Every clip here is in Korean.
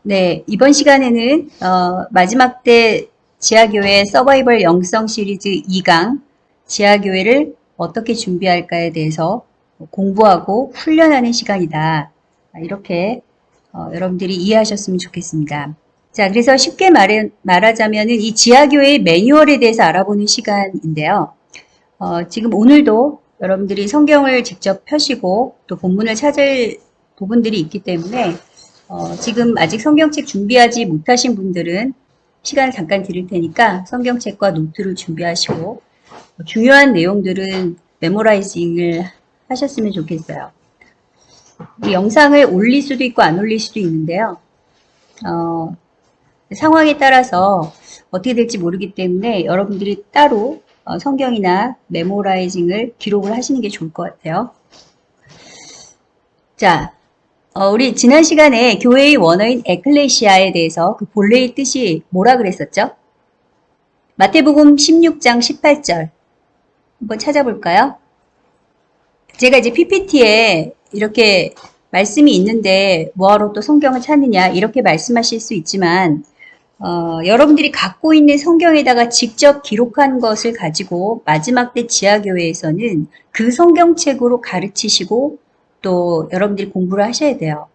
네, 이번 시간에는 마지막 때 지하교회 서바이벌 영성 시리즈 2강 지하교회를 어떻게 준비할까에 대해서 공부하고 훈련하는 시간이다. 이렇게 여러분들이 이해하셨으면 좋겠습니다. 자, 그래서 쉽게 말하자면 이 지하교회의 매뉴얼에 대해서 알아보는 시간인데요. 지금 오늘도 여러분들이 성경을 직접 펴시고 또 본문을 찾을 부분들이 있기 때문에 지금 아직 성경책 준비하지 못하신 분들은 시간을 잠깐 드릴 테니까 성경책과 노트를 준비하시고 중요한 내용들은 메모라이징을 하셨으면 좋겠어요. 이 영상을 올릴 수도 있고 안 올릴 수도 있는데요. 상황에 따라서 어떻게 될지 모르기 때문에 여러분들이 따로 성경이나 메모라이징을 기록을 하시는 게 좋을 것 같아요. 자, 우리 지난 시간에 교회의 원어인 에클레시아에 대해서 그 본래의 뜻이 뭐라 그랬었죠? 마태복음 16장 18절 한번 찾아볼까요? 제가 이제 PPT에 이렇게 말씀이 있는데 뭐하러 또 성경을 찾느냐 이렇게 말씀하실 수 있지만 여러분들이 갖고 있는 성경에다가 직접 기록한 것을 가지고 마지막 때 지하교회에서는 그 성경책으로 가르치시고 또 여러분들이 공부를 하셔야 돼요.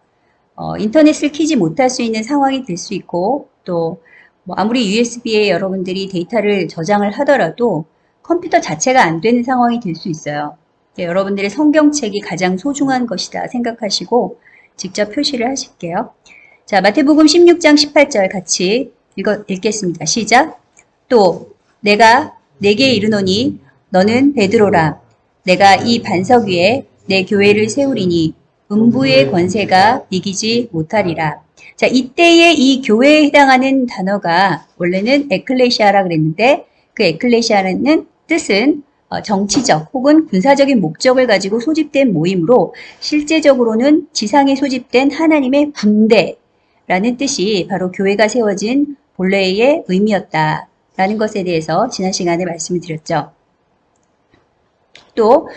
인터넷을 키지 못할 수 있는 상황이 될 수 있고 또 뭐 아무리 USB에 여러분들이 데이터를 저장을 하더라도 컴퓨터 자체가 안 되는 상황이 될 수 있어요. 여러분들의 성경책이 가장 소중한 것이다 생각하시고 직접 표시를 하실게요. 자, 마태복음 16장 18절 같이 읽겠습니다. 시작. 또 내가 내게 이르노니 너는 베드로라. 내가 이 반석 위에 내 교회를 세우리니 음부의 권세가 이기지 못하리라. 자, 이때의 이 교회에 해당하는 단어가 원래는 에클레시아라 그랬는데 그 에클레시아라는 뜻은 정치적 혹은 군사적인 목적을 가지고 소집된 모임으로 실제적으로는 지상에 소집된 하나님의 군대라는 뜻이 바로 교회가 세워진 본래의 의미였다라는 것에 대해서 지난 시간에 말씀을 드렸죠. 또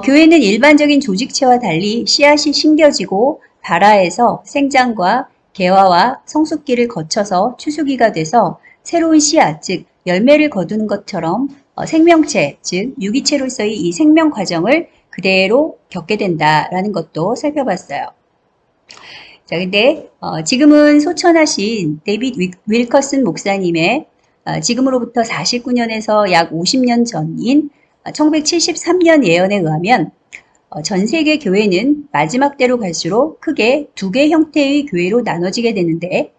교회는 일반적인 조직체와 달리 씨앗이 심겨지고 발아에서 생장과 개화와 성숙기를 거쳐서 추수기가 돼서 새로운 씨앗, 즉 열매를 거두는 것처럼 생명체, 즉 유기체로서의 이 생명 과정을 그대로 겪게 된다라는 것도 살펴봤어요. 자, 근데 지금은 소천하신 데이빗 윌커슨 목사님의 지금으로부터 49년에서 약 50년 전인 1973년 예언에 의하면 전 세계 교회는 마지막 때로 갈수록 크게 두 개 형태의 교회로 나눠지게 되는데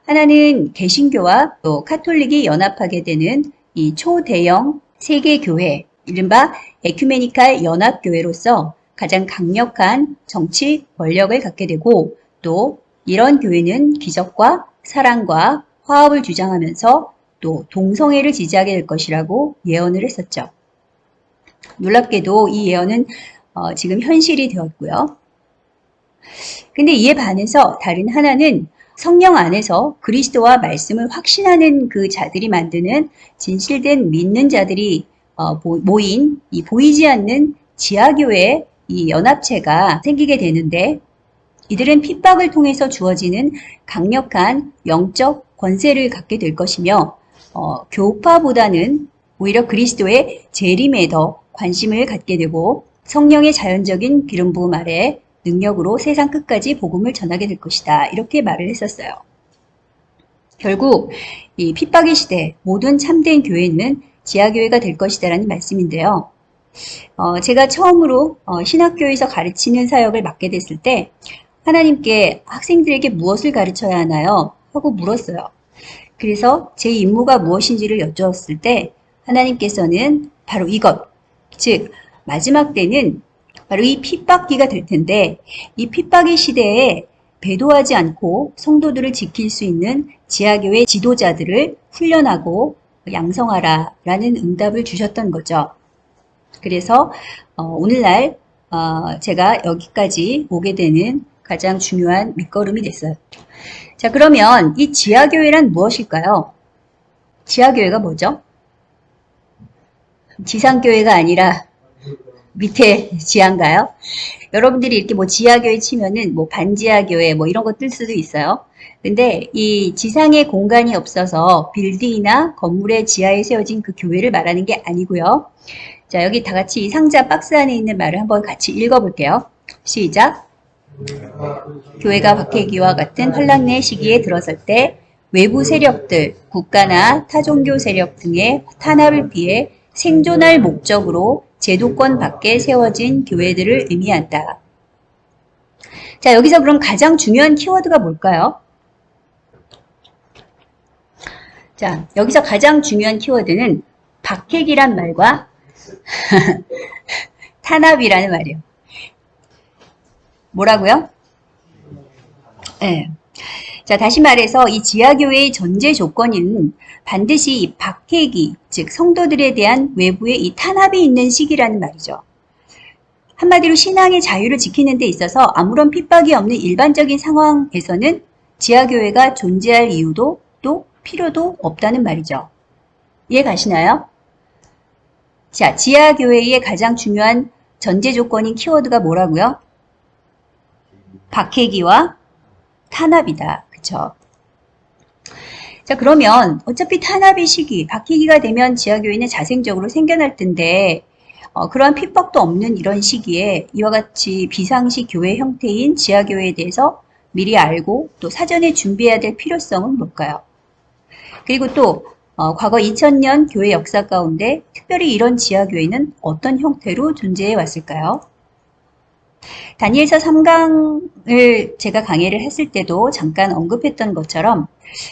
하나는 개신교와 또 카톨릭이 연합하게 되는 이 초대형 세계 교회, 이른바 에큐메니칼 연합교회로서 가장 강력한 정치 권력을 갖게 되고 또 이런 교회는 기적과 사랑과 화합을 주장하면서 또 동성애를 지지하게 될 것이라고 예언을 했었죠. 놀랍게도 이 예언은 지금 현실이 되었고요. 근데 이에 반해서 다른 하나는 성령 안에서 그리스도와 말씀을 확신하는 그 자들이 만드는 진실된 믿는 자들이 모인 이 보이지 않는 지하교회의 이 연합체가 생기게 되는데 이들은 핍박을 통해서 주어지는 강력한 영적 권세를 갖게 될 것이며 교파보다는 오히려 그리스도의 재림에 더 관심을 갖게 되고 성령의 자연적인 기름 부음 아래 능력으로 세상 끝까지 복음을 전하게 될 것이다. 이렇게 말을 했었어요. 결국 이 핍박의 시대 모든 참된 교회는 지하교회가 될 것이다라는 말씀인데요. 제가 처음으로 신학교에서 가르치는 사역을 맡게 됐을 때 하나님께 학생들에게 무엇을 가르쳐야 하나요? 하고 물었어요. 그래서 제 임무가 무엇인지를 여쭈었을 때 하나님께서는 바로 이것, 즉 마지막 때는 바로 이 핍박기가 될 텐데 이 핍박의 시대에 배도하지 않고 성도들을 지킬 수 있는 지하교회 지도자들을 훈련하고 양성하라 라는 응답을 주셨던 거죠. 그래서 오늘날 제가 여기까지 오게 되는 가장 중요한 밑거름이 됐어요. 자, 그러면 이 지하교회란 무엇일까요? 지하교회가 뭐죠? 지상교회가 아니라 밑에 지하인가요? 여러분들이 이렇게 뭐 지하교회 치면은 뭐 반지하교회 뭐 이런 거 뜰 수도 있어요. 근데 이 지상에 공간이 없어서 빌딩이나 건물의 지하에 세워진 그 교회를 말하는 게 아니고요. 자, 여기 다 같이 이 상자 박스 안에 있는 말을 한번 같이 읽어볼게요. 시작. 교회가 박해기와 같은 환란의 시기에 들어설 때 외부 세력들, 국가나 타종교 세력 등의 탄압을 피해 생존할 목적으로 제도권 밖에 세워진 교회들을 의미한다. 자, 여기서 그럼 가장 중요한 키워드가 뭘까요? 자, 여기서 가장 중요한 키워드는 박해기란 말과 탄압이라는 말이에요. 뭐라고요? 네. 자, 다시 말해서 이 지하교회의 전제 조건은 반드시 이 박해기, 즉 성도들에 대한 외부의 이 탄압이 있는 시기라는 말이죠. 한마디로 신앙의 자유를 지키는 데 있어서 아무런 핍박이 없는 일반적인 상황에서는 지하교회가 존재할 이유도 또 필요도 없다는 말이죠. 이해 가시나요? 자, 지하교회의 가장 중요한 전제 조건인 키워드가 뭐라고요? 박해기와 탄압이다. 그쵸? 자, 그러면 어차피 탄압의 시기, 박해기가 되면 지하교회는 자생적으로 생겨날 텐데 그러한 핍박도 없는 이런 시기에 이와 같이 비상식 교회 형태인 지하교회에 대해서 미리 알고 또 사전에 준비해야 될 필요성은 뭘까요? 그리고 또 과거 2000년 교회 역사 가운데 특별히 이런 지하교회는 어떤 형태로 존재해 왔을까요? 다니엘서 3강을 제가 강의를 했을 때도 잠깐 언급했던 것처럼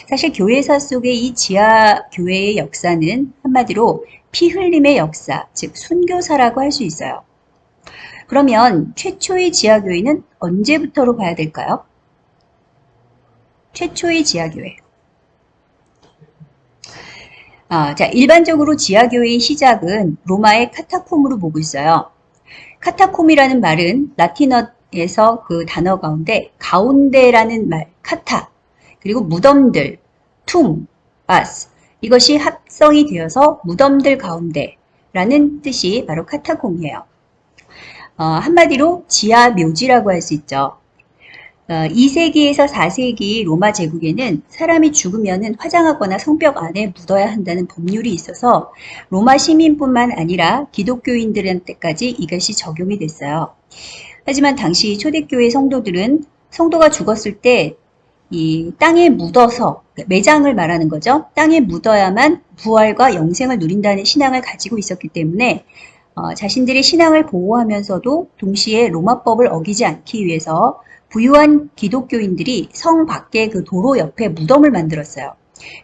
사실 교회사 속의 이 지하교회의 역사는 한마디로 피 흘림의 역사, 즉 순교사라고 할 수 있어요. 그러면 최초의 지하교회는 언제부터로 봐야 될까요? 최초의 지하교회. 자, 일반적으로 지하교회의 시작은 로마의 카타콤으로 보고 있어요. 카타콤이라는 말은 라틴어에서 그 단어 가운데 가운데라는 말, 카타, 그리고 무덤들, 툼, 바스, 이것이 합성이 되어서 무덤들 가운데라는 뜻이 바로 카타콤이에요. 한마디로 지하 묘지라고 할 수 있죠. 2세기에서 4세기 로마 제국에는 사람이 죽으면 화장하거나 성벽 안에 묻어야 한다는 법률이 있어서 로마 시민뿐만 아니라 기독교인들한테까지 이것이 적용이 됐어요. 하지만 당시 초대교회 성도들은 성도가 죽었을 때 이 땅에 묻어서 매장을 말하는 거죠. 땅에 묻어야만 부활과 영생을 누린다는 신앙을 가지고 있었기 때문에 자신들의 신앙을 보호하면서도 동시에 로마법을 어기지 않기 위해서 부유한 기독교인들이 성 밖에 그 도로 옆에 무덤을 만들었어요.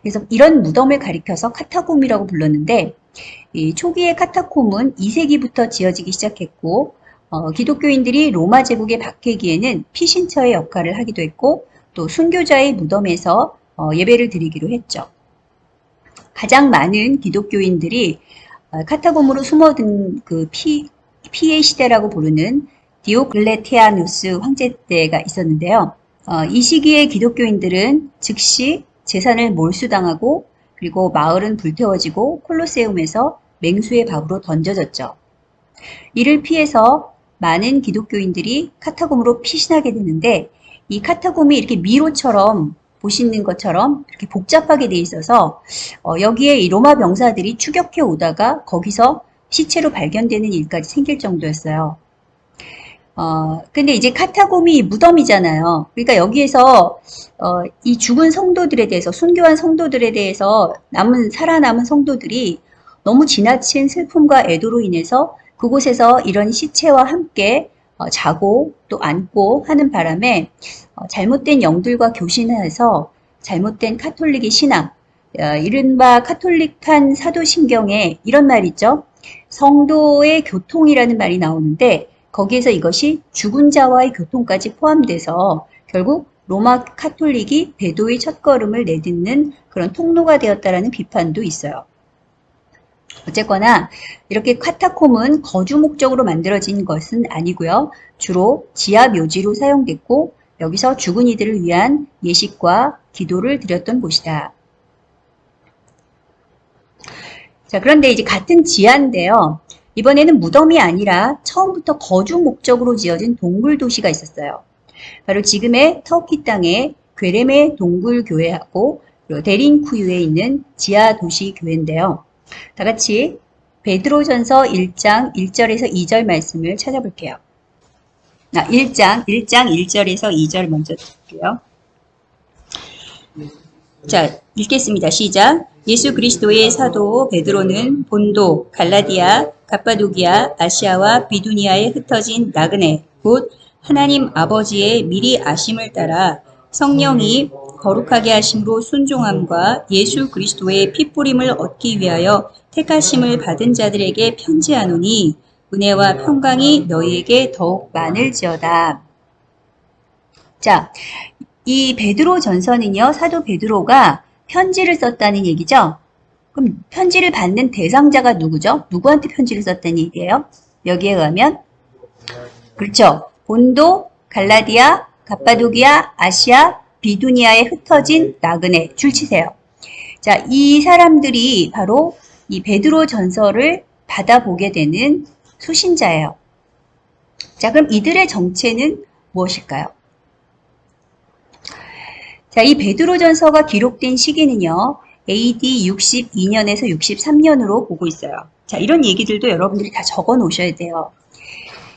그래서 이런 무덤을 가리켜서 카타콤이라고 불렀는데 이 초기의 카타콤은 2세기부터 지어지기 시작했고 기독교인들이 로마 제국의 박해기에는 피신처의 역할을 하기도 했고 또 순교자의 무덤에서 예배를 드리기로 했죠. 가장 많은 기독교인들이 카타콤으로 숨어든 그 피의 시대라고 부르는 디오클레티아누스 황제 때가 있었는데요. 이 시기에 기독교인들은 즉시 재산을 몰수당하고 그리고 마을은 불태워지고 콜로세움에서 맹수의 밥으로 던져졌죠. 이를 피해서 많은 기독교인들이 카타콤으로 피신하게 되는데 이 카타콤이 이렇게 미로처럼 보시는 것처럼 이렇게 복잡하게 돼 있어서 여기에 이 로마 병사들이 추격해 오다가 거기서 시체로 발견되는 일까지 생길 정도였어요. 근데 이제 카타콤이 무덤이잖아요. 그러니까 여기에서 이 죽은 성도들에 대해서 순교한 성도들에 대해서 살아남은 성도들이 너무 지나친 슬픔과 애도로 인해서 그곳에서 이런 시체와 함께 자고 또 앉고 하는 바람에 잘못된 영들과 교신해서 잘못된 카톨릭의 신앙, 이른바 카톨릭한 사도신경에 이런 말 있죠. 성도의 교통이라는 말이 나오는데 거기에서 이것이 죽은 자와의 교통까지 포함돼서 결국 로마 카톨릭이 배도의 첫걸음을 내딛는 그런 통로가 되었다라는 비판도 있어요. 어쨌거나 이렇게 카타콤은 거주 목적으로 만들어진 것은 아니고요. 주로 지하 묘지로 사용됐고 여기서 죽은 이들을 위한 예식과 기도를 드렸던 곳이다. 자, 그런데 이제 같은 지하인데요. 이번에는 무덤이 아니라 처음부터 거주 목적으로 지어진 동굴 도시가 있었어요. 바로 지금의 터키 땅의 괴레메 동굴 교회하고 데린쿠유에 있는 지하 도시 교회인데요. 다 같이 베드로전서 1장 1절에서 2절 말씀을 찾아볼게요. 1장 1절에서 2절 먼저 볼게요. 자, 읽겠습니다. 시작. 예수 그리스도의 사도 베드로는 본도, 갈라디아, 갑바도기아, 아시아와 비두니아에 흩어진 나그네, 곧 하나님 아버지의 미리 아심을 따라 성령이 거룩하게 하심으로 순종함과 예수 그리스도의 피뿌림을 얻기 위하여 택하심을 받은 자들에게 편지하노니 은혜와 평강이 너희에게 더욱 많을지어다. 자, 이 베드로 전서는요, 사도 베드로가 편지를 썼다는 얘기죠. 그럼 편지를 받는 대상자가 누구죠? 누구한테 편지를 썼다는 얘기예요? 여기에 의하면 그렇죠. 본도, 갈라디아, 갑바도기아, 아시아, 비두니아에 흩어진 나그네 줄 치세요. 자, 이 사람들이 바로 이 베드로 전서를 받아보게 되는 수신자예요. 자, 그럼 이들의 정체는 무엇일까요? 자, 이 베드로전서가 기록된 시기는요, AD 62년에서 63년으로 보고 있어요. 자, 이런 얘기들도 여러분들이 다 적어 놓으셔야 돼요.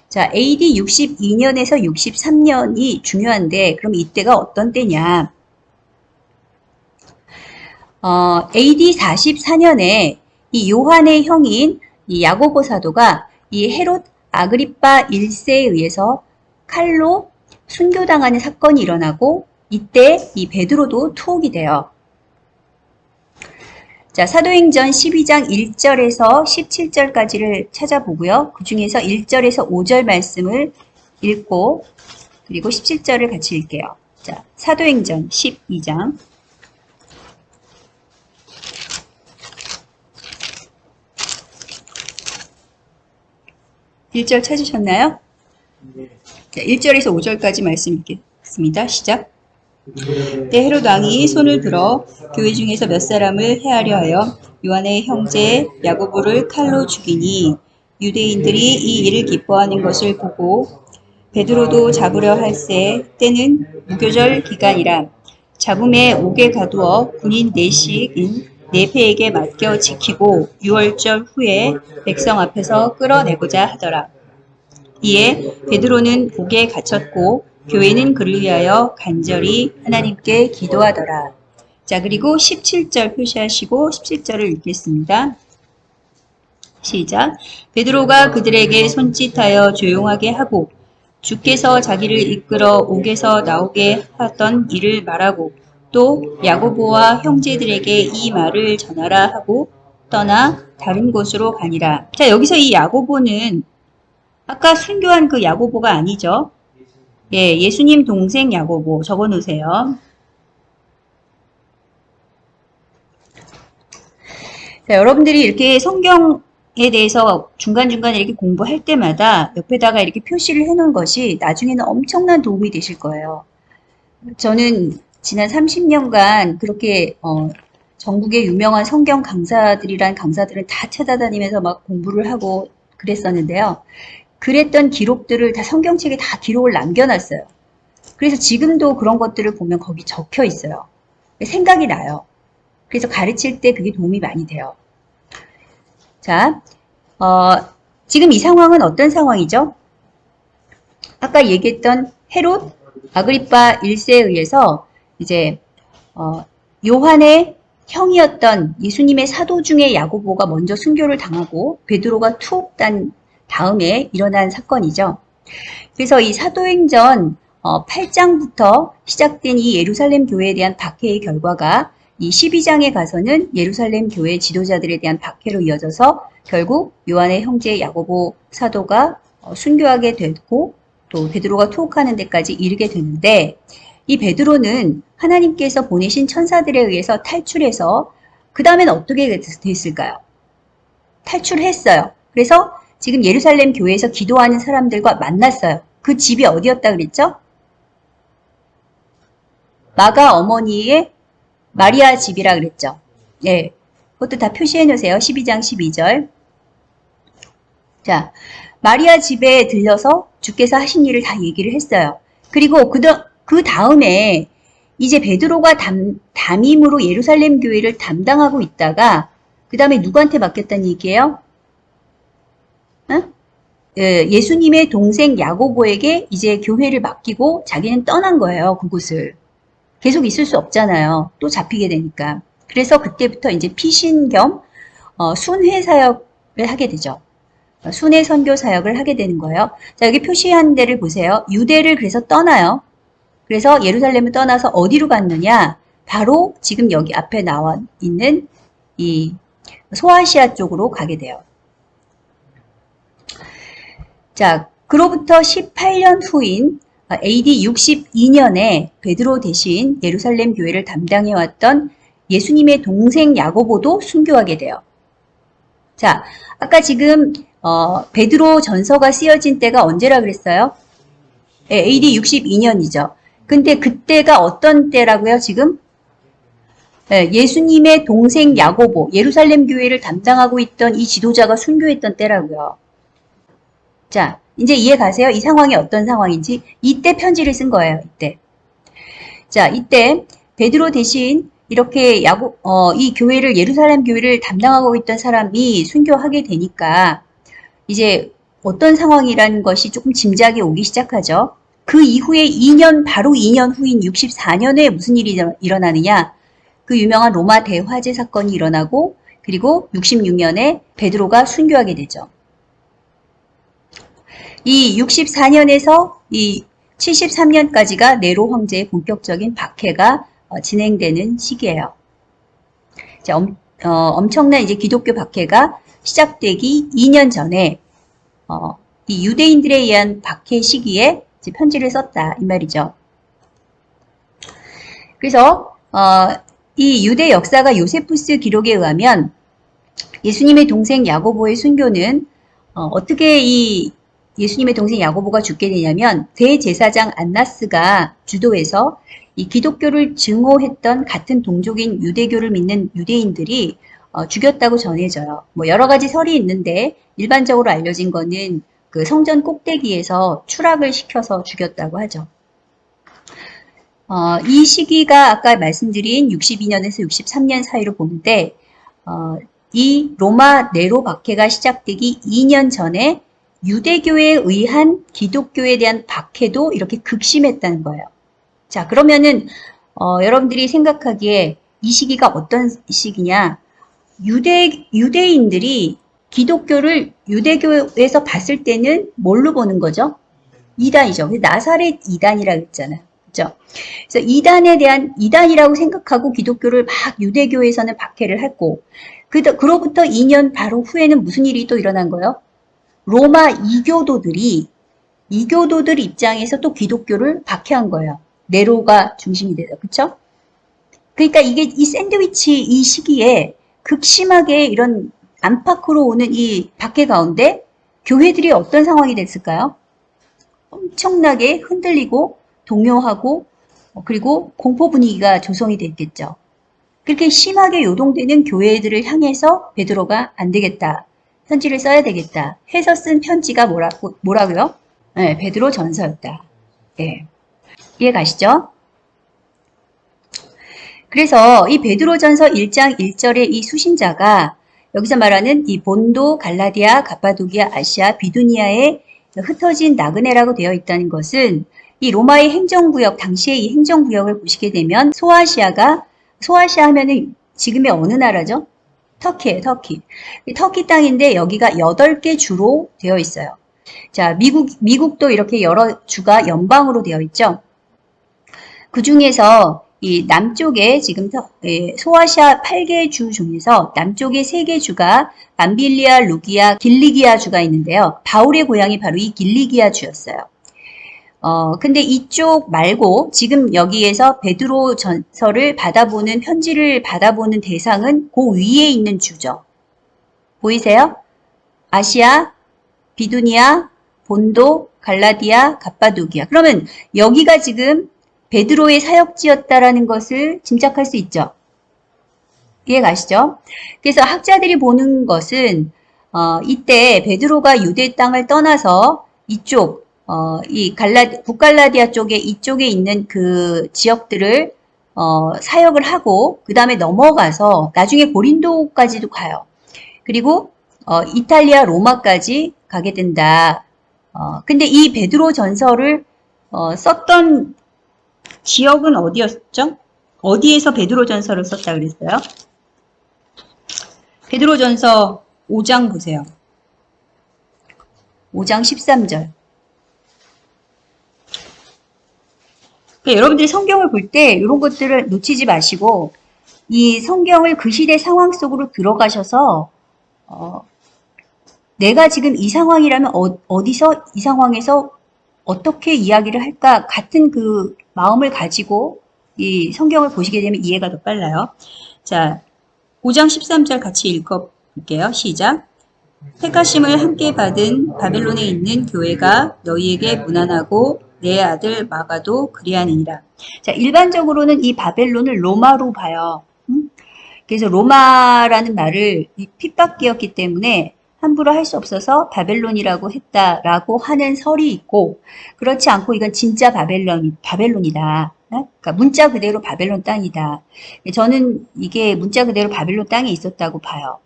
자, AD 62년에서 63년이 중요한데, 그럼 이때가 어떤 때냐? AD 44년에 이 요한의 형인 이 야고보 사도가 이 헤롯 아그리파 1세에 의해서 칼로 순교당하는 사건이 일어나고, 이때 이 베드로도 투옥이 돼요. 자, 사도행전 12장 1절에서 17절까지를 찾아보고요. 그 중에서 1절에서 5절 말씀을 읽고 그리고 17절을 같이 읽게요. 자, 사도행전 12장 1절 찾으셨나요? 자, 1절에서 5절까지 말씀 읽겠습니다. 시작. 때 헤롯 왕이 손을 들어 교회 중에서 몇 사람을 해하려 하여 요한의 형제 야고보를 칼로 죽이니 유대인들이 이 일을 기뻐하는 것을 보고 베드로도 잡으려 할새 때는 무교절 기간이라 잡음에 옥에 가두어 군인 넷씩인 네페에게 맡겨 지키고 6월절 후에 백성 앞에서 끌어내고자 하더라. 이에 베드로는 옥에 갇혔고 교회는 그를 위하여 간절히 하나님께 기도하더라. 자, 그리고 17절 표시하시고 17절을 읽겠습니다. 시작. 베드로가 그들에게 손짓하여 조용하게 하고 주께서 자기를 이끌어 옥에서 나오게 하던 일을 말하고 또 야고보와 형제들에게 이 말을 전하라 하고 떠나 다른 곳으로 가니라. 자, 여기서 이 야고보는 아까 순교한 그 야고보가 아니죠. 예, 예수님 동생 야고보 적어 놓으세요. 자, 여러분들이 이렇게 성경에 대해서 중간중간에 이렇게 공부할 때마다 옆에다가 이렇게 표시를 해 놓은 것이 나중에는 엄청난 도움이 되실 거예요. 저는 지난 30년간 그렇게 전국의 유명한 성경 강사들이란 강사들을 다 찾아다니면서 막 공부를 하고 그랬었는데요. 그랬던 기록들을 다 성경책에 다 기록을 남겨놨어요. 그래서 지금도 그런 것들을 보면 거기 적혀 있어요. 생각이 나요. 그래서 가르칠 때 그게 도움이 많이 돼요. 자, 지금 이 상황은 어떤 상황이죠? 아까 얘기했던 헤롯 아그리파 1세에 의해서 이제 요한의 형이었던 예수님의 사도 중에 야고보가 먼저 순교를 당하고 베드로가 투옥된 다음에 일어난 사건이죠. 그래서 이 사도행전 8장부터 시작된 이 예루살렘 교회에 대한 박해의 결과가 이 12장에 가서는 예루살렘 교회 지도자들에 대한 박해로 이어져서 결국 요한의 형제 야고보 사도가 순교하게 되고 또 베드로가 투옥하는 데까지 이르게 되는데 이 베드로는 하나님께서 보내신 천사들에 의해서 탈출해서 그 다음엔 어떻게 됐을까요? 탈출했어요. 그래서 지금 예루살렘 교회에서 기도하는 사람들과 만났어요. 그 집이 어디였다 그랬죠? 마가 어머니의 마리아 집이라 그랬죠. 예, 그것도 다 표시해 놓으세요. 12장 12절. 자, 마리아 집에 들려서 주께서 하신 일을 다 얘기를 했어요. 그리고 그 다음에 이제 베드로가 담임으로 예루살렘 교회를 담당하고 있다가 그 다음에 누구한테 맡겼다는 얘기예요? 응? 예수님의 동생 야고보에게 이제 교회를 맡기고 자기는 떠난 거예요. 그곳을. 계속 있을 수 없잖아요. 또 잡히게 되니까. 그래서 그때부터 이제 피신 겸 순회 사역을 하게 되죠. 순회 선교 사역을 하게 되는 거예요. 자, 여기 표시한 데를 보세요. 유대를 그래서 떠나요. 그래서 예루살렘을 떠나서 어디로 갔느냐? 바로 지금 여기 앞에 나와 있는 이 소아시아 쪽으로 가게 돼요. 자, 그로부터 18년 후인 AD 62년에 베드로 대신 예루살렘 교회를 담당해왔던 예수님의 동생 야고보도 순교하게 돼요. 자, 아까 지금 베드로 전서가 쓰여진 때가 언제라 그랬어요? 네, AD 62년이죠. 근데 그때가 어떤 때라고요, 지금? 네, 예수님의 동생 야고보, 예루살렘 교회를 담당하고 있던 이 지도자가 순교했던 때라고요. 자, 이제 이해 가세요? 이 상황이 어떤 상황인지. 이때 편지를 쓴 거예요, 이때. 자, 이때 베드로 대신 이렇게 이 교회를, 예루살렘 교회를 담당하고 있던 사람이 순교하게 되니까 이제 어떤 상황이라는 것이 조금 짐작이 오기 시작하죠. 그 이후에 바로 2년 후인 64년에 무슨 일이 일어나느냐. 그 유명한 로마 대화재 사건이 일어나고 그리고 66년에 베드로가 순교하게 되죠. 이 64년에서 이 73년까지가 네로 황제의 본격적인 박해가 진행되는 시기예요. 자, 엄청난 이제 기독교 박해가 시작되기 2년 전에 이 유대인들에 의한 박해 시기에 이제 편지를 썼다 이 말이죠. 그래서 이 유대 역사가 요세푸스 기록에 의하면 예수님의 동생 야고보의 순교는 어떻게 이 예수님의 동생 야고보가 죽게 되냐면 대제사장 안나스가 주도해서 이 기독교를 증오했던 같은 동족인 유대교를 믿는 유대인들이 죽였다고 전해져요. 뭐 여러 가지 설이 있는데 일반적으로 알려진 거는 그 성전 꼭대기에서 추락을 시켜서 죽였다고 하죠. 이 시기가 아까 말씀드린 62년에서 63년 사이로 보는데 이 로마 네로 박해가 시작되기 2년 전에 유대교에 의한 기독교에 대한 박해도 이렇게 극심했다는 거예요. 자, 그러면은 여러분들이 생각하기에 이 시기가 어떤 시기냐? 유대인들이 기독교를 유대교에서 봤을 때는 뭘로 보는 거죠? 이단이죠. 나사렛 이단이라고 했잖아요. 그죠? 그래서 이단이라고 생각하고 기독교를 막 유대교에서는 박해를 했고, 그로부터 2년 바로 후에는 무슨 일이 또 일어난 거예요? 로마 이교도들 입장에서 또 기독교를 박해한 거예요. 네로가 중심이 돼서, 그쵸? 그러니까 이 샌드위치 이 시기에 극심하게 이런 안팎으로 오는 이 박해 가운데 교회들이 어떤 상황이 됐을까요? 엄청나게 흔들리고 동요하고 그리고 공포 분위기가 조성이 됐겠죠. 그렇게 심하게 요동되는 교회들을 향해서 베드로가 안 되겠다. 편지를 써야 되겠다. 해서 쓴 편지가 뭐라고요? 네, 베드로 전서였다. 네. 이해 가시죠? 그래서 이 베드로전서 1장 1절의 이 수신자가 여기서 말하는 이 본도, 갈라디아, 가파도기아, 아시아, 비두니아에 흩어진 나그네라고 되어 있다는 것은 이 로마의 행정구역, 당시의 이 행정구역을 보시게 되면 소아시아 하면은 지금의 어느 나라죠? 터키예요, 터키. 터키 땅인데 여기가 8개 주로 되어 있어요. 자, 미국도 이렇게 여러 주가 연방으로 되어 있죠. 그 중에서 이 남쪽에 지금 소아시아 8개 주 중에서 남쪽에 3개 주가 밤빌리아, 루기아, 길리기아 주가 있는데요. 바울의 고향이 바로 이 길리기아 주였어요. 근데 이쪽 말고 지금 여기에서 베드로 전서를 받아보는 편지를 받아보는 대상은 그 위에 있는 주죠. 보이세요? 아시아, 비두니아, 본도, 갈라디아, 갑바도기아. 그러면 여기가 지금 베드로의 사역지였다라는 것을 짐작할 수 있죠. 이해 가시죠? 그래서 학자들이 보는 것은 이때 베드로가 유대 땅을 떠나서 이쪽 북갈라디아 쪽에 이쪽에 있는 그 지역들을 사역을 하고 그 다음에 넘어가서 나중에 고린도까지도 가요. 그리고 이탈리아 로마까지 가게 된다. 근데 이 베드로 전서를 썼던 지역은 어디였죠? 어디에서 베드로 전서를 썼다 그랬어요? 베드로 전서 5장 보세요. 5장 13절. 그러니까 여러분들이 성경을 볼 때 이런 것들을 놓치지 마시고 이 성경을 그 시대 상황 속으로 들어가셔서 내가 지금 이 상황이라면 어디서 이 상황에서 어떻게 이야기를 할까 같은 그 마음을 가지고 이 성경을 보시게 되면 이해가 더 빨라요. 자, 5장 13절 같이 읽어볼게요. 시작. 택하심을 함께 받은 바벨론에 있는 교회가 너희에게 문안하고 내 아들 마가도 그리하느니라. 자, 일반적으로는 이 바벨론을 로마로 봐요. 그래서 로마라는 말을 핍박기였기 때문에 함부로 할 수 없어서 바벨론이라고 했다라고 하는 설이 있고, 그렇지 않고 이건 진짜 바벨론이다. 그러니까 문자 그대로 바벨론 땅이다. 저는 이게 문자 그대로 바벨론 땅에 있었다고 봐요.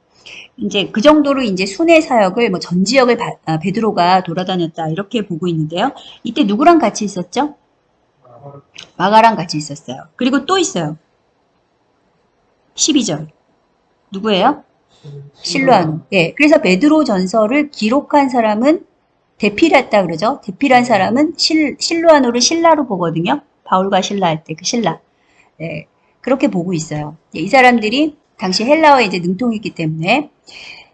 이제 그 정도로 이제 순회 사역을 전 지역을 베드로가 돌아다녔다 이렇게 보고 있는데요. 이때 누구랑 같이 있었죠? 마가랑 같이 있었어요. 그리고 또 있어요. 12절. 누구예요? 실로아노. 예. 그래서 베드로 전서를 기록한 사람은 대필했다 그러죠. 대필한 사람은 실로아노를 신라로 보거든요. 바울과 신라 할 때 그 신라. 예. 그렇게 보고 있어요. 예, 이 사람들이 당시 헬라어에 이제 능통했기 때문에.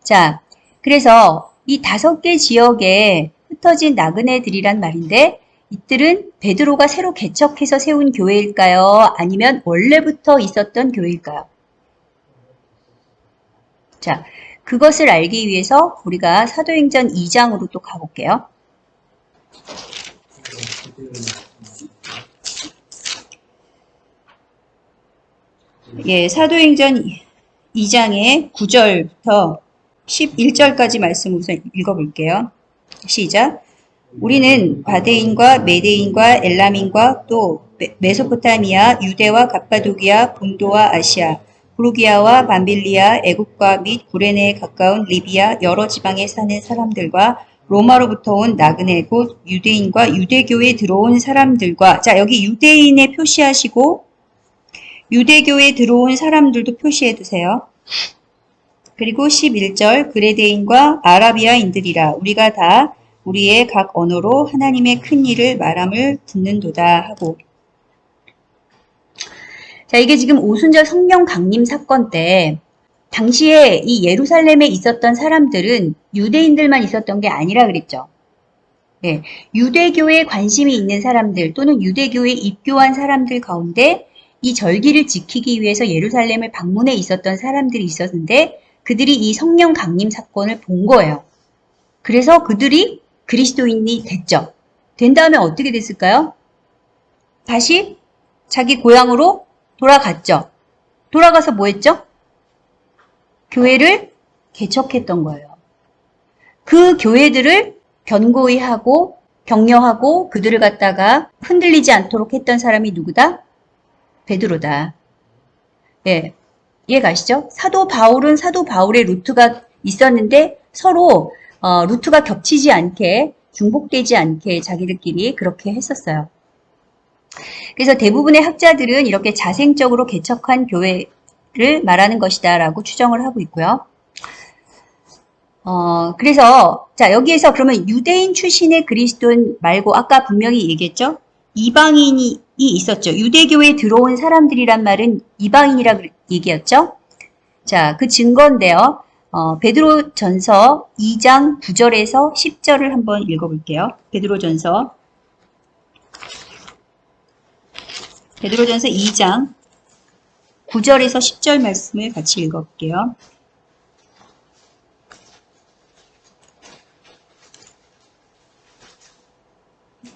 자, 그래서 이 5개 지역에 흩어진 나그네들이란 말인데 이들은 베드로가 새로 개척해서 세운 교회일까요? 아니면 원래부터 있었던 교회일까요? 자, 그것을 알기 위해서 우리가 사도행전 2장으로 또 가볼게요. 예, 사도행전 2장의 9절부터 11절까지 말씀 우선 읽어볼게요. 시작. 우리는 바데인과 메데인과 엘람인과 또 메소포타미아, 유대와 갑바도기아, 본도와 아시아, 부르기아와 밤빌리아, 애국과 및 구레네에 가까운 리비아 여러 지방에 사는 사람들과 로마로부터 온 나그네 곧 유대인과 유대교에 들어온 사람들과, 자, 여기 유대인에 표시하시고 유대교에 들어온 사람들도 표시해 두세요. 그리고 11절 그레데인과 아라비아인들이라 우리가 다 우리의 각 언어로 하나님의 큰 일을 말함을 듣는도다 하고. 자, 이게 지금 오순절 성령 강림 사건 때 당시에 이 예루살렘에 있었던 사람들은 유대인들만 있었던 게 아니라 그랬죠. 예, 유대교에 관심이 있는 사람들 또는 유대교에 입교한 사람들 가운데 이 절기를 지키기 위해서 예루살렘을 방문해 있었던 사람들이 있었는데 그들이 이 성령 강림 사건을 본 거예요. 그래서 그들이 그리스도인이 됐죠. 된 다음에 어떻게 됐을까요? 다시 자기 고향으로 돌아갔죠. 돌아가서 뭐 했죠? 교회를 개척했던 거예요. 그 교회들을 견고히 하고 격려하고 그들을 갖다가 흔들리지 않도록 했던 사람이 누구다? 베드로다. 예, 이해 가시죠? 사도 바울은 사도 바울의 루트가 있었는데 서로 루트가 겹치지 않게 중복되지 않게 자기들끼리 그렇게 했었어요. 그래서 대부분의 학자들은 이렇게 자생적으로 개척한 교회를 말하는 것이다 라고 추정을 하고 있고요. 그래서 자 여기에서 그러면 유대인 출신의 그리스도인 말고 아까 분명히 얘기했죠? 이방인이 있었죠. 유대교에 들어온 사람들이란 말은 이방인이라고 얘기했죠. 자, 그 증거인데요. 베드로전서 2장 9절에서 10절을 한번 읽어볼게요. 베드로전서 2장 9절에서 10절 말씀을 같이 읽어볼게요.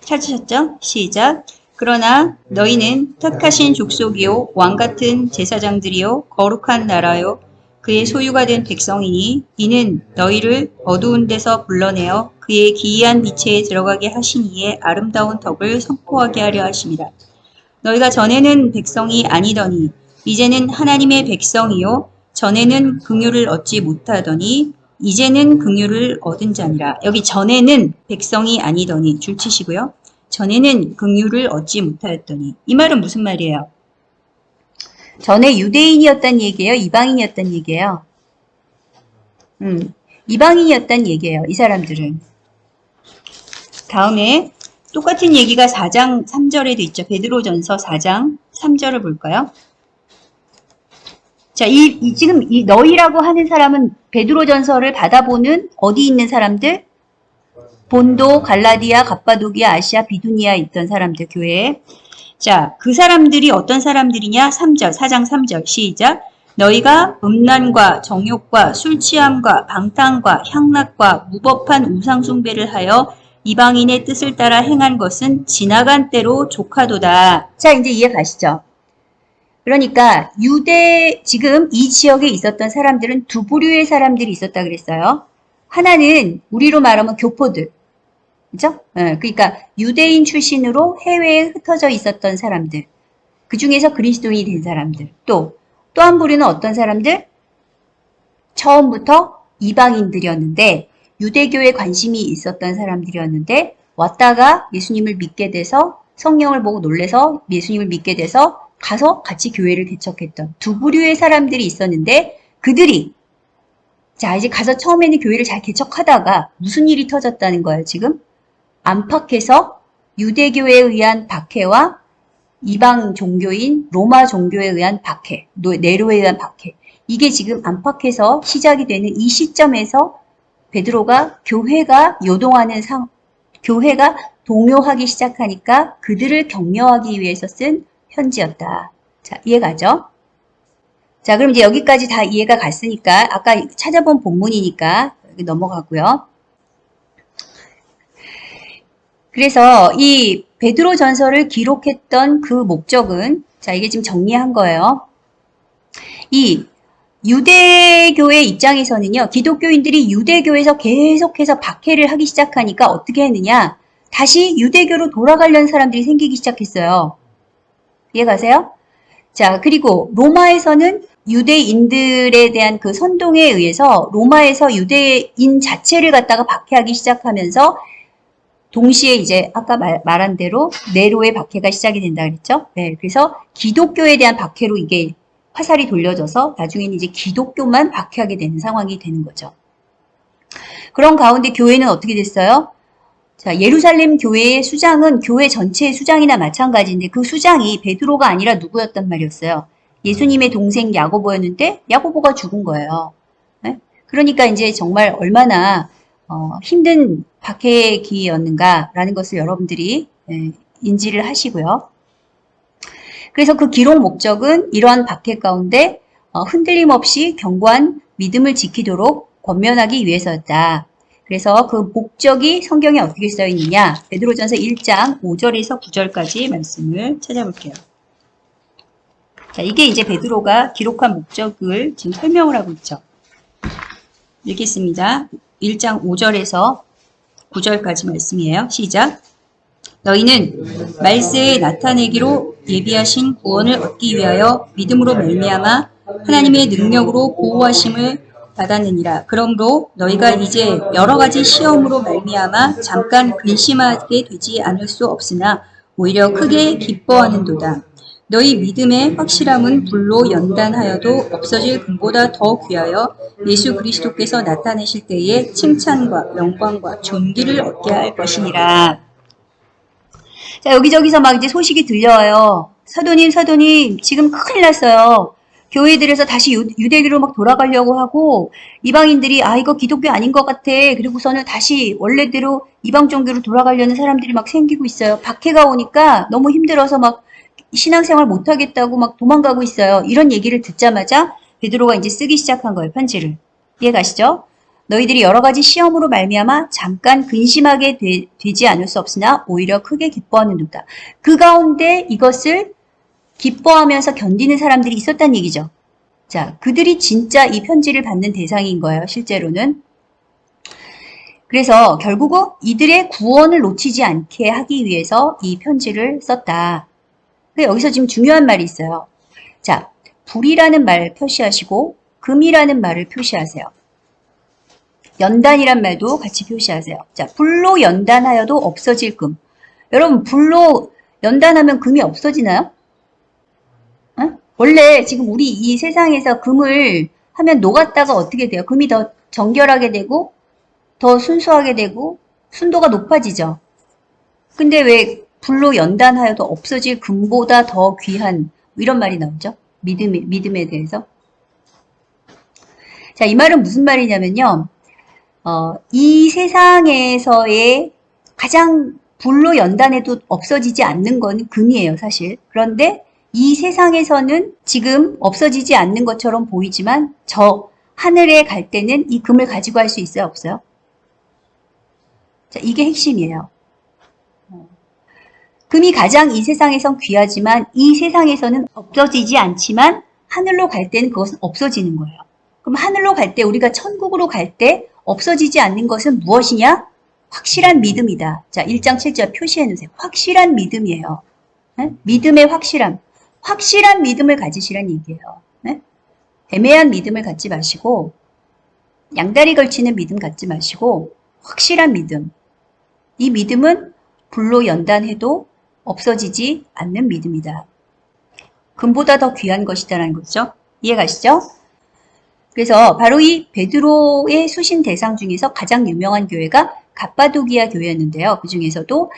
찾으셨죠? 시작. 그러나 너희는 택하신 족속이요 왕같은 제사장들이요 거룩한 나라요 그의 소유가 된 백성이니 이는 너희를 어두운 데서 불러내어 그의 기이한 빛에 들어가게 하신 이의 아름다운 덕을 선포하게 하려 하심이라. 너희가 전에는 백성이 아니더니 이제는 하나님의 백성이요 전에는 긍휼을 얻지 못하더니 이제는 긍휼을 얻은 자니라. 여기 전에는 백성이 아니더니 줄치시고요. 전에는 긍휼을 얻지 못하였더니 이 말은 무슨 말이에요? 전에 유대인이었단 얘기예요? 이방인이었단 얘기예요? 이방인이었단 얘기예요. 이 사람들은. 다음에 똑같은 얘기가 4장 3절에도 있죠. 베드로전서 4장 3절을 볼까요? 자, 지금 이 너희라고 하는 사람은 베드로전서를 받아보는 어디 있는 사람들? 본도, 갈라디아, 갑바도기아, 아시아, 비두니아에 있던 사람들 교회에. 자, 그 사람들이 어떤 사람들이냐? 3절, 4장 3절 시작. 너희가 음란과 정욕과 술취함과 방탕과 향락과 무법한 우상숭배를 하여 이방인의 뜻을 따라 행한 것은 지나간 때로 족하도다. 자, 이제 이해 가시죠? 그러니까 지금 이 지역에 있었던 사람들은 두 부류의 사람들이 있었다 그랬어요. 하나는 우리로 말하면 교포들. 그죠? 그러니까 유대인 출신으로 해외에 흩어져 있었던 사람들. 그 중에서 그리스도인이 된 사람들. 또 한 부류는 어떤 사람들? 처음부터 이방인들이었는데 유대교에 관심이 있었던 사람들이었는데 왔다가 예수님을 믿게 돼서 성령을 보고 놀래서 예수님을 믿게 돼서 가서 같이 교회를 개척했던 두 부류의 사람들이 있었는데 그들이 자 이제 가서 처음에는 교회를 잘 개척하다가 무슨 일이 터졌다는 거예요 지금? 안팎에서 유대교에 의한 박해와 이방 종교인 로마 종교에 의한 박해, 네로에 의한 박해. 이게 지금 안팎에서 시작이 되는 이 시점에서 베드로가 교회가 동요하기 시작하니까 그들을 격려하기 위해서 쓴 편지였다. 자, 이해가죠? 자, 그럼 이제 여기까지 다 이해가 갔으니까 아까 찾아본 본문이니까 여기 넘어가고요. 그래서 이 베드로 전서를 기록했던 그 목적은 자 이게 지금 정리한 거예요. 이 유대교의 입장에서는요. 기독교인들이 유대교에서 계속해서 박해를 하기 시작하니까 어떻게 했느냐. 다시 유대교로 돌아가려는 사람들이 생기기 시작했어요. 이해가세요? 자 그리고 로마에서는 유대인들에 대한 그 선동에 의해서 로마에서 유대인 자체를 갖다가 박해하기 시작하면서 동시에 이제 아까 말한 대로 네로의 박해가 시작이 된다 그랬죠? 네, 그래서 기독교에 대한 박해로 이게 화살이 돌려져서 나중에는 이제 기독교만 박해하게 되는 상황이 되는 거죠. 그런 가운데 교회는 어떻게 됐어요? 자, 예루살렘 교회의 수장은 교회 전체의 수장이나 마찬가지인데 그 수장이 베드로가 아니라 누구였단 말이었어요. 예수님의 동생 야고보였는데 야고보가 죽은 거예요. 네? 그러니까 이제 정말 얼마나 힘든 박해의 기회였는가라는 것을 여러분들이 인지를 하시고요. 그래서 그 기록 목적은 이러한 박해 가운데 흔들림 없이 견고한 믿음을 지키도록 권면하기 위해서였다. 그래서 그 목적이 성경에 어떻게 써 있느냐? 베드로전서 1장 5절에서 9절까지 말씀을 찾아볼게요. 자, 이게 이제 베드로가 기록한 목적을 지금 설명을 하고 있죠. 읽겠습니다. 1장 5절에서 9절까지 말씀이에요. 시작. 너희는 말세에 나타내기로 예비하신 구원을 얻기 위하여 믿음으로 말미암아 하나님의 능력으로 보호하심을 받았느니라. 그러므로 너희가 이제 여러 가지 시험으로 말미암아 잠깐 근심하게 되지 않을 수 없으나 오히려 크게 기뻐하는도다. 너희 믿음의 확실함은 불로 연단하여도 없어질 금보다 더 귀하여 예수 그리스도께서 나타내실 때에 칭찬과 영광과 존귀를 얻게 할 것이니라. 자, 여기저기서 막 이제 소식이 들려와요. 사도님, 지금 큰일 났어요. 교회들에서 다시 유대교로 막 돌아가려고 하고, 이방인들이, 이거 기독교 아닌 것 같아. 그리고서는 다시 원래대로 이방 종교로 돌아가려는 사람들이 막 생기고 있어요. 박해가 오니까 너무 힘들어서 막 신앙생활 못하겠다고 막 도망가고 있어요. 이런 얘기를 듣자마자 베드로가 이제 쓰기 시작한 거예요. 편지를. 이해 가시죠? 너희들이 여러 가지 시험으로 말미암아 잠깐 근심하게 되지 않을 수 없으나 오히려 크게 기뻐하는도다. 그 가운데 이것을 기뻐하면서 견디는 사람들이 있었다는 얘기죠. 자, 그들이 진짜 이 편지를 받는 대상인 거예요, 실제로는. 그래서 결국은 이들의 구원을 놓치지 않게 하기 위해서 이 편지를 썼다. 근데 여기서 지금 중요한 말이 있어요. 자, 불이라는 말 표시하시고 금이라는 말을 표시하세요. 연단이란 말도 같이 표시하세요. 자, 불로 연단하여도 없어질 금. 여러분, 불로 연단하면 금이 없어지나요? 어? 원래 지금 우리 이 세상에서 금을 하면 녹았다가 어떻게 돼요? 금이 더 정결하게 되고 더 순수하게 되고 순도가 높아지죠. 근데 왜 불로 연단하여도 없어질 금보다 더 귀한 이런 말이 나오죠? 믿음에 대해서. 자, 이 말은 무슨 말이냐면요. 이 세상에서의 가장 불로 연단해도 없어지지 않는 건 금이에요, 사실. 그런데 이 세상에서는 지금 없어지지 않는 것처럼 보이지만 저 하늘에 갈 때는 이 금을 가지고 갈 수 있어요, 없어요? 자, 이게 핵심이에요. 금이 가장 이 세상에선 귀하지만 이 세상에서는 없어지지 않지만 하늘로 갈 때는 그것은 없어지는 거예요. 그럼 하늘로 갈 때 우리가 천국으로 갈 때 없어지지 않는 것은 무엇이냐? 확실한 믿음이다. 자, 1장 7절 표시해 놓으세요. 확실한 믿음이에요. 네? 믿음의 확실함. 확실한 믿음을 가지시란 얘기예요. 네? 애매한 믿음을 갖지 마시고 양다리 걸치는 믿음 갖지 마시고 확실한 믿음. 이 믿음은 불로 연단해도 없어지지 않는 믿음이다. 금보다 더 귀한 것이다라는 거죠. 이해가시죠? 그래서 바로 이 베드로의 수신 대상 중에서 가장 유명한 교회가 갑바도기아 교회였는데요. 그 중에서도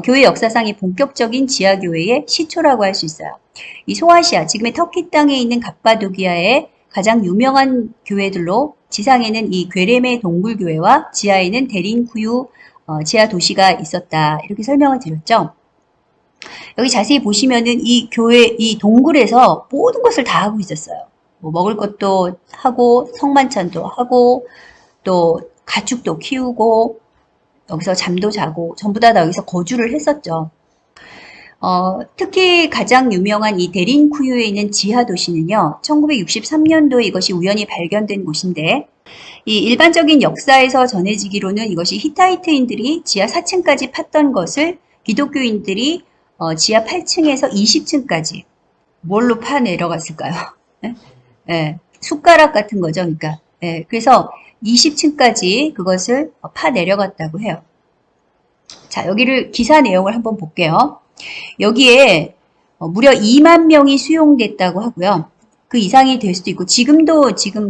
교회 역사상의 본격적인 지하교회의 시초라고 할 수 있어요. 이 소아시아, 지금의 터키 땅에 있는 갑바도기아의 가장 유명한 교회들로 지상에는 이 괴레메 동굴교회와 지하에는 데린쿠유 지하 도시가 있었다. 이렇게 설명을 드렸죠. 여기 자세히 보시면은 이 교회, 이 동굴에서 모든 것을 다 하고 있었어요. 뭐 먹을 것도 하고, 성만찬도 하고, 또 가축도 키우고, 여기서 잠도 자고, 전부 다 여기서 거주를 했었죠. 특히 가장 유명한 이 데린쿠유에 있는 지하 도시는요, 1963년도에 이것이 우연히 발견된 곳인데, 이 일반적인 역사에서 전해지기로는 이것이 히타이트인들이 지하 4층까지 팠던 것을 기독교인들이 지하 8층에서 20층까지 뭘로 파 내려갔을까요? 네? 네, 숟가락 같은 거죠. 그러니까 네, 그래서 20층까지 그것을 파 내려갔다고 해요. 자, 여기를 기사 내용을 한번 볼게요. 여기에 무려 2만 명이 수용됐다고 하고요. 그 이상이 될 수도 있고 지금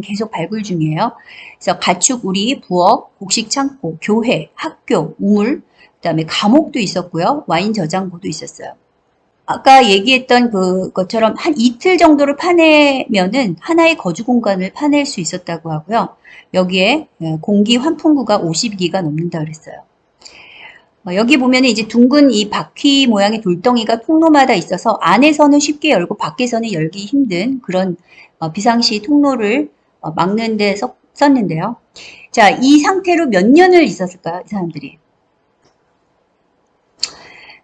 계속 발굴 중이에요. 그래서 가축, 우리, 부엌, 곡식 창고, 교회, 학교, 우물, 그다음에 감옥도 있었고요. 와인 저장고도 있었어요. 아까 얘기했던 그것처럼 한 이틀 정도를 파내면은 하나의 거주 공간을 파낼 수 있었다고 하고요. 여기에 공기 환풍구가 50기가 넘는다 그랬어요. 여기 보면은 이제 둥근 이 바퀴 모양의 돌덩이가 통로마다 있어서 안에서는 쉽게 열고 밖에서는 열기 힘든 그런 비상시 통로를 막는 데 썼는데요. 자, 이 상태로 몇 년을 있었을까요? 이 사람들이.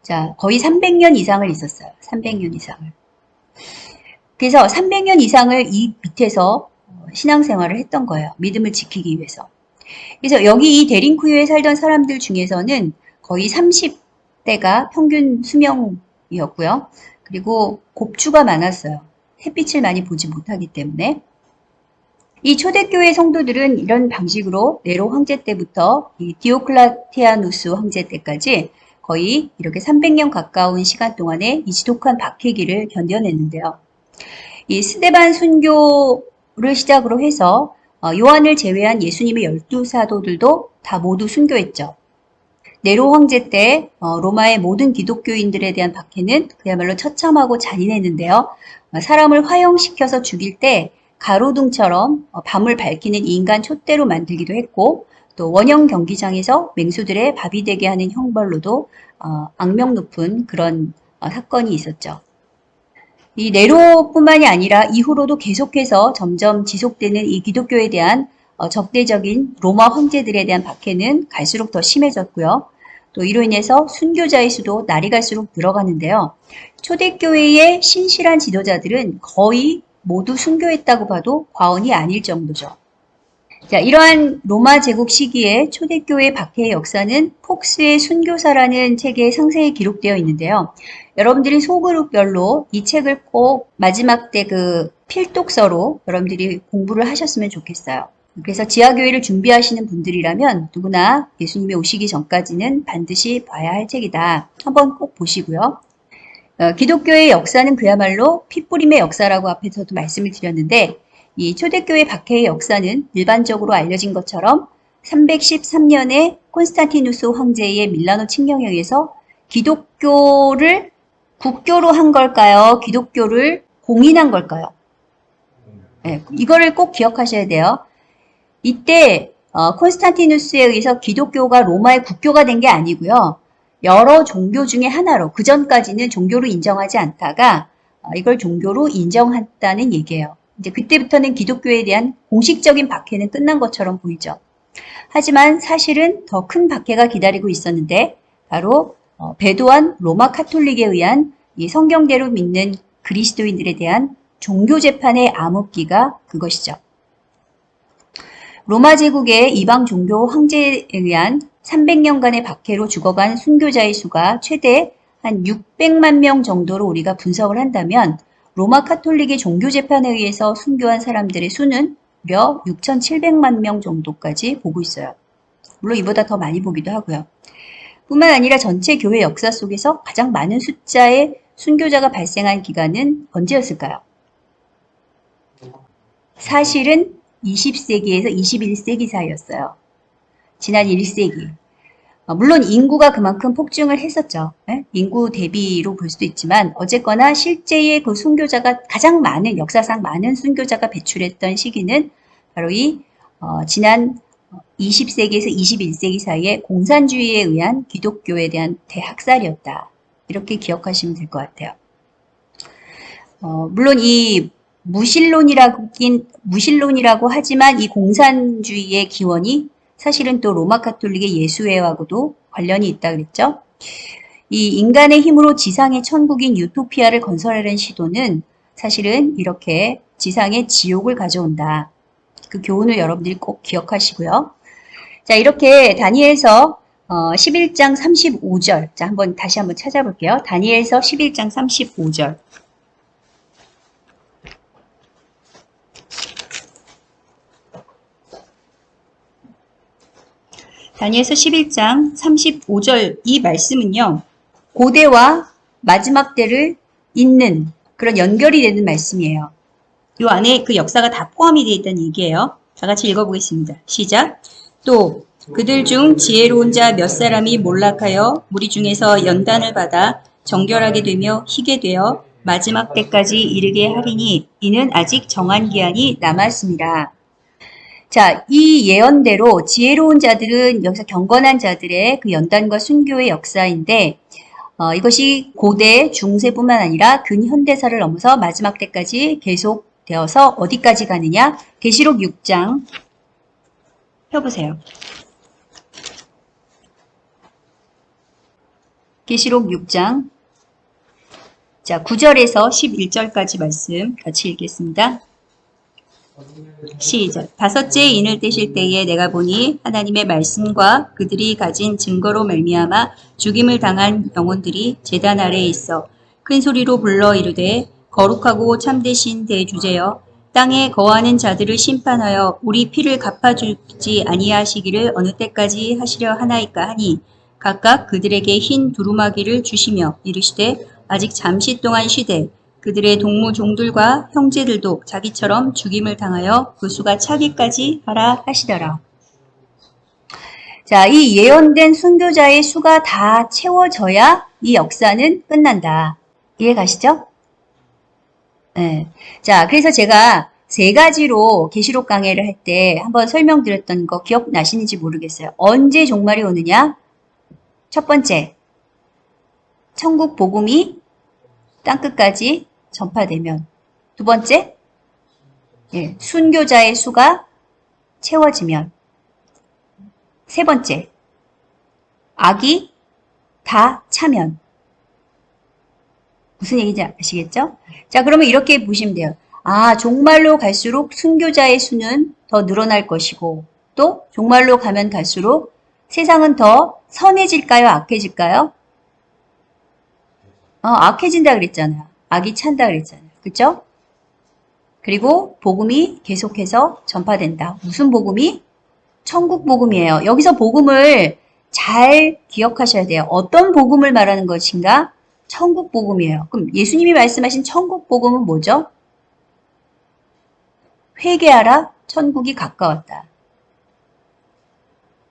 자, 거의 300년 이상을 있었어요. 300년 이상을. 그래서 300년 이상을 이 밑에서 신앙생활을 했던 거예요. 믿음을 지키기 위해서. 그래서 여기 이 데린쿠유에 살던 사람들 중에서는 거의 30대가 평균 수명이었고요. 그리고 곱추가 많았어요. 햇빛을 많이 보지 못하기 때문에. 이 초대교회 성도들은 이런 방식으로 네로 황제 때부터 이 디오클라티아누스 황제 때까지 거의 이렇게 300년 가까운 시간 동안에 이 지독한 박해기를 견뎌냈는데요. 이 스데반 순교를 시작으로 해서 요한을 제외한 예수님의 12사도들도 다 모두 순교했죠. 네로 황제 때 로마의 모든 기독교인들에 대한 박해는 그야말로 처참하고 잔인했는데요. 사람을 화형시켜서 죽일 때 가로등처럼 밤을 밝히는 인간 촛대로 만들기도 했고 또 원형 경기장에서 맹수들의 밥이 되게 하는 형벌로도 악명 높은 그런 사건이 있었죠. 이 네로뿐만이 아니라 이후로도 계속해서 점점 지속되는 이 기독교에 대한 적대적인 로마 황제들에 대한 박해는 갈수록 더 심해졌고요. 또 이로 인해서 순교자의 수도 날이 갈수록 늘어가는데요. 초대교회의 신실한 지도자들은 거의 모두 순교했다고 봐도 과언이 아닐 정도죠. 자, 이러한 로마 제국 시기에 초대교회 박해의 역사는 폭스의 순교사라는 책에 상세히 기록되어 있는데요. 여러분들이 소그룹별로 이 책을 꼭 마지막 때 그 필독서로 여러분들이 공부를 하셨으면 좋겠어요. 그래서 지하교회를 준비하시는 분들이라면 누구나 예수님이 오시기 전까지는 반드시 봐야 할 책이다. 한번 꼭 보시고요. 기독교의 역사는 그야말로 핏뿌림의 역사라고 앞에서도 말씀을 드렸는데 이 초대교회 박해의 역사는 일반적으로 알려진 것처럼 313년에 콘스탄티누스 황제의 밀라노 칙령에 의해서 기독교를 국교로 한 걸까요? 기독교를 공인한 걸까요? 네, 이거를 꼭 기억하셔야 돼요. 이때 콘스탄티누스에 의해서 기독교가 로마의 국교가 된 게 아니고요. 여러 종교 중에 하나로 그 전까지는 종교로 인정하지 않다가 이걸 종교로 인정했다는 얘기예요. 이제 그때부터는 기독교에 대한 공식적인 박해는 끝난 것처럼 보이죠. 하지만 사실은 더 큰 박해가 기다리고 있었는데 바로 배도한 로마 카톨릭에 의한 이 성경대로 믿는 그리스도인들에 대한 종교 재판의 암흑기가 그것이죠. 로마 제국의 이방 종교 황제에 의한 300년간의 박해로 죽어간 순교자의 수가 최대 한 600만 명 정도로 우리가 분석을 한다면 로마 카톨릭의 종교 재판에 의해서 순교한 사람들의 수는 무려 6,700만 명 정도까지 보고 있어요. 물론 이보다 더 많이 보기도 하고요. 뿐만 아니라 전체 교회 역사 속에서 가장 많은 숫자의 순교자가 발생한 기간은 언제였을까요? 사실은 20세기에서 21세기 사이였어요. 지난 1세기. 물론 인구가 그만큼 폭증을 했었죠. 인구 대비로 볼 수도 있지만 어쨌거나 실제의 그 순교자가 가장 많은 역사상 많은 순교자가 배출했던 시기는 바로 이 지난 20세기에서 21세기 사이에 공산주의에 의한 기독교에 대한 대학살이었다. 이렇게 기억하시면 될 것 같아요. 물론 이 무신론이라고 하지만 이 공산주의의 기원이 사실은 또 로마 카톨릭의 예수회하고도 관련이 있다 그랬죠. 이 인간의 힘으로 지상의 천국인 유토피아를 건설하려는 시도는 사실은 이렇게 지상의 지옥을 가져온다. 그 교훈을 여러분들이 꼭 기억하시고요. 자, 이렇게 다니엘서 11장 35절. 자, 다시 한번 찾아볼게요. 다니엘서 11장 35절. 다니엘서 11장 35절 이 말씀은요. 고대와 마지막 때를 잇는 그런 연결이 되는 말씀이에요. 이 안에 그 역사가 다 포함이 되어 있다는 얘기예요. 다 같이 읽어보겠습니다. 시작. 또 그들 중 지혜로운 자 몇 사람이 몰락하여 무리 중에서 연단을 받아 정결하게 되며 희게 되어 마지막 때까지 이르게 하리니 이는 아직 정한 기한이 남았습니다. 자, 이 예언대로 지혜로운 자들은 여기서 경건한 자들의 그 연단과 순교의 역사인데 이것이 고대, 중세뿐만 아니라 근현대사를 넘어서 마지막 때까지 계속되어서 어디까지 가느냐? 계시록 6장 펴보세요. 계시록 6장 자 9절에서 11절까지 말씀 같이 읽겠습니다. 시작. 다섯째 인을 떼실 때에 내가 보니 하나님의 말씀과 그들이 가진 증거로 말미암아 죽임을 당한 영혼들이 제단 아래에 있어 큰 소리로 불러 이르되 거룩하고 참되신 대주제여 땅에 거하는 자들을 심판하여 우리 피를 갚아주지 아니하시기를 어느 때까지 하시려 하나이까 하니 각각 그들에게 흰 두루마기를 주시며 이르시되 아직 잠시 동안 쉬되 그들의 동무 종들과 형제들도 자기처럼 죽임을 당하여 그 수가 차기까지 하라 하시더라. 자, 이 예언된 순교자의 수가 다 채워져야 이 역사는 끝난다. 이해 가시죠? 네. 자, 그래서 제가 세 가지로 계시록 강해를 할 때 한번 설명드렸던 거 기억나시는지 모르겠어요. 언제 종말이 오느냐? 첫 번째, 천국 복음이 땅끝까지 전파되면. 두 번째, 순교자의 수가 채워지면. 세 번째, 악이 다 차면. 무슨 얘기인지 아시겠죠? 자, 그러면 이렇게 보시면 돼요. 종말로 갈수록 순교자의 수는 더 늘어날 것이고, 또 종말로 가면 갈수록 세상은 더 선해질까요? 악해질까요? 악해진다 그랬잖아요. 악이 찬다 그랬잖아요. 그쵸? 그리고 복음이 계속해서 전파된다. 무슨 복음이? 천국 복음이에요. 여기서 복음을 잘 기억하셔야 돼요. 어떤 복음을 말하는 것인가? 천국 복음이에요. 그럼 예수님이 말씀하신 천국 복음은 뭐죠? 회개하라, 천국이 가까웠다.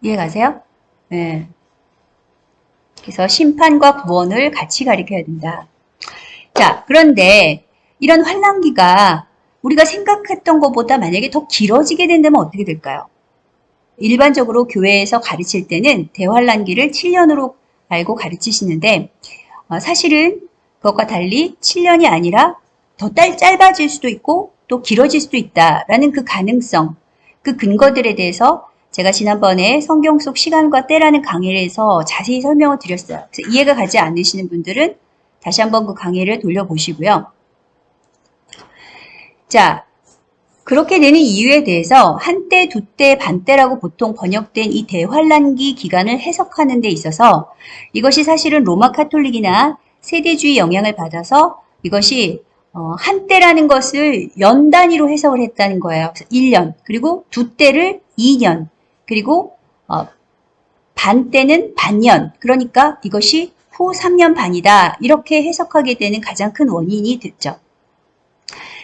이해가세요? 네. 그래서 심판과 구원을 같이 가리켜야 된다. 자, 그런데 이런 환란기가 우리가 생각했던 것보다 만약에 더 길어지게 된다면 어떻게 될까요? 일반적으로 교회에서 가르칠 때는 대환란기를 7년으로 알고 가르치시는데 사실은 그것과 달리 7년이 아니라 더 짧아질 수도 있고 또 길어질 수도 있다라는 그 가능성, 그 근거들에 대해서 제가 지난번에 성경 속 시간과 때라는 강의에서 자세히 설명을 드렸어요. 그래서 이해가 가지 않으시는 분들은 다시 한번 그 강의를 돌려보시고요. 자, 그렇게 되는 이유에 대해서 한때, 두때, 반때라고 보통 번역된 이 대환란기 기간을 해석하는 데 있어서 이것이 사실은 로마 카톨릭이나 세대주의 영향을 받아서 이것이 한때라는 것을 연 단위로 해석을 했다는 거예요. 그래서 1년, 그리고 두때를 2년, 그리고 반때는 반년, 그러니까 이것이 후 3년 반이다. 이렇게 해석하게 되는 가장 큰 원인이 됐죠.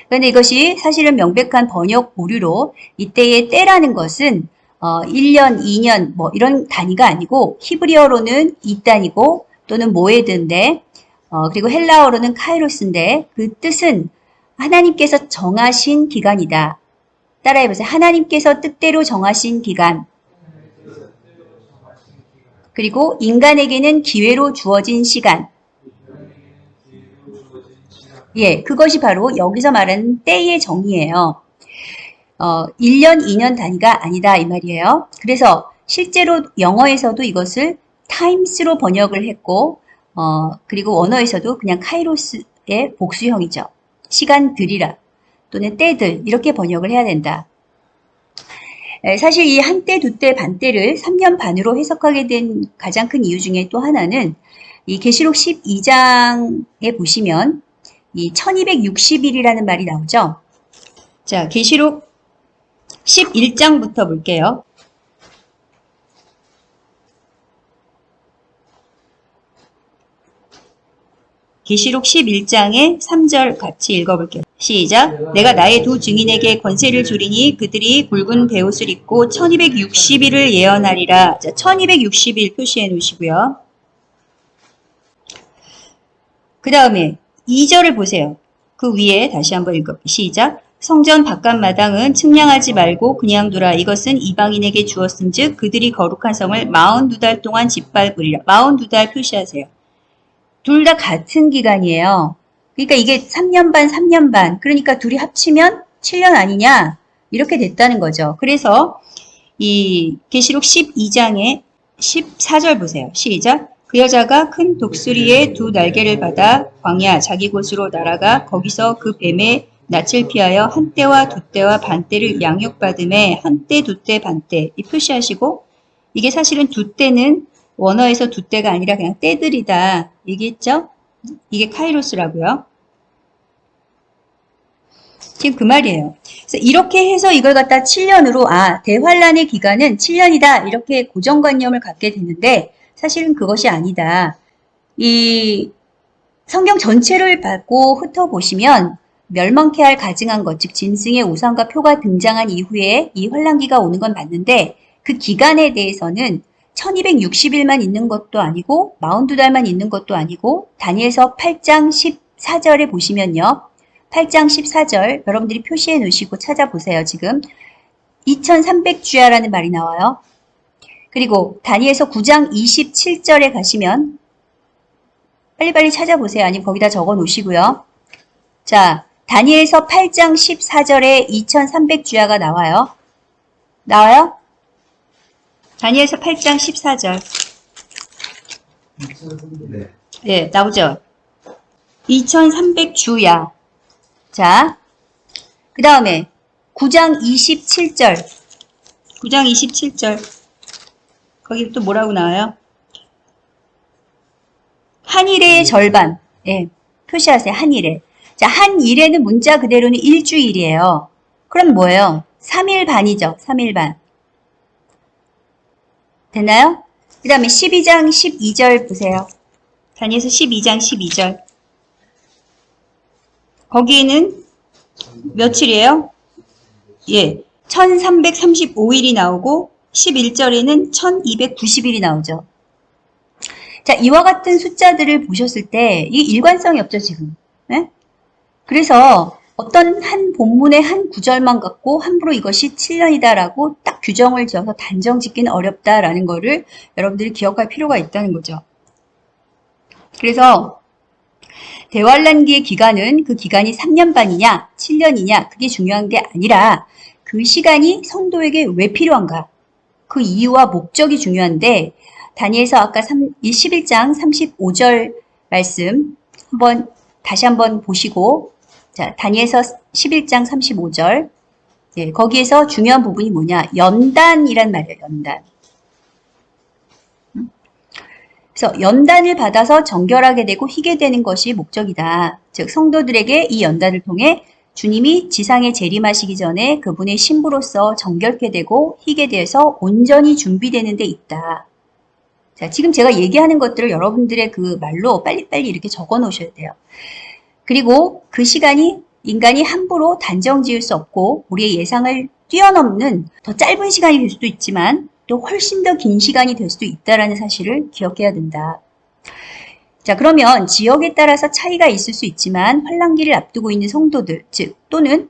그런데 이것이 사실은 명백한 번역 오류로 이때의 때라는 것은 1년, 2년 뭐 이런 단위가 아니고 히브리어로는 2단이고 또는 모에드인데 그리고 헬라어로는 카이로스인데 그 뜻은 하나님께서 정하신 기간이다. 따라해보세요. 하나님께서 뜻대로 정하신 기간. 그리고 인간에게는 기회로 주어진 시간. 예, 그것이 바로 여기서 말하는 때의 정의예요. 1년, 2년 단위가 아니다 이 말이에요. 그래서 실제로 영어에서도 이것을 times로 번역을 했고 그리고 원어에서도 그냥 카이로스의 복수형이죠. 시간들이라 또는 때들 이렇게 번역을 해야 된다. 사실 이 한때, 두때, 반때를 3년 반으로 해석하게 된 가장 큰 이유 중에 또 하나는 이 계시록 12장에 보시면 이 1260일이라는 말이 나오죠. 자, 계시록 11장부터 볼게요. 계시록 11장의 3절 같이 읽어볼게요. 시작. 내가 나의 두 증인에게 권세를 주리니 그들이 굵은 베옷을 입고 1260일을 예언하리라. 자, 1260일 표시해 놓으시고요. 그 다음에 2절을 보세요. 그 위에 다시 한번 읽어볼게요. 시작. 성전 바깥마당은 측량하지 말고 그냥 두라. 이것은 이방인에게 주었은즉 그들이 거룩한 성을 42달 동안 짓밟으리라. 42달 표시하세요. 둘 다 같은 기간이에요. 그러니까 이게 3년 반, 3년 반. 그러니까 둘이 합치면 7년 아니냐? 이렇게 됐다는 거죠. 그래서 이 계시록 12장의 14절 보세요. 시작. 그 여자가 큰 독수리의 두 날개를 받아 광야 자기 곳으로 날아가 거기서 그 뱀의 낯을 피하여 한때와 두때와 반때를 양육받음에 한때, 두때, 반때 이 표시하시고 이게 사실은 두때는 원어에서 두때가 아니라 그냥 때들이다 얘기했죠? 이게 카이로스라고요. 지금 그 말이에요. 그래서 이렇게 해서 이걸 갖다 7년으로 대환란의 기간은 7년이다 이렇게 고정관념을 갖게 되는데 사실은 그것이 아니다. 이 성경 전체를 받고 흩어보시면 멸망케 할 가증한 것, 즉 짐승의 우상과 표가 등장한 이후에 이 환란기가 오는 건 맞는데 그 기간에 대해서는 1260일만 있는 것도 아니고 42달만 있는 것도 아니고 다니엘서 8장 14절에 보시면요. 8장 14절 여러분들이 표시해 놓으시고 찾아보세요. 지금 2300주야라는 말이 나와요. 그리고 다니엘서 9장 27절에 가시면 빨리빨리 찾아보세요. 아니면 거기다 적어 놓으시고요. 자, 다니엘서 8장 14절에 2300주야가 나와요. 나와요? 다니엘서 8장 14절. 네, 나오죠? 2300주야. 자, 그 다음에 9장 27절. 9장 27절. 거기 또 뭐라고 나와요? 한 일의 절반. 예, 표시하세요. 한 일에. 자, 한 일에는 문자 그대로는 일주일이에요. 그럼 뭐예요? 3일 반이죠. 3일 반. 됐나요? 그 다음에 12장 12절 보세요. 다니엘서 12장 12절. 거기에는 며칠이에요? 예, 1335일이 나오고 11절에는 1290일이 나오죠. 자, 이와 같은 숫자들을 보셨을 때 이게 일관성이 없죠, 지금. 네? 그래서 어떤 한 본문의 한 구절만 갖고 함부로 이것이 7년이다라고 딱 규정을 지어서 단정 짓기는 어렵다라는 거를 여러분들이 기억할 필요가 있다는 거죠. 그래서 대환란기의 기간은 그 기간이 3년 반이냐 7년이냐 그게 중요한 게 아니라 그 시간이 성도에게 왜 필요한가 그 이유와 목적이 중요한데 다니엘서 아까 11장 35절 말씀 다시 한번 보시고 자 다니엘서 11장 35절 예, 거기에서 중요한 부분이 뭐냐 연단이란 말이에요. 연단. 그래서 연단을 받아서 정결하게 되고 희게 되는 것이 목적이다. 즉 성도들에게 이 연단을 통해 주님이 지상에 재림하시기 전에 그분의 신부로서 정결케 되고 희게 되어서 온전히 준비되는 데 있다. 자, 지금 제가 얘기하는 것들을 여러분들의 그 말로 빨리빨리 이렇게 적어 놓으셔야 돼요. 그리고 그 시간이 인간이 함부로 단정 지을 수 없고 우리의 예상을 뛰어넘는 더 짧은 시간이 될 수도 있지만 또 훨씬 더 긴 시간이 될 수도 있다는 사실을 기억해야 된다. 자, 그러면 지역에 따라서 차이가 있을 수 있지만 환란기를 앞두고 있는 성도들, 즉 또는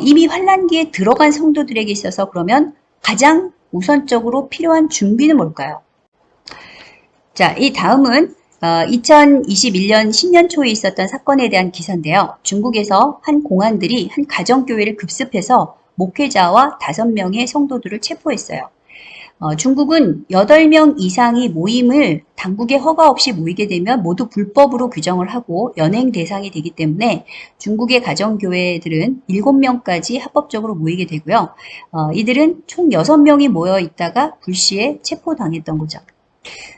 이미 환란기에 들어간 성도들에게 있어서 그러면 가장 우선적으로 필요한 준비는 뭘까요? 자, 이 다음은 2021년 신년 초에 있었던 사건에 대한 기사인데요. 중국에서 한 공안들이 한 가정교회를 급습해서 목회자와 5명의 성도들을 체포했어요. 중국은 8명 이상이 모임을 당국의 허가 없이 모이게 되면 모두 불법으로 규정을 하고 연행 대상이 되기 때문에 중국의 가정교회들은 7명까지 합법적으로 모이게 되고요. 이들은 총 6명이 모여 있다가 불시에 체포당했던 거죠.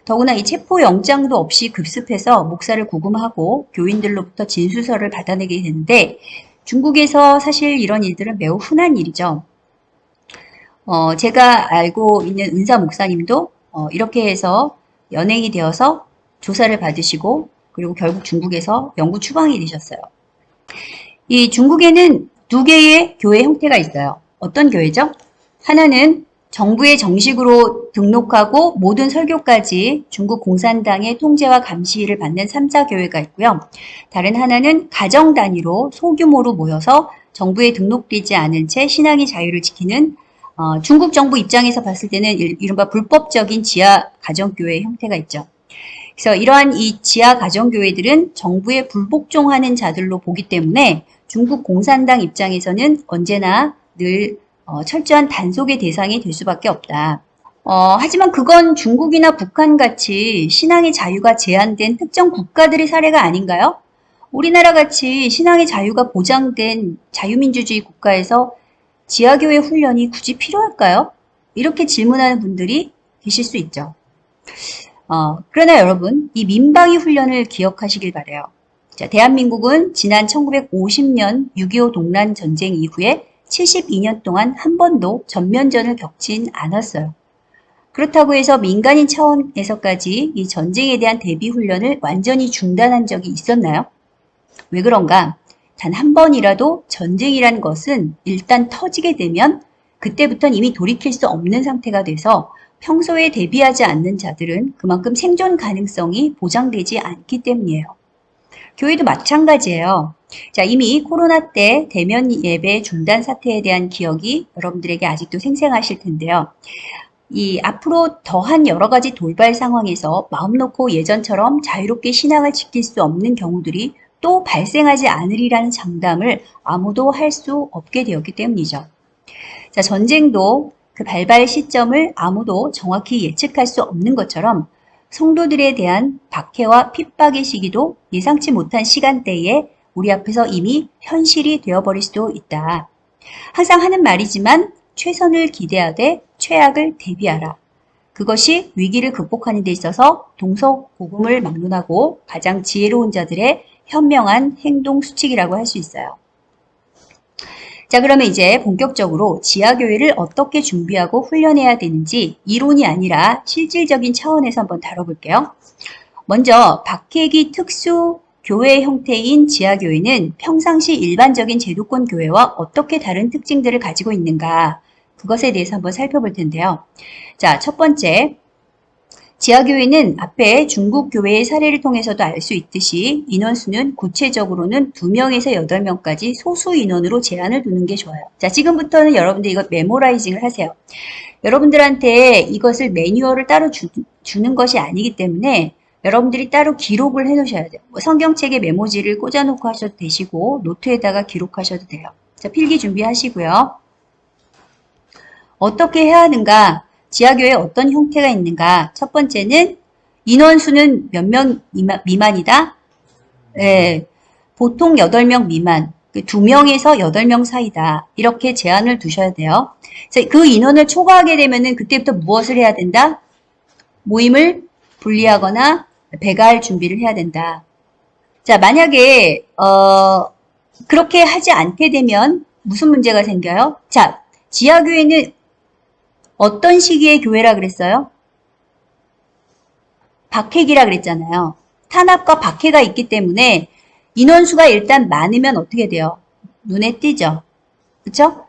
더구나 이 체포영장도 없이 급습해서 목사를 구금하고 교인들로부터 진술서를 받아내게 되는데 중국에서 사실 이런 일들은 매우 흔한 일이죠. 제가 알고 있는 은사 목사님도 이렇게 해서 연행이 되어서 조사를 받으시고 그리고 결국 중국에서 영구 추방이 되셨어요. 이 중국에는 2개의 교회 형태가 있어요. 어떤 교회죠? 하나는 정부에 정식으로 등록하고 모든 설교까지 중국 공산당의 통제와 감시를 받는 3자 교회가 있고요. 다른 하나는 가정 단위로 소규모로 모여서 정부에 등록되지 않은 채 신앙의 자유를 지키는 중국 정부 입장에서 봤을 때는 이른바 불법적인 지하 가정교회 형태가 있죠. 그래서 이러한 이 지하 가정교회들은 정부에 불복종하는 자들로 보기 때문에 중국 공산당 입장에서는 언제나 늘 철저한 단속의 대상이 될 수밖에 없다. 하지만 그건 중국이나 북한같이 신앙의 자유가 제한된 특정 국가들의 사례가 아닌가요? 우리나라 같이 신앙의 자유가 보장된 자유민주주의 국가에서 지하교회 훈련이 굳이 필요할까요? 이렇게 질문하는 분들이 계실 수 있죠. 그러나 여러분, 이 민방위 훈련을 기억하시길 바라요. 자, 대한민국은 지난 1950년 6.25 동란 전쟁 이후에 72년 동안 한 번도 전면전을 겪진 않았어요. 그렇다고 해서 민간인 차원에서까지 이 전쟁에 대한 대비 훈련을 완전히 중단한 적이 있었나요? 왜 그런가? 단 한 번이라도 전쟁이란 것은 일단 터지게 되면 그때부터는 이미 돌이킬 수 없는 상태가 돼서 평소에 대비하지 않는 자들은 그만큼 생존 가능성이 보장되지 않기 때문이에요. 교회도 마찬가지예요. 자, 이미 코로나 때 대면 예배 중단 사태에 대한 기억이 여러분들에게 아직도 생생하실 텐데요. 이 앞으로 더한 여러 가지 돌발 상황에서 마음 놓고 예전처럼 자유롭게 신앙을 지킬 수 없는 경우들이 또 발생하지 않으리라는 장담을 아무도 할 수 없게 되었기 때문이죠. 자, 전쟁도 그 발발 시점을 아무도 정확히 예측할 수 없는 것처럼 성도들에 대한 박해와 핍박의 시기도 예상치 못한 시간대에 우리 앞에서 이미 현실이 되어버릴 수도 있다. 항상 하는 말이지만 최선을 기대하되 최악을 대비하라. 그것이 위기를 극복하는 데 있어서 동서고금을 막론하고 가장 지혜로운 자들의 현명한 행동 수칙이라고 할 수 있어요. 자, 그러면 이제 본격적으로 지하교회를 어떻게 준비하고 훈련해야 되는지 이론이 아니라 실질적인 차원에서 한번 다뤄볼게요. 먼저 박해기 특수 교회 형태인 지하교회는 평상시 일반적인 제도권 교회와 어떻게 다른 특징들을 가지고 있는가, 그것에 대해서 한번 살펴볼 텐데요. 자, 첫 번째, 지하교회는 앞에 중국 교회의 사례를 통해서도 알 수 있듯이 인원수는 구체적으로는 2명에서 8명까지 소수 인원으로 제한을 두는 게 좋아요. 자, 지금부터는 여러분들 이거 메모라이징을 하세요. 여러분들한테 이것을 매뉴얼을 따로 주는 것이 아니기 때문에 여러분들이 따로 기록을 해 놓으셔야 돼요. 뭐 성경책에 메모지를 꽂아놓고 하셔도 되시고 노트에다가 기록하셔도 돼요. 자, 필기 준비하시고요. 어떻게 해야 하는가? 지하교회에 어떤 형태가 있는가? 첫 번째는 인원수는 몇 명 미만이다? 네, 보통 8명 미만, 2명에서 8명 사이다. 이렇게 제한을 두셔야 돼요. 그 인원을 초과하게 되면은 그때부터 무엇을 해야 된다? 모임을 분리하거나 배가할 준비를 해야 된다. 자, 만약에 그렇게 하지 않게 되면 무슨 문제가 생겨요? 자, 지하교회는 어떤 시기의 교회라 그랬어요? 박해기라 그랬잖아요. 탄압과 박해가 있기 때문에 인원수가 일단 많으면 어떻게 돼요? 눈에 띄죠. 그렇죠?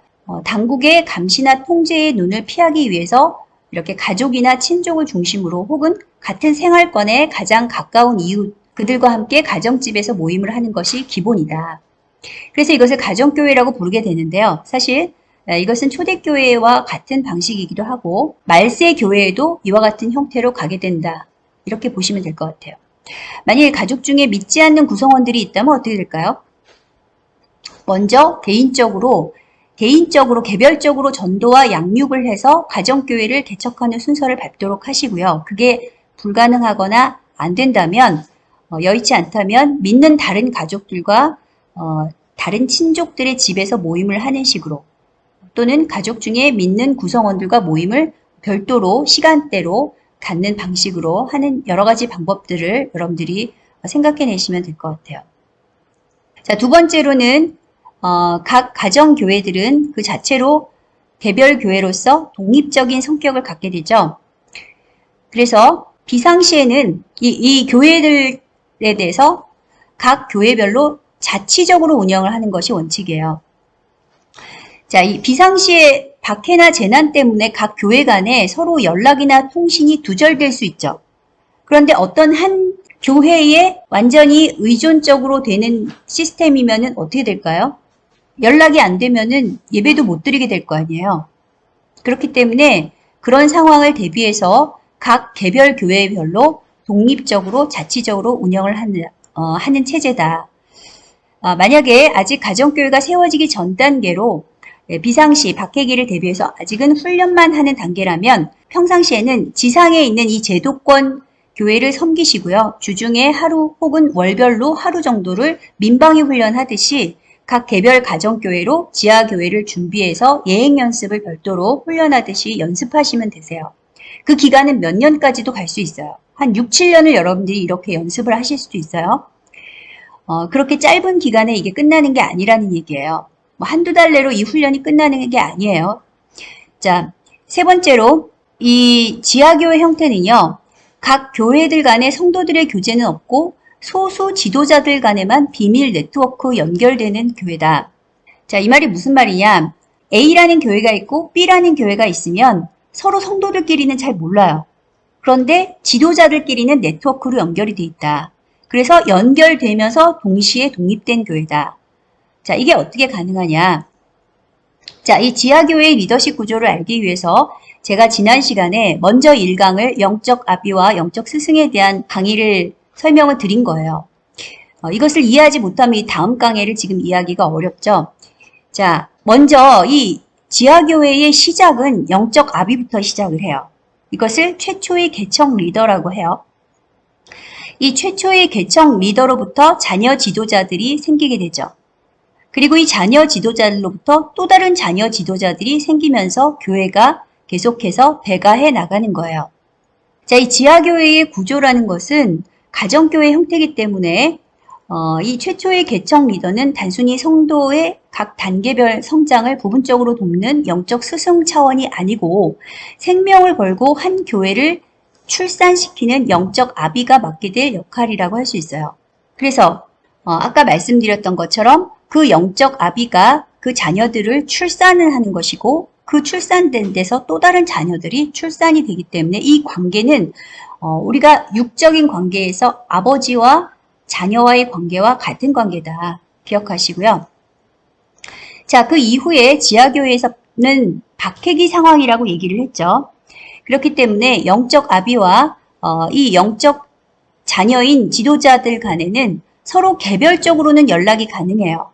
당국의 감시나 통제의 눈을 피하기 위해서 이렇게 가족이나 친족을 중심으로 혹은 같은 생활권에 가장 가까운 이웃, 그들과 함께 가정집에서 모임을 하는 것이 기본이다. 그래서 이것을 가정교회라고 부르게 되는데요. 사실 이것은 초대교회와 같은 방식이기도 하고 말세교회에도 이와 같은 형태로 가게 된다. 이렇게 보시면 될 것 같아요. 만일 가족 중에 믿지 않는 구성원들이 있다면 어떻게 될까요? 먼저 개인적으로 개별적으로 전도와 양육을 해서 가정교회를 개척하는 순서를 밟도록 하시고요. 그게 불가능하거나 안 된다면 여의치 않다면 믿는 다른 가족들과 다른 친족들의 집에서 모임을 하는 식으로 또는 가족 중에 믿는 구성원들과 모임을 별도로 시간대로 갖는 방식으로 하는 여러 가지 방법들을 여러분들이 생각해내시면 될 것 같아요. 자, 두 번째로는 각 가정교회들은 그 자체로 개별 교회로서 독립적인 성격을 갖게 되죠. 그래서 비상시에는 이 교회들에 대해서 각 교회별로 자치적으로 운영을 하는 것이 원칙이에요. 자, 이 비상시에 박해나 재난 때문에 각 교회 간에 서로 연락이나 통신이 두절될 수 있죠. 그런데 어떤 한 교회에 완전히 의존적으로 되는 시스템이면은 어떻게 될까요? 연락이 안 되면은 예배도 못 드리게 될 거 아니에요. 그렇기 때문에 그런 상황을 대비해서 각 개별 교회별로 독립적으로 자치적으로 운영을 하는 체제다. 만약에 아직 가정교회가 세워지기 전 단계로 비상시 박해기를 대비해서 아직은 훈련만 하는 단계라면 평상시에는 지상에 있는 이 제도권 교회를 섬기시고요. 주중에 하루 혹은 월별로 하루 정도를 민방위 훈련하듯이 각 개별 가정교회로 지하교회를 준비해서 예행연습을 별도로 훈련하듯이 연습하시면 되세요. 그 기간은 몇 년까지도 갈 수 있어요. 한 6, 7년을 여러분들이 이렇게 연습을 하실 수도 있어요. 그렇게 짧은 기간에 이게 끝나는 게 아니라는 얘기예요. 한두 달 내로 이 훈련이 끝나는 게 아니에요. 자, 세 번째로 이 지하교회 형태는요. 각 교회들 간의 성도들의 교제는 없고 소수 지도자들 간에만 비밀 네트워크 연결되는 교회다. 자, 이 말이 무슨 말이냐? A라는 교회가 있고 B라는 교회가 있으면 서로 성도들끼리는 잘 몰라요. 그런데 지도자들끼리는 네트워크로 연결이 돼 있다. 그래서 연결되면서 동시에 독립된 교회다. 자, 이게 어떻게 가능하냐? 자, 이 지하교회의 리더십 구조를 알기 위해서 제가 지난 시간에 먼저 1강을 영적 아비와 영적 스승에 대한 강의를 설명을 드린 거예요. 이것을 이해하지 못하면 이 다음 강의를 지금 이해하기가 어렵죠. 자, 먼저 이 지하교회의 시작은 영적 아비부터 시작을 해요. 이것을 최초의 개척 리더라고 해요. 이 최초의 개척 리더로부터 자녀 지도자들이 생기게 되죠. 그리고 이 자녀 지도자들로부터 또 다른 자녀 지도자들이 생기면서 교회가 계속해서 배가해 나가는 거예요. 자, 이 지하교회의 구조라는 것은 가정교회 형태이기 때문에 이 최초의 개척 리더는 단순히 성도의 각 단계별 성장을 부분적으로 돕는 영적 스승 차원이 아니고 생명을 걸고 한 교회를 출산시키는 영적 아비가 맡게 될 역할이라고 할 수 있어요. 그래서 아까 말씀드렸던 것처럼 그 영적 아비가 그 자녀들을 출산을 하는 것이고 그 출산된 데서 또 다른 자녀들이 출산이 되기 때문에 이 관계는 우리가 육적인 관계에서 아버지와 자녀와의 관계와 같은 관계다. 기억하시고요. 자, 그 이후에 지하교회에서는 박해기 상황이라고 얘기를 했죠. 그렇기 때문에 영적 아비와 이 영적 자녀인 지도자들 간에는 서로 개별적으로는 연락이 가능해요.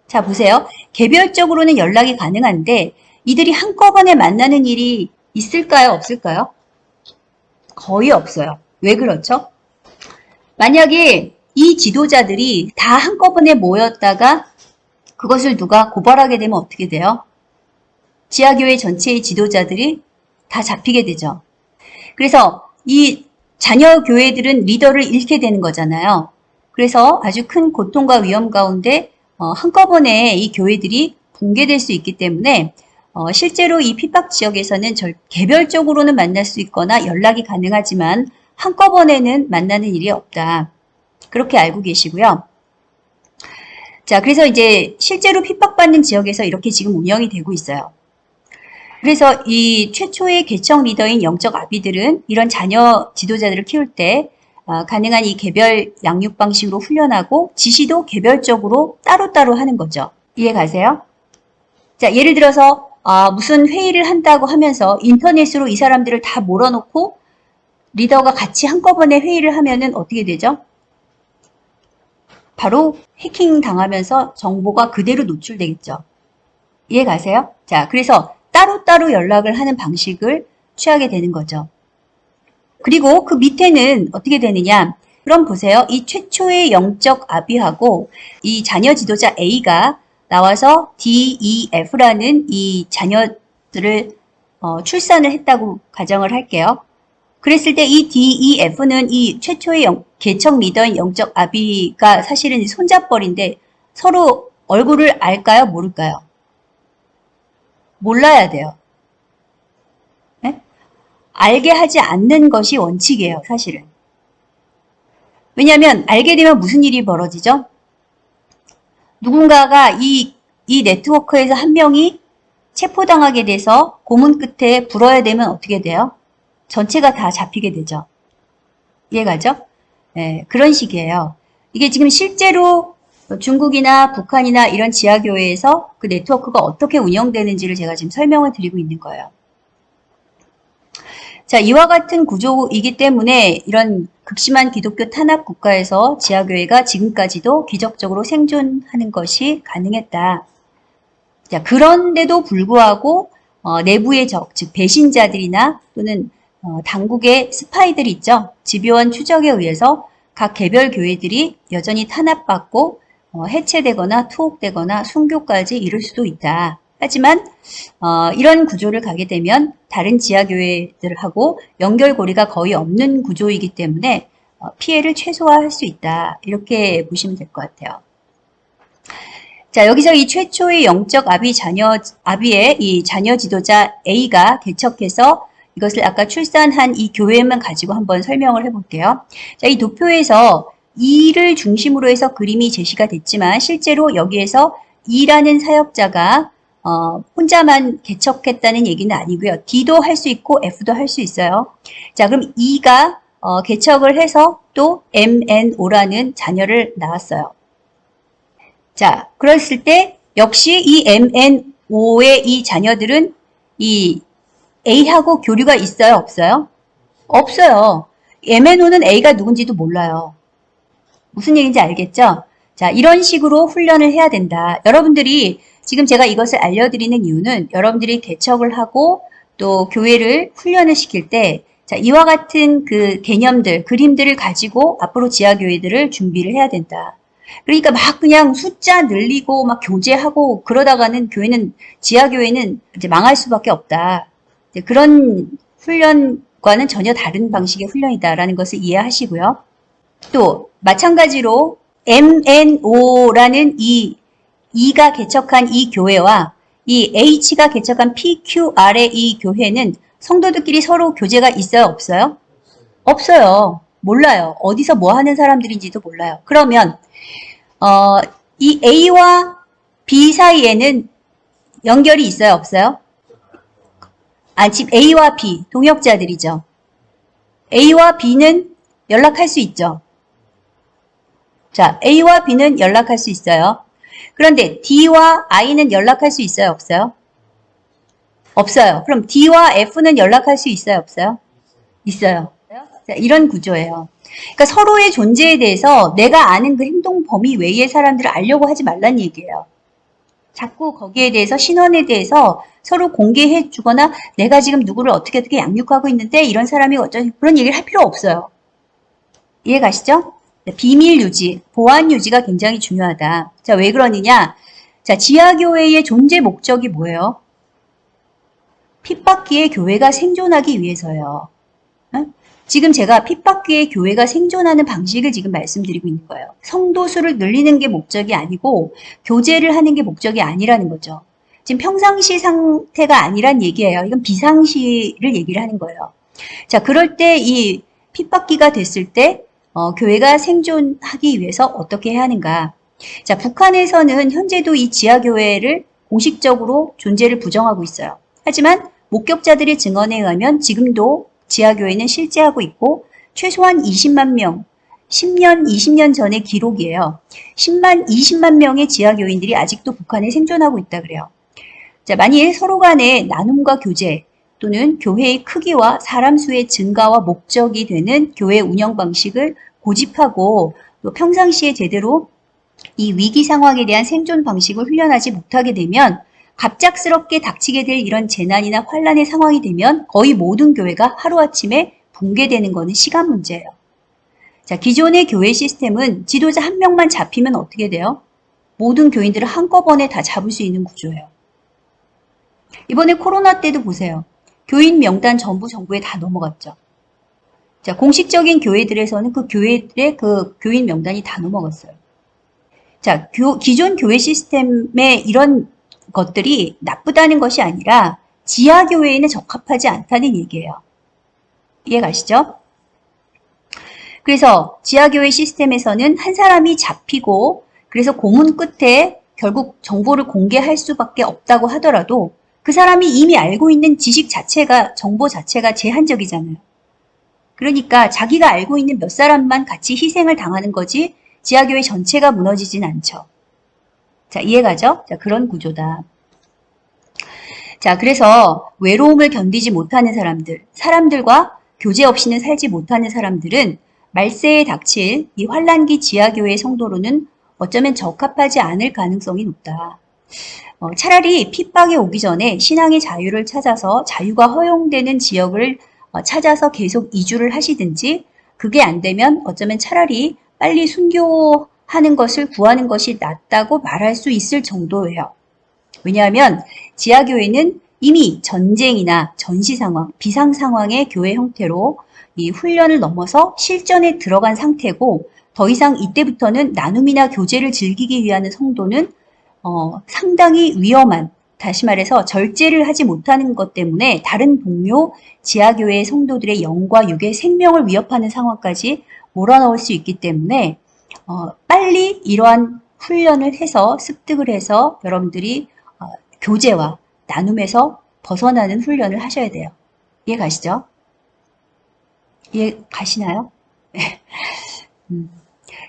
자, 보세요. 개별적으로는 연락이 가능한데 이들이 한꺼번에 만나는 일이 있을까요? 없을까요? 거의 없어요. 왜 그렇죠? 만약에 이 지도자들이 다 한꺼번에 모였다가 그것을 누가 고발하게 되면 어떻게 돼요? 지하교회 전체의 지도자들이 다 잡히게 되죠. 그래서 이 자녀 교회들은 리더를 잃게 되는 거잖아요. 그래서 아주 큰 고통과 위험 가운데 한꺼번에 이 교회들이 붕괴될 수 있기 때문에 실제로 이 핍박 지역에서는 개별적으로는 만날 수 있거나 연락이 가능하지만 한꺼번에는 만나는 일이 없다. 그렇게 알고 계시고요. 자, 그래서 이제 실제로 핍박받는 지역에서 이렇게 지금 운영이 되고 있어요. 그래서 이 최초의 개척 리더인 영적 아비들은 이런 자녀 지도자들을 키울 때 가능한 이 개별 양육 방식으로 훈련하고 지시도 개별적으로 따로따로 하는 거죠. 이해 가세요? 자, 예를 들어서 무슨 회의를 한다고 하면서 인터넷으로 이 사람들을 다 몰아놓고 리더가 같이 한꺼번에 회의를 하면은 어떻게 되죠? 바로 해킹 당하면서 정보가 그대로 노출되겠죠. 이해 가세요? 자, 그래서 따로따로 연락을 하는 방식을 취하게 되는 거죠. 그리고 그 밑에는 어떻게 되느냐? 그럼 보세요. 이 최초의 영적 아비하고 이 자녀 지도자 A가 나와서 DEF라는 이 자녀들을 출산을 했다고 가정을 할게요. 그랬을 때 이 DEF는 이 최초의 개척 리더인 영적 아비가 사실은 손잡벌인데 서로 얼굴을 알까요? 모를까요? 몰라야 돼요. 네? 알게 하지 않는 것이 원칙이에요, 사실은. 왜냐하면 알게 되면 무슨 일이 벌어지죠? 누군가가 이 네트워크에서 한 명이 체포당하게 돼서 고문 끝에 불어야 되면 어떻게 돼요? 전체가 다 잡히게 되죠. 이해가죠? 네, 그런 식이에요. 이게 지금 실제로 중국이나 북한이나 이런 지하교회에서 그 네트워크가 어떻게 운영되는지를 제가 지금 설명을 드리고 있는 거예요. 자, 이와 같은 구조이기 때문에 이런 극심한 기독교 탄압 국가에서 지하교회가 지금까지도 기적적으로 생존하는 것이 가능했다. 자, 그런데도 불구하고 내부의 적, 즉 배신자들이나 또는 당국의 스파이들이 있죠. 집요한 추적에 의해서 각 개별 교회들이 여전히 탄압받고 해체되거나 투옥되거나 순교까지 이룰 수도 있다. 하지만 이런 구조를 가게 되면 다른 지하교회들하고 연결고리가 거의 없는 구조이기 때문에 피해를 최소화할 수 있다. 이렇게 보시면 될 것 같아요. 자, 여기서 이 최초의 영적 아비의 이 자녀 지도자 A가 개척해서 이것을 아까 출산한 이 교회만 가지고 한번 설명을 해볼게요. 자, 이 도표에서 2를 중심으로 해서 그림이 제시가 됐지만 실제로 여기에서 2라는 사역자가 혼자만 개척했다는 얘기는 아니고요. D도 할 수 있고 F도 할 수 있어요. 자, 그럼 2가 개척을 해서 또 MNO라는 자녀를 낳았어요. 자, 그랬을 때 역시 이 MNO의 이 자녀들은 이 A하고 교류가 있어요? 없어요? 없어요. MNO는 A가 누군지도 몰라요. 무슨 얘기인지 알겠죠? 자, 이런 식으로 훈련을 해야 된다. 여러분들이 지금 제가 이것을 알려드리는 이유는 여러분들이 개척을 하고 또 교회를 훈련을 시킬 때 자, 이와 같은 그 개념들, 그림들을 가지고 앞으로 지하교회들을 준비를 해야 된다. 그러니까 막 그냥 숫자 늘리고 막 교제하고 그러다가는 지하교회는 이제 망할 수밖에 없다. 이제 그런 훈련과는 전혀 다른 방식의 훈련이다라는 것을 이해하시고요. 또 마찬가지로 MNO라는 이 E가 개척한 이 교회와 이 H가 개척한 PQR의 이 교회는 성도들끼리 서로 교제가 있어요, 없어요? 없어요. 몰라요. 어디서 뭐 하는 사람들인지도 몰라요. 그러면 어, 이 A와 B 사이에는 연결이 있어요, 없어요? 아, 지금 A와 B 동역자들이죠. A와 B는 연락할 수 있죠. 자, A와 B는 연락할 수 있어요. 그런데 D와 I는 연락할 수 있어요, 없어요? 없어요. 그럼 D와 F는 연락할 수 있어요, 없어요? 있어요. 자, 이런 구조예요. 그러니까 서로의 존재에 대해서 내가 아는 그 행동 범위 외의 사람들을 알려고 하지 말란 얘기예요. 자꾸 거기에 대해서 신원에 대해서 서로 공개해 주거나 내가 지금 누구를 어떻게 양육하고 있는데 이런 사람이 어쩌니 그런 얘기를 할 필요 없어요. 이해 가시죠? 비밀 유지, 보안 유지가 굉장히 중요하다. 자, 왜 그러느냐? 자, 지하교회의 존재 목적이 뭐예요? 핍박기의 교회가 생존하기 위해서요. 응? 지금 제가 핍박기의 교회가 생존하는 방식을 지금 말씀드리고 있는 거예요. 성도 수를 늘리는 게 목적이 아니고 교제를 하는 게 목적이 아니라는 거죠. 지금 평상시 상태가 아니란 얘기예요. 이건 비상시를 얘기를 하는 거예요. 자, 그럴 때 이 핍박기가 됐을 때 교회가 생존하기 위해서 어떻게 해야 하는가? 자, 북한에서는 현재도 이 지하교회를 공식적으로 존재를 부정하고 있어요. 하지만 목격자들의 증언에 의하면 지금도 지하교회는 실제하고 있고 최소한 20만 명, 10년, 20년 전의 기록이에요. 10만, 20만 명의 지하교인들이 아직도 북한에 생존하고 있다 그래요. 자, 만일 서로 간의 나눔과 교제 또는 교회의 크기와 사람 수의 증가와 목적이 되는 교회 운영 방식을 고집하고 또 평상시에 제대로 이 위기 상황에 대한 생존 방식을 훈련하지 못하게 되면 갑작스럽게 닥치게 될 이런 재난이나 환란의 상황이 되면 거의 모든 교회가 하루아침에 붕괴되는 것은 시간 문제예요. 자, 기존의 교회 시스템은 지도자 한 명만 잡히면 어떻게 돼요? 모든 교인들을 한꺼번에 다 잡을 수 있는 구조예요. 이번에 코로나 때도 보세요. 교인 명단 전부 정부에 다 넘어갔죠. 자, 공식적인 교회들에서는 그 교회들의 그 교인 명단이 다 넘어갔어요. 자, 기존 교회 시스템의 이런 것들이 나쁘다는 것이 아니라 지하교회에는 적합하지 않다는 얘기예요. 이해 가시죠? 그래서 지하교회 시스템에서는 한 사람이 잡히고 그래서 고문 끝에 결국 정보를 공개할 수밖에 없다고 하더라도 그 사람이 이미 알고 있는 지식 자체가, 정보 자체가 제한적이잖아요. 그러니까 자기가 알고 있는 몇 사람만 같이 희생을 당하는 거지 지하교회 전체가 무너지진 않죠. 자, 이해가죠? 자, 그런 구조다. 자, 그래서 외로움을 견디지 못하는 사람들, 사람들과 교제 없이는 살지 못하는 사람들은 말세에 닥칠 이 환란기 지하교회 성도로는 어쩌면 적합하지 않을 가능성이 높다. 차라리 핍박이 오기 전에 신앙의 자유를 찾아서 자유가 허용되는 지역을 찾아서 계속 이주를 하시든지 그게 안 되면 어쩌면 차라리 빨리 순교하는 것을 구하는 것이 낫다고 말할 수 있을 정도예요. 왜냐하면 지하교회는 이미 전쟁이나 전시 상황, 비상 상황의 교회 형태로 이 훈련을 넘어서 실전에 들어간 상태고 더 이상 이때부터는 나눔이나 교제를 즐기기 위한 성도는 상당히 위험한, 다시 말해서 절제를 하지 못하는 것 때문에 다른 동료 지하교회의 성도들의 영과 육의 생명을 위협하는 상황까지 몰아넣을 수 있기 때문에 빨리 이러한 훈련을 해서 습득을 해서 여러분들이 교제와 나눔에서 벗어나는 훈련을 하셔야 돼요. 이해 가시죠? 이해 가시나요?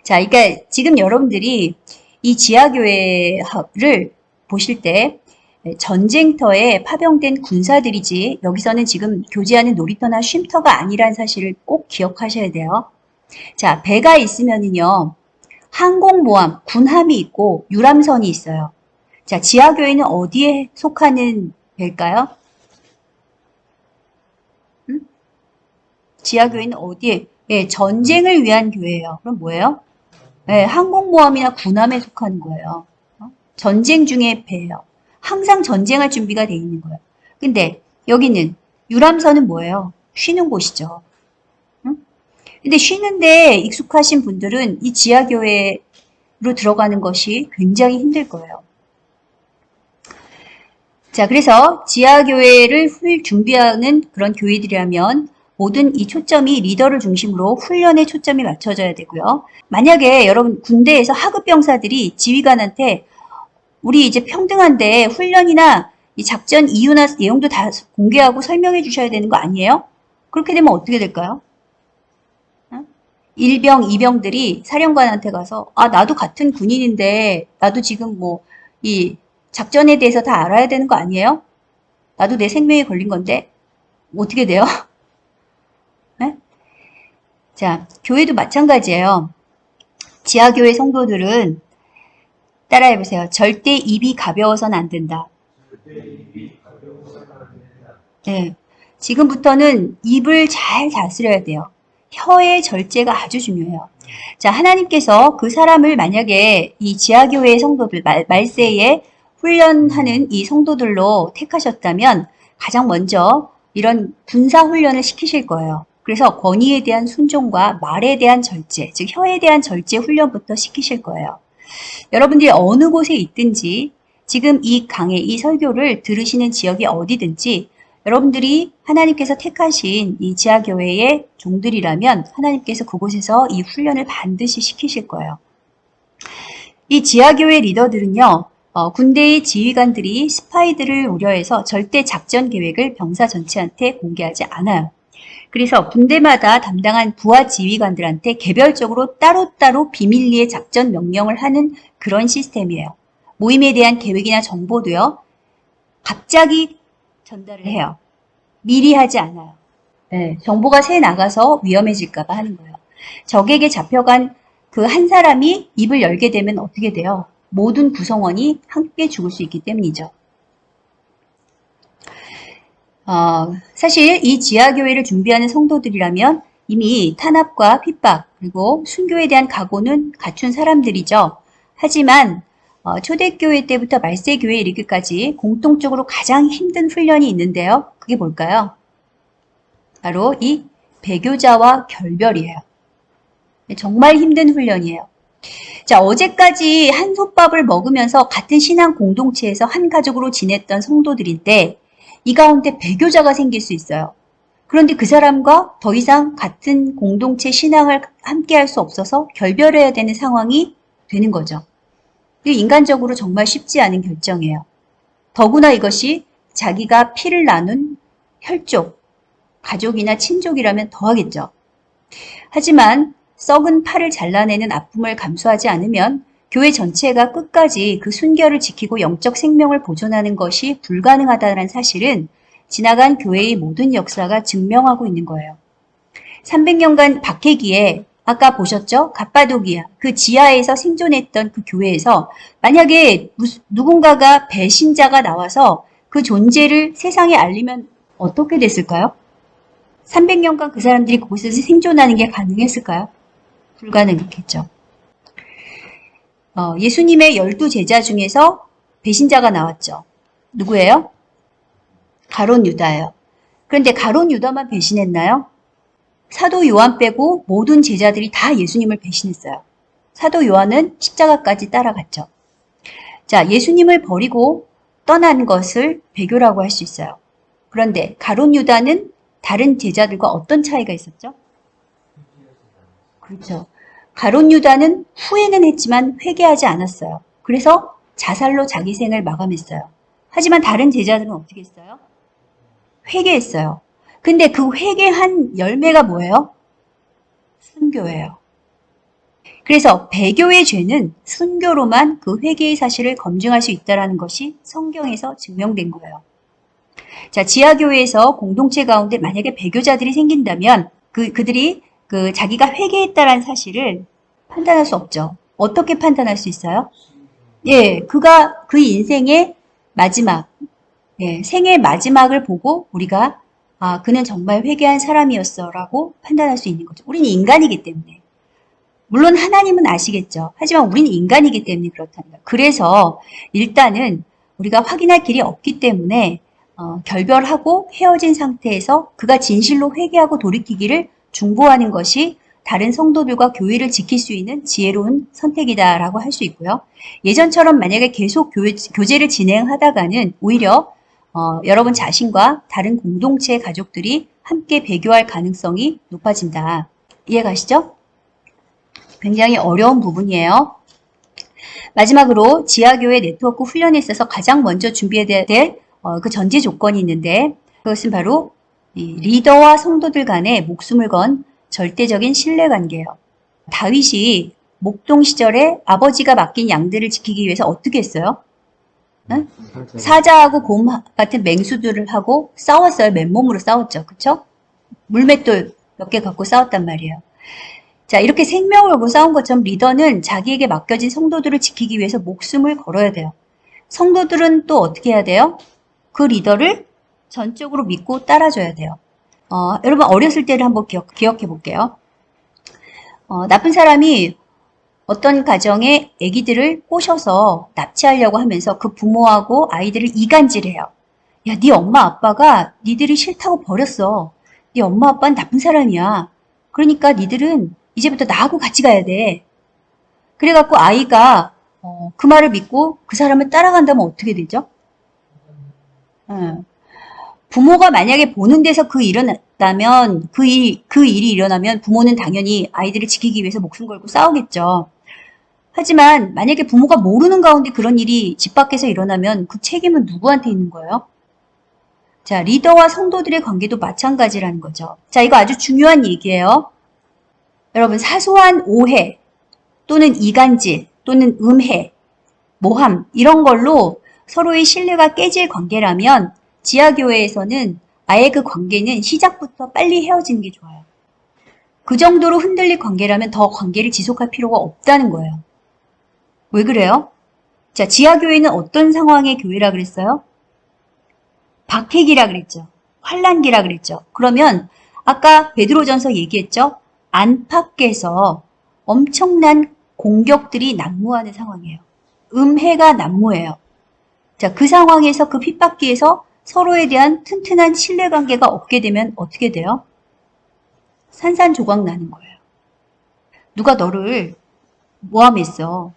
자, 그러니까 지금 여러분들이 이 지하교회를 보실 때 전쟁터에 파병된 군사들이지 여기서는 지금 교제하는 놀이터나 쉼터가 아니란 사실을 꼭 기억하셔야 돼요. 자, 배가 있으면은요, 항공모함, 군함이 있고 유람선이 있어요. 자, 지하교회는 어디에 속하는 배일까요? 지하교회는 어디에? 예, 전쟁을 위한 교회예요. 그럼 뭐예요? 예, 항공모함이나 군함에 속하는 거예요. 전쟁 중에 배예요. 항상 전쟁할 준비가 돼 있는 거예요. 근데 여기는 유람선은 뭐예요? 쉬는 곳이죠. 응? 근데 쉬는데 익숙하신 분들은 이 지하교회로 들어가는 것이 굉장히 힘들 거예요. 자, 그래서 지하교회를 준비하는 그런 교회들이라면 모든 이 초점이 리더를 중심으로 훈련에 초점이 맞춰져야 되고요. 만약에 여러분 군대에서 하급 병사들이 지휘관한테 우리 이제 평등한데 훈련이나 이 작전 이유나 내용도 다 공개하고 설명해 주셔야 되는 거 아니에요? 그렇게 되면 어떻게 될까요? 어? 일병, 이병들이 사령관한테 가서 나도 같은 군인인데 나도 지금 뭐 이 작전에 대해서 다 알아야 되는 거 아니에요? 나도 내 생명이 걸린 건데 어떻게 돼요? 네? 자, 교회도 마찬가지예요. 지하교회 성도들은 따라해보세요. 절대 입이 가벼워서는 안 된다. 네. 지금부터는 입을 잘 다스려야 돼요. 혀의 절제가 아주 중요해요. 자, 하나님께서 그 사람을 만약에 이 지하교회의 성도들, 말세에 훈련하는 이 성도들로 택하셨다면 가장 먼저 이런 군사훈련을 시키실 거예요. 그래서 권위에 대한 순종과 말에 대한 절제, 즉 혀에 대한 절제 훈련부터 시키실 거예요. 여러분들이 어느 곳에 있든지 지금 이 강의, 이 설교를 들으시는 지역이 어디든지 여러분들이 하나님께서 택하신 이 지하교회의 종들이라면 하나님께서 그곳에서 이 훈련을 반드시 시키실 거예요. 이 지하교회 리더들은요, 군대의 지휘관들이 스파이들을 우려해서 절대 작전 계획을 병사 전체한테 공개하지 않아요. 그래서 군대마다 담당한 부하 지휘관들한테 개별적으로 따로따로 비밀리에 작전 명령을 하는 그런 시스템이에요. 모임에 대한 계획이나 정보도요, 갑자기 전달을 해요. 미리 하지 않아요. 네, 정보가 새 나가서 위험해질까봐 하는 거예요. 적에게 잡혀간 그 한 사람이 입을 열게 되면 어떻게 돼요? 모든 구성원이 함께 죽을 수 있기 때문이죠. 사실 이 지하교회를 준비하는 성도들이라면 이미 탄압과 핍박 그리고 순교에 대한 각오는 갖춘 사람들이죠. 하지만 초대교회 때부터 말세교회에 이르기까지 공통적으로 가장 힘든 훈련이 있는데요. 그게 뭘까요? 바로 이 배교자와 결별이에요. 정말 힘든 훈련이에요. 자, 어제까지 한솥밥을 먹으면서 같은 신앙 공동체에서 한 가족으로 지냈던 성도들인데 이 가운데 배교자가 생길 수 있어요. 그런데 그 사람과 더 이상 같은 공동체 신앙을 함께 할 수 없어서 결별해야 되는 상황이 되는 거죠. 이게 인간적으로 정말 쉽지 않은 결정이에요. 더구나 이것이 자기가 피를 나눈 혈족, 가족이나 친족이라면 더하겠죠. 하지만 썩은 팔을 잘라내는 아픔을 감수하지 않으면 교회 전체가 끝까지 그 순결을 지키고 영적 생명을 보존하는 것이 불가능하다는 사실은 지나간 교회의 모든 역사가 증명하고 있는 거예요. 300년간 박해기에 아까 보셨죠? 갑바도기아, 그 지하에서 생존했던 그 교회에서 만약에 누군가가 배신자가 나와서 그 존재를 세상에 알리면 어떻게 됐을까요? 300년간 그 사람들이 그곳에서 생존하는 게 가능했을까요? 불가능했겠죠. 예수님의 12제자 중에서 배신자가 나왔죠. 누구예요? 가롯 유다예요. 그런데 가롯 유다만 배신했나요? 사도 요한 빼고 모든 제자들이 다 예수님을 배신했어요. 사도 요한은 십자가까지 따라갔죠. 자, 예수님을 버리고 떠난 것을 배교라고 할 수 있어요. 그런데 가롯 유다는 다른 제자들과 어떤 차이가 있었죠? 그렇죠. 가롯 유다는 후회는 했지만 회개하지 않았어요. 그래서 자살로 자기 생을 마감했어요. 하지만 다른 제자들은 어떻게 했어요? 회개했어요. 근데 그 회개한 열매가 뭐예요? 순교예요. 그래서 배교의 죄는 순교로만 그 회개의 사실을 검증할 수 있다는 것이 성경에서 증명된 거예요. 자, 지하교회에서 공동체 가운데 만약에 배교자들이 생긴다면 그들이 자기가 회개했다는 사실을 판단할 수 없죠. 어떻게 판단할 수 있어요? 예, 그가 그 인생의 마지막, 예, 생의 마지막을 보고 우리가 그는 정말 회개한 사람이었어라고 판단할 수 있는 거죠. 우리는 인간이기 때문에. 물론 하나님은 아시겠죠. 하지만 우리는 인간이기 때문에 그렇답니다. 그래서 일단은 우리가 확인할 길이 없기 때문에 결별하고 헤어진 상태에서 그가 진실로 회개하고 돌이키기를 중보하는 것이 다른 성도들과 교회를 지킬 수 있는 지혜로운 선택이다라고 할 수 있고요. 예전처럼 만약에 계속 교제를 진행하다가는 오히려 여러분 자신과 다른 공동체의 가족들이 함께 배교할 가능성이 높아진다. 이해가시죠? 굉장히 어려운 부분이에요. 마지막으로 지하교회 네트워크 훈련에 있어서 가장 먼저 준비해야 될 그 전제 조건이 있는데 그것은 바로 리더와 성도들 간의 목숨을 건 절대적인 신뢰관계예요. 다윗이 목동 시절에 아버지가 맡긴 양들을 지키기 위해서 어떻게 했어요? 응? 사자하고 곰 같은 맹수들을 하고 싸웠어요. 맨몸으로 싸웠죠. 그쵸? 물맷돌 몇 개 갖고 싸웠단 말이에요. 자, 이렇게 생명을 걸고 싸운 것처럼 리더는 자기에게 맡겨진 성도들을 지키기 위해서 목숨을 걸어야 돼요. 성도들은 또 어떻게 해야 돼요? 그 리더를 전적으로 믿고 따라줘야 돼요. 여러분 어렸을 때를 한번 기억해 볼게요. 나쁜 사람이 어떤 가정에 아기들을 꼬셔서 납치하려고 하면서 그 부모하고 아이들을 이간질해요. 야, 네 엄마 아빠가 니들이 싫다고 버렸어. 네 엄마 아빠는 나쁜 사람이야. 그러니까 니들은 이제부터 나하고 같이 가야 돼. 그래갖고 아이가 그 말을 믿고 그 사람을 따라간다면 어떻게 되죠? 부모가 만약에 보는 데서 그 일어났다면 그 일이 일어나면 부모는 당연히 아이들을 지키기 위해서 목숨 걸고 싸우겠죠. 하지만 만약에 부모가 모르는 가운데 그런 일이 집 밖에서 일어나면 그 책임은 누구한테 있는 거예요? 자, 리더와 성도들의 관계도 마찬가지라는 거죠. 자, 이거 아주 중요한 얘기예요. 여러분, 사소한 오해 또는 이간질 또는 음해, 모함 이런 걸로 서로의 신뢰가 깨질 관계라면 지하교회에서는 아예 그 관계는 시작부터 빨리 헤어지는 게 좋아요. 그 정도로 흔들릴 관계라면 더 관계를 지속할 필요가 없다는 거예요. 왜 그래요? 자, 지하교회는 어떤 상황의 교회라 그랬어요? 박해기라 그랬죠. 환란기라 그랬죠. 그러면 아까 베드로전서 얘기했죠. 안팎에서 엄청난 공격들이 난무하는 상황이에요. 음해가 난무해요. 자, 그 상황에서 그 핍박기에서 서로에 대한 튼튼한 신뢰관계가 없게 되면 어떻게 돼요? 산산조각 나는 거예요. 누가 너를 모함했어.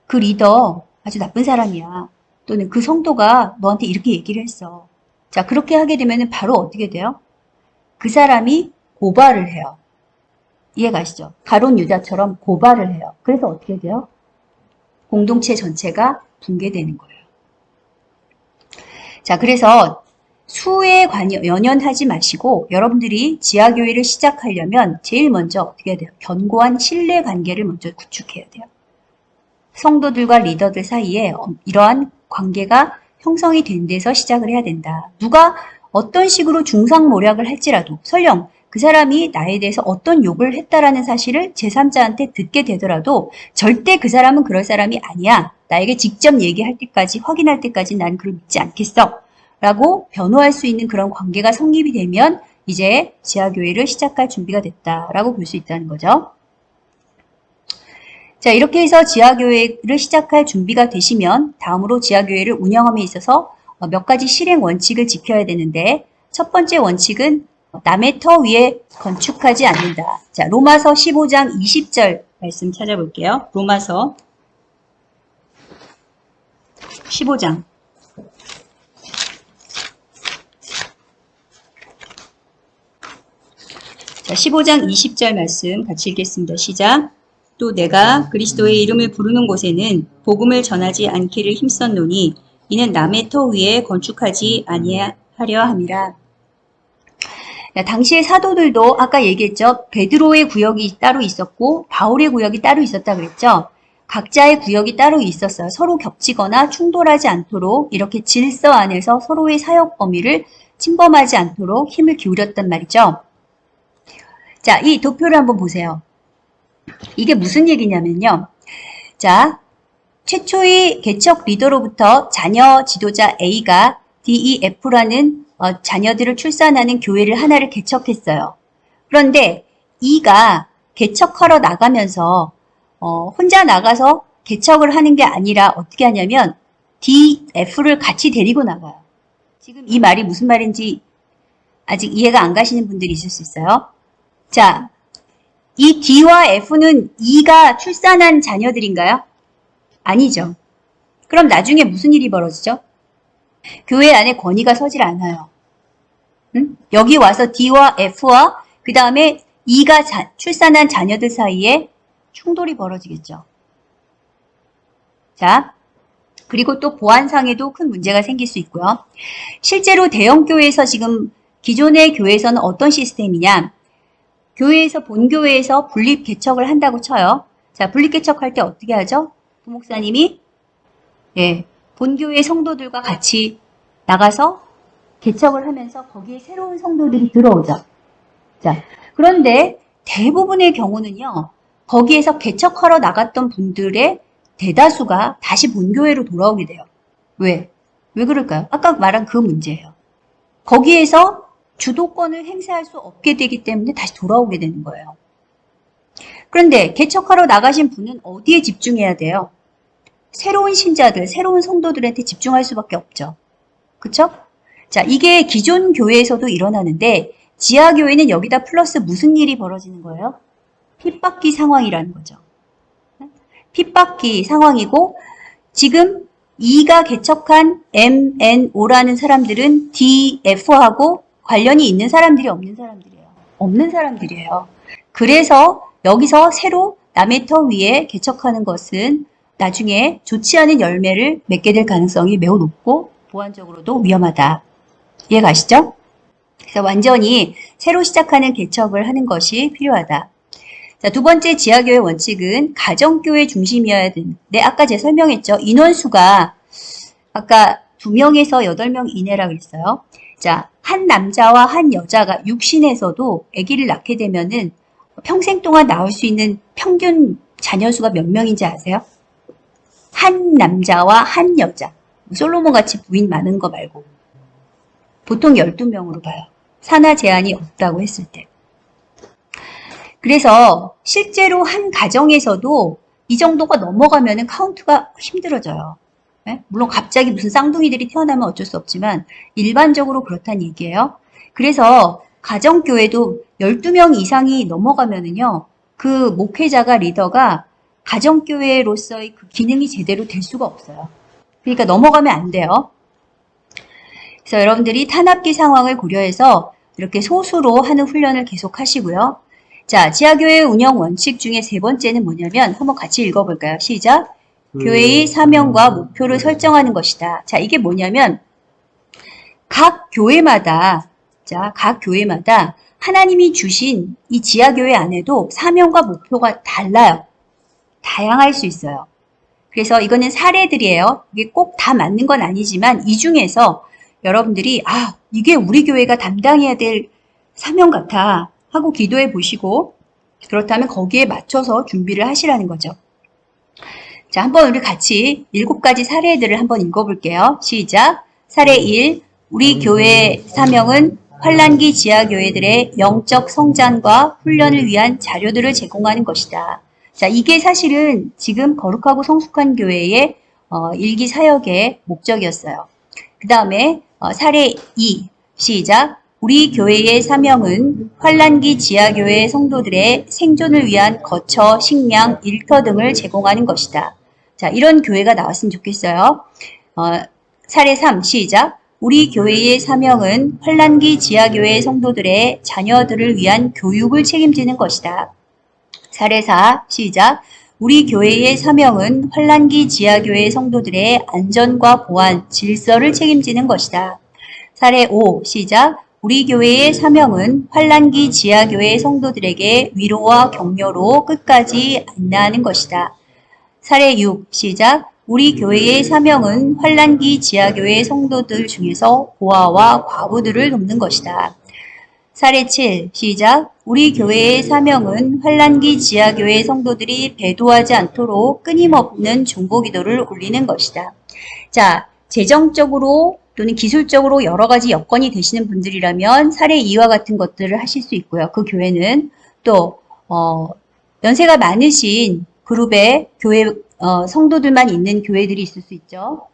그 리더 아주 나쁜 사람이야. 또는 그 성도가 너한테 이렇게 얘기를 했어. 자, 그렇게 하게 되면 바로 어떻게 돼요? 그 사람이 고발을 해요. 이해가시죠? 가론 유다처럼 고발을 해요. 그래서 어떻게 돼요? 공동체 전체가 붕괴되는 거예요. 자, 그래서 수에 연연하지 마시고 여러분들이 지하교회를 시작하려면 제일 먼저 어떻게 해야 돼요? 견고한 신뢰관계를 먼저 구축해야 돼요. 성도들과 리더들 사이에 이러한 관계가 형성이 된 데서 시작을 해야 된다. 누가 어떤 식으로 중상모략을 할지라도 설령 그 사람이 나에 대해서 어떤 욕을 했다라는 사실을 제3자한테 듣게 되더라도 절대 그 사람은 그럴 사람이 아니야. 나에게 직접 얘기할 때까지 확인할 때까지 난 그걸 믿지 않겠어. 라고 변호할 수 있는 그런 관계가 성립이 되면 이제 지하교회를 시작할 준비가 됐다라고 볼 수 있다는 거죠. 자, 이렇게 해서 지하교회를 시작할 준비가 되시면 다음으로 지하교회를 운영함에 있어서 몇 가지 실행 원칙을 지켜야 되는데 첫 번째 원칙은 남의 터 위에 건축하지 않는다. 자, 로마서 15장 20절 말씀 찾아볼게요. 로마서 15장. 자, 15장 20절 말씀 같이 읽겠습니다. 시작. 또 내가 그리스도의 이름을 부르는 곳에는 복음을 전하지 않기를 힘썼노니 이는 남의 터 위에 건축하지 아니하려 함이라. 당시의 사도들도 아까 얘기했죠. 베드로의 구역이 따로 있었고 바울의 구역이 따로 있었다 그랬죠. 각자의 구역이 따로 있었어요. 서로 겹치거나 충돌하지 않도록 이렇게 질서 안에서 서로의 사역 범위를 침범하지 않도록 힘을 기울였단 말이죠. 자, 이 도표를 한번 보세요. 이게 무슨 얘기냐면요. 자, 최초의 개척 리더로부터 자녀 지도자 A가 DEF라는 자녀들을 출산하는 교회를 하나를 개척했어요. 그런데 E가 개척하러 나가면서 혼자 나가서 개척을 하는 게 아니라 어떻게 하냐면 DF를 같이 데리고 나가요. 지금 이 말이 무슨 말인지 아직 이해가 안 가시는 분들이 있을 수 있어요. 자, 이 D와 F는 E가 출산한 자녀들인가요? 아니죠. 그럼 나중에 무슨 일이 벌어지죠? 교회 안에 권위가 서질 않아요. 응? 여기 와서 D와 F와 그 다음에 E가 출산한 자녀들 사이에 충돌이 벌어지겠죠. 자, 그리고 또 보안상에도 큰 문제가 생길 수 있고요. 실제로 대형 교회에서 지금 기존의 교회에서는 어떤 시스템이냐? 교회에서 본교회에서 분립 개척을 한다고 쳐요. 자, 분립 개척할 때 어떻게 하죠? 부목사님이 본교회 성도들과 같이 나가서 개척을 하면서 거기에 새로운 성도들이 들어오죠. 자, 그런데 대부분의 경우는요. 거기에서 개척하러 나갔던 분들의 대다수가 다시 본교회로 돌아오게 돼요. 왜? 왜 그럴까요? 아까 말한 그 문제예요. 거기에서 주도권을 행사할 수 없게 되기 때문에 다시 돌아오게 되는 거예요. 그런데 개척하러 나가신 분은 어디에 집중해야 돼요? 새로운 신자들, 새로운 성도들한테 집중할 수밖에 없죠. 그쵸? 자, 이게 기존 교회에서도 일어나는데 지하교회는 여기다 플러스 무슨 일이 벌어지는 거예요? 핍박기 상황이라는 거죠. 핍박기 상황이고 지금 E가 개척한 MNO라는 사람들은 DF하고 관련이 있는 사람들이 없는 사람들이에요. 없는 사람들이에요. 그래서 여기서 새로 남의 터 위에 개척하는 것은 나중에 좋지 않은 열매를 맺게 될 가능성이 매우 높고 보안적으로도 위험하다. 이해가시죠? 그래서 완전히 새로 시작하는 개척을 하는 것이 필요하다. 자, 두 번째 지하교회 원칙은 가정교회 중심이어야 되는데 아까 제가 설명했죠. 인원수가 아까 2명에서 8명 이내라고 했어요. 자, 한 남자와 한 여자가 육신에서도 아기를 낳게 되면은 평생 동안 낳을 수 있는 평균 자녀수가 몇 명인지 아세요? 한 남자와 한 여자. 솔로몬 같이 부인 많은 거 말고. 보통 12명으로 봐요. 산하 제한이 없다고 했을 때. 그래서 실제로 한 가정에서도 이 정도가 넘어가면은 카운트가 힘들어져요. 네? 물론 갑자기 무슨 쌍둥이들이 태어나면 어쩔 수 없지만 일반적으로 그렇다는 얘기예요. 그래서 가정교회도 12명 이상이 넘어가면은요. 그 목회자가 리더가 가정교회로서의 그 기능이 제대로 될 수가 없어요. 그러니까 넘어가면 안 돼요. 그래서 여러분들이 탄압기 상황을 고려해서 이렇게 소수로 하는 훈련을 계속 하시고요. 자, 지하교회 운영 원칙 중에 세 번째는 뭐냐면 한번 같이 읽어볼까요? 시작! 교회의 사명과 목표를 설정하는 것이다. 자, 이게 뭐냐면 각 교회마다 하나님이 주신 이 지하교회 안에도 사명과 목표가 달라요. 다양할 수 있어요. 그래서 이거는 사례들이에요. 이게 꼭 다 맞는 건 아니지만 이 중에서 여러분들이 이게 우리 교회가 담당해야 될 사명 같아 하고 기도해 보시고 그렇다면 거기에 맞춰서 준비를 하시라는 거죠. 자, 한번 우리 같이 7가지 사례들을 한번 읽어볼게요. 시작! 사례 1. 우리 교회의 사명은 환란기 지하교회들의 영적 성장과 훈련을 위한 자료들을 제공하는 것이다. 자, 이게 사실은 지금 거룩하고 성숙한 교회의 일기 사역의 목적이었어요. 그 다음에 사례 2. 시작! 우리 교회의 사명은 환란기 지하교회 성도들의 생존을 위한 거처, 식량, 일터 등을 제공하는 것이다. 자, 이런 교회가 나왔으면 좋겠어요. 사례 3. 시작! 우리 교회의 사명은 환란기 지하교회 성도들의 자녀들을 위한 교육을 책임지는 것이다. 사례 4. 시작! 우리 교회의 사명은 환란기 지하교회 성도들의 안전과 보안, 질서를 책임지는 것이다. 사례 5. 시작! 우리 교회의 사명은 환란기 지하교회 성도들에게 위로와 격려로 끝까지 안내하는 것이다. 사례 6. 시작! 우리 교회의 사명은 환란기 지하교회 성도들 중에서 고아와 과부들을 돕는 것이다. 사례 7. 시작! 우리 교회의 사명은 환란기 지하교회 성도들이 배도하지 않도록 끊임없는 중보기도를 올리는 것이다. 자, 재정적으로 또는 기술적으로 여러 가지 여건이 되시는 분들이라면 사례 2와 같은 것들을 하실 수 있고요. 그 교회는 또 연세가 많으신 그룹의 교회 성도들만 있는 교회들이 있을 수 있죠.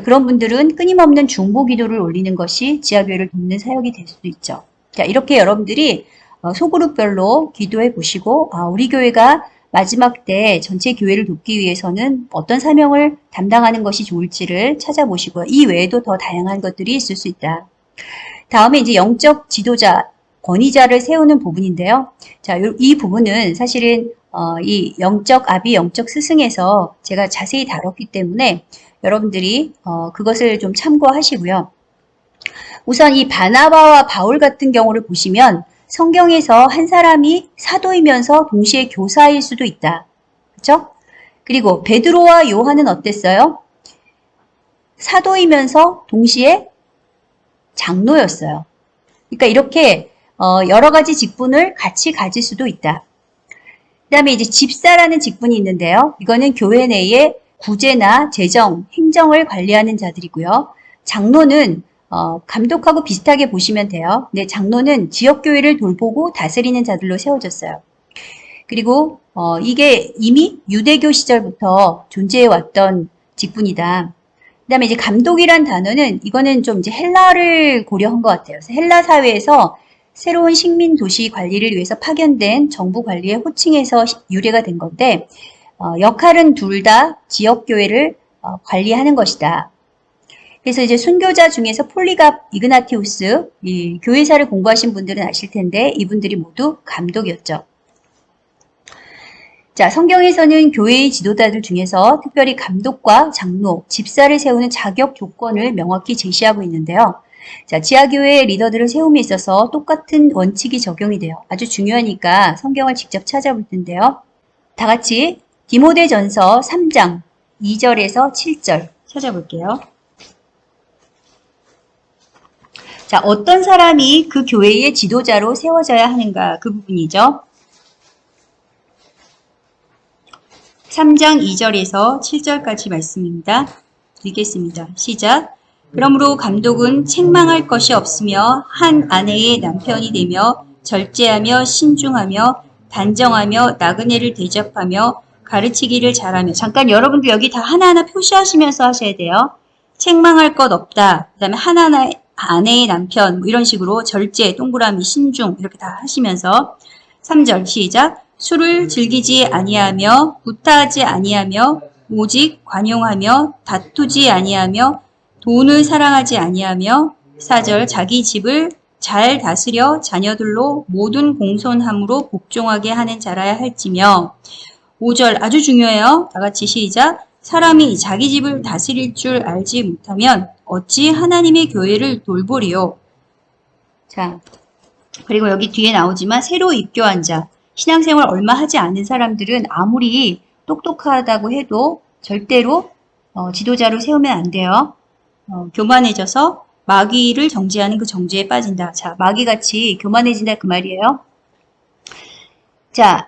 그런 분들은 끊임없는 중보 기도를 올리는 것이 지하교회를 돕는 사역이 될 수도 있죠. 자, 이렇게 여러분들이 소그룹별로 기도해 보시고 우리 교회가 마지막 때 전체 교회를 돕기 위해서는 어떤 사명을 담당하는 것이 좋을지를 찾아보시고요. 이 외에도 더 다양한 것들이 있을 수 있다. 다음에 이제 영적 지도자, 권위자를 세우는 부분인데요. 자, 이 부분은 사실은 이 영적 아비, 영적 스승에서 제가 자세히 다뤘기 때문에 여러분들이 그것을 좀 참고하시고요. 우선 이 바나바와 바울 같은 경우를 보시면 성경에서 한 사람이 사도이면서 동시에 교사일 수도 있다. 그렇죠? 그리고 베드로와 요한은 어땠어요? 사도이면서 동시에 장로였어요. 그러니까 이렇게 여러 가지 직분을 같이 가질 수도 있다. 그 다음에 이제 집사라는 직분이 있는데요. 이거는 교회 내에 구제나 재정, 행정을 관리하는 자들이고요. 장로는 감독하고 비슷하게 보시면 돼요. 근데 장로는 지역교회를 돌보고 다스리는 자들로 세워졌어요. 그리고 이게 이미 유대교 시절부터 존재해왔던 직분이다. 그 다음에 이제 감독이란 단어는 이거는 좀 이제 헬라를 고려한 것 같아요. 그래서 헬라 사회에서 새로운 식민 도시 관리를 위해서 파견된 정부 관리의 호칭에서 유래가 된 건데 역할은 둘 다 지역교회를 관리하는 것이다. 그래서 이제 순교자 중에서 폴리갑 이그나티우스, 이 교회사를 공부하신 분들은 아실 텐데 이분들이 모두 감독이었죠. 자, 성경에서는 교회의 지도자들 중에서 특별히 감독과 장로, 집사를 세우는 자격 조건을 명확히 제시하고 있는데요. 자, 지하교회의 리더들을 세움에 있어서 똑같은 원칙이 적용이 돼요. 아주 중요하니까 성경을 직접 찾아볼 텐데요. 다 같이 디모데전서 3장 2절에서 7절 찾아볼게요. 자, 어떤 사람이 그 교회의 지도자로 세워져야 하는가 그 부분이죠. 3장 2절에서 7절까지 말씀입니다. 읽겠습니다. 시작. 그러므로 감독은 책망할 것이 없으며 한 아내의 남편이 되며 절제하며 신중하며 단정하며 나그네를 대접하며 가르치기를 잘하며. 잠깐 여러분들 여기 다 하나하나 표시하시면서 하셔야 돼요. 책망할 것 없다. 그 다음에 하나하나 아내의 남편 뭐 이런 식으로 절제, 동그라미, 신중 이렇게 다 하시면서 3절 시작. 술을 즐기지 아니하며 구타하지 아니하며 오직 관용하며 다투지 아니하며 돈을 사랑하지 아니하며 4절 자기 집을 잘 다스려 자녀들로 모든 공손함으로 복종하게 하는 자라야 할지며 5절 아주 중요해요. 다 같이 시작. 사람이 자기 집을 다스릴 줄 알지 못하면 어찌 하나님의 교회를 돌보리요. 자, 그리고 여기 뒤에 나오지만 새로 입교한 자, 신앙생활 얼마 하지 않은 사람들은 아무리 똑똑하다고 해도 절대로 지도자로 세우면 안 돼요. 교만해져서 마귀를 정죄하는 그 정죄에 빠진다. 자, 마귀같이 교만해진다 그 말이에요. 자,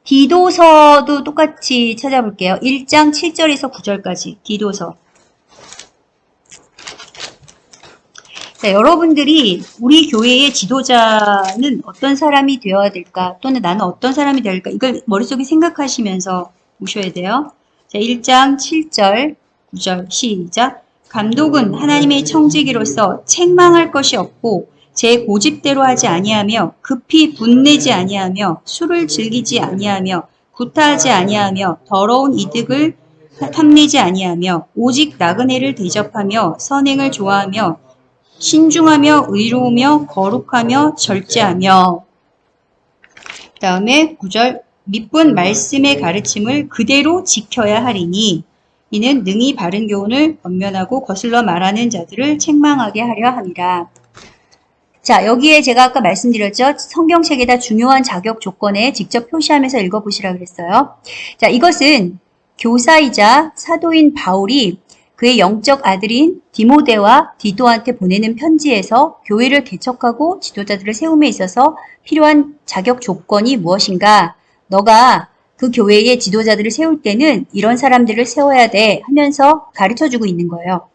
디도서도 똑같이 찾아볼게요. 1장 7절에서 9절까지 디도서. 자, 여러분들이 우리 교회의 지도자는 어떤 사람이 되어야 될까? 또는 나는 어떤 사람이 될까? 이걸 머릿속에 생각하시면서 오셔야 돼요. 자, 1장 7절, 9절 시작. 감독은 하나님의 청지기로서 책망할 것이 없고 제 고집대로 하지 아니하며 급히 분내지 아니하며 술을 즐기지 아니하며 구타하지 아니하며 더러운 이득을 탐내지 아니하며 오직 나그네를 대접하며 선행을 좋아하며 신중하며 의로우며 거룩하며 절제하며. 그 다음에 9절 밑분 말씀의 가르침을 그대로 지켜야 하리니 이는 능히 바른 교훈을 권면하고 거슬러 말하는 자들을 책망하게 하려 함이라. 자, 여기에 제가 아까 말씀드렸죠. 성경책에다 중요한 자격 조건에 직접 표시하면서 읽어보시라 그랬어요. 자, 이것은 교사이자 사도인 바울이 그의 영적 아들인 디모데와 디도한테 보내는 편지에서 교회를 개척하고 지도자들을 세움에 있어서 필요한 자격 조건이 무엇인가? 너가 그 교회의 지도자들을 세울 때는 이런 사람들을 세워야 돼 하면서 가르쳐주고 있는 거예요.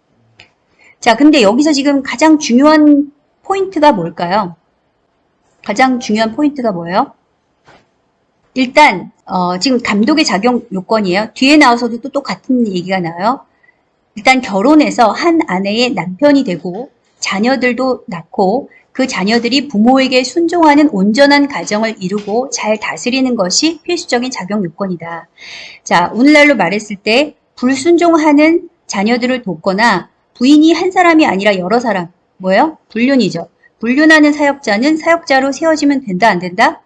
자, 근데 여기서 지금 가장 중요한 포인트가 뭘까요? 가장 중요한 포인트가 뭐예요? 일단 지금 감독의 자격 요건이에요. 뒤에 나와서도 또 똑같은 얘기가 나와요. 일단 결혼해서 한 아내의 남편이 되고 자녀들도 낳고 그 자녀들이 부모에게 순종하는 온전한 가정을 이루고 잘 다스리는 것이 필수적인 자격 요건이다. 자, 오늘날로 말했을 때 불순종하는 자녀들을 돕거나 부인이 한 사람이 아니라 여러 사람, 뭐예요? 불륜이죠. 불륜하는 사역자는 사역자로 세워지면 된다, 안 된다?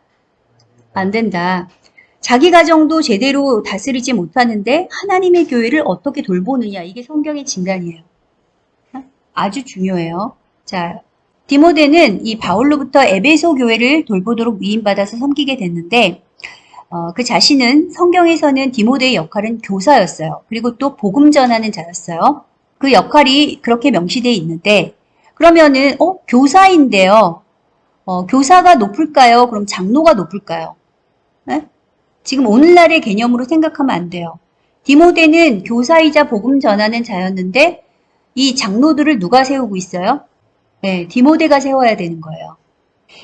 안 된다. 자기 가정도 제대로 다스리지 못하는데 하나님의 교회를 어떻게 돌보느냐, 이게 성경의 진단이에요. 아주 중요해요. 자, 디모데는 이 바울로부터 에베소 교회를 돌보도록 위임받아서 섬기게 됐는데 그 자신은 성경에서는 디모데의 역할은 교사였어요. 그리고 또 복음 전하는 자였어요. 그 역할이 그렇게 명시되어 있는데 그러면은 교사인데요. 교사가 높을까요? 그럼 장로가 높을까요? 네? 지금 오늘날의 개념으로 생각하면 안 돼요. 디모데는 교사이자 복음 전하는 자였는데 이 장로들을 누가 세우고 있어요? 네, 디모데가 세워야 되는 거예요.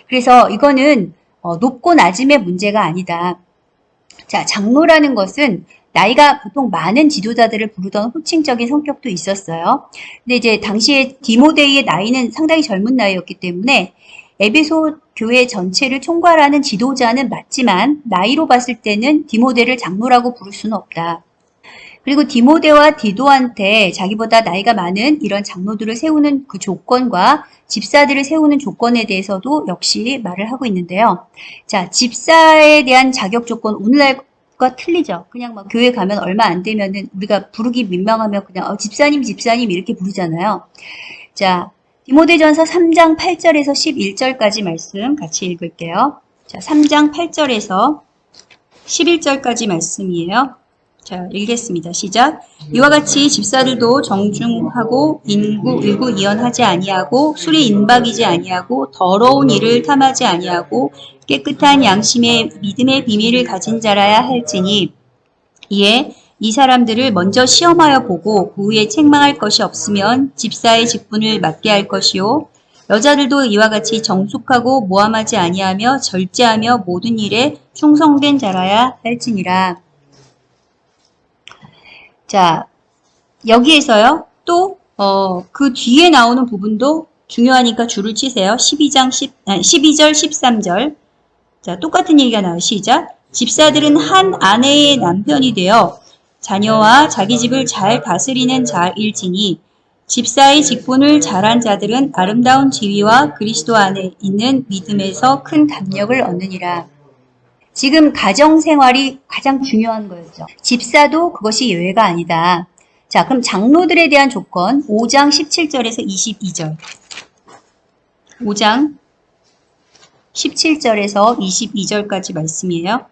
그래서 이거는 높고 낮음의 문제가 아니다. 자, 장로라는 것은 나이가 보통 많은 지도자들을 부르던 호칭적인 성격도 있었어요. 근데 이제 당시에 디모데의 나이는 상당히 젊은 나이였기 때문에 에베소 교회 전체를 총괄하는 지도자는 맞지만 나이로 봤을 때는 디모데를 장로라고 부를 수는 없다. 그리고 디모데와 디도한테 자기보다 나이가 많은 이런 장로들을 세우는 그 조건과 집사들을 세우는 조건에 대해서도 역시 말을 하고 있는데요. 자, 집사에 대한 자격 조건 오늘날과 틀리죠. 그냥 막 교회 가면 얼마 안 되면은 우리가 부르기 민망하면 그냥 집사님 이렇게 부르잖아요. 자, 디모데전서 3장 8절에서 11절까지 말씀 같이 읽을게요. 자, 3장 8절에서 11절까지 말씀이에요. 자, 읽겠습니다. 시작. 이와 같이 집사들도 정중하고 일구이연하지 아니하고 술에 인박이지 아니하고 더러운 일을 탐하지 아니하고 깨끗한 양심의 믿음의 비밀을 가진 자라야 할지니 이에 이 사람들을 먼저 시험하여 보고 그 후에 책망할 것이 없으면 집사의 직분을 맡게 할 것이요 여자들도 이와 같이 정숙하고 모함하지 아니하며 절제하며 모든 일에 충성된 자라야 할지니라. 자, 여기에서요, 또, 그 뒤에 나오는 부분도 중요하니까 줄을 치세요. 12절, 13절. 자, 똑같은 얘기가 나와요. 시작. 집사들은 한 아내의 남편이 되어 자녀와 자기 집을 잘 다스리는 자일지니 집사의 직분을 잘한 자들은 아름다운 지위와 그리스도 안에 있는 믿음에서 큰 담력을 얻느니라. 지금 가정생활이 가장 중요한 거였죠. 집사도 그것이 예외가 아니다. 자, 그럼 장로들에 대한 조건 5장 17절에서 22절. 5장 17절에서 22절까지 말씀이에요.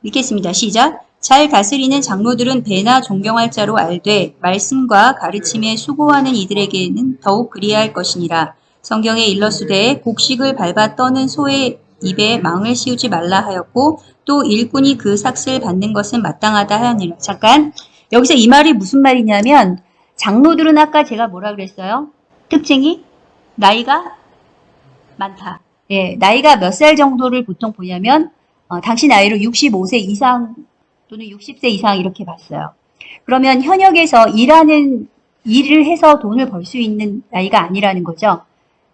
읽겠습니다. 시작. 잘 다스리는 장로들은 배나 존경할 자로 알되 말씀과 가르침에 수고하는 이들에게는 더욱 그리할 것이니라. 성경에 일러스되 곡식을 밟아 떠는 소의 입에 망을 씌우지 말라 하였고 또 일꾼이 그 삭슬 받는 것은 마땅하다 하니라. 잠깐 여기서 이 말이 무슨 말이냐면 장로들은 아까 제가 뭐라 그랬어요? 특징이 나이가 많다. 예, 나이가 몇 살 정도를 보통 보냐면 당시 나이로 65세 이상 또는 60세 이상 이렇게 봤어요. 그러면 현역에서 일을 해서 돈을 벌 수 있는 나이가 아니라는 거죠.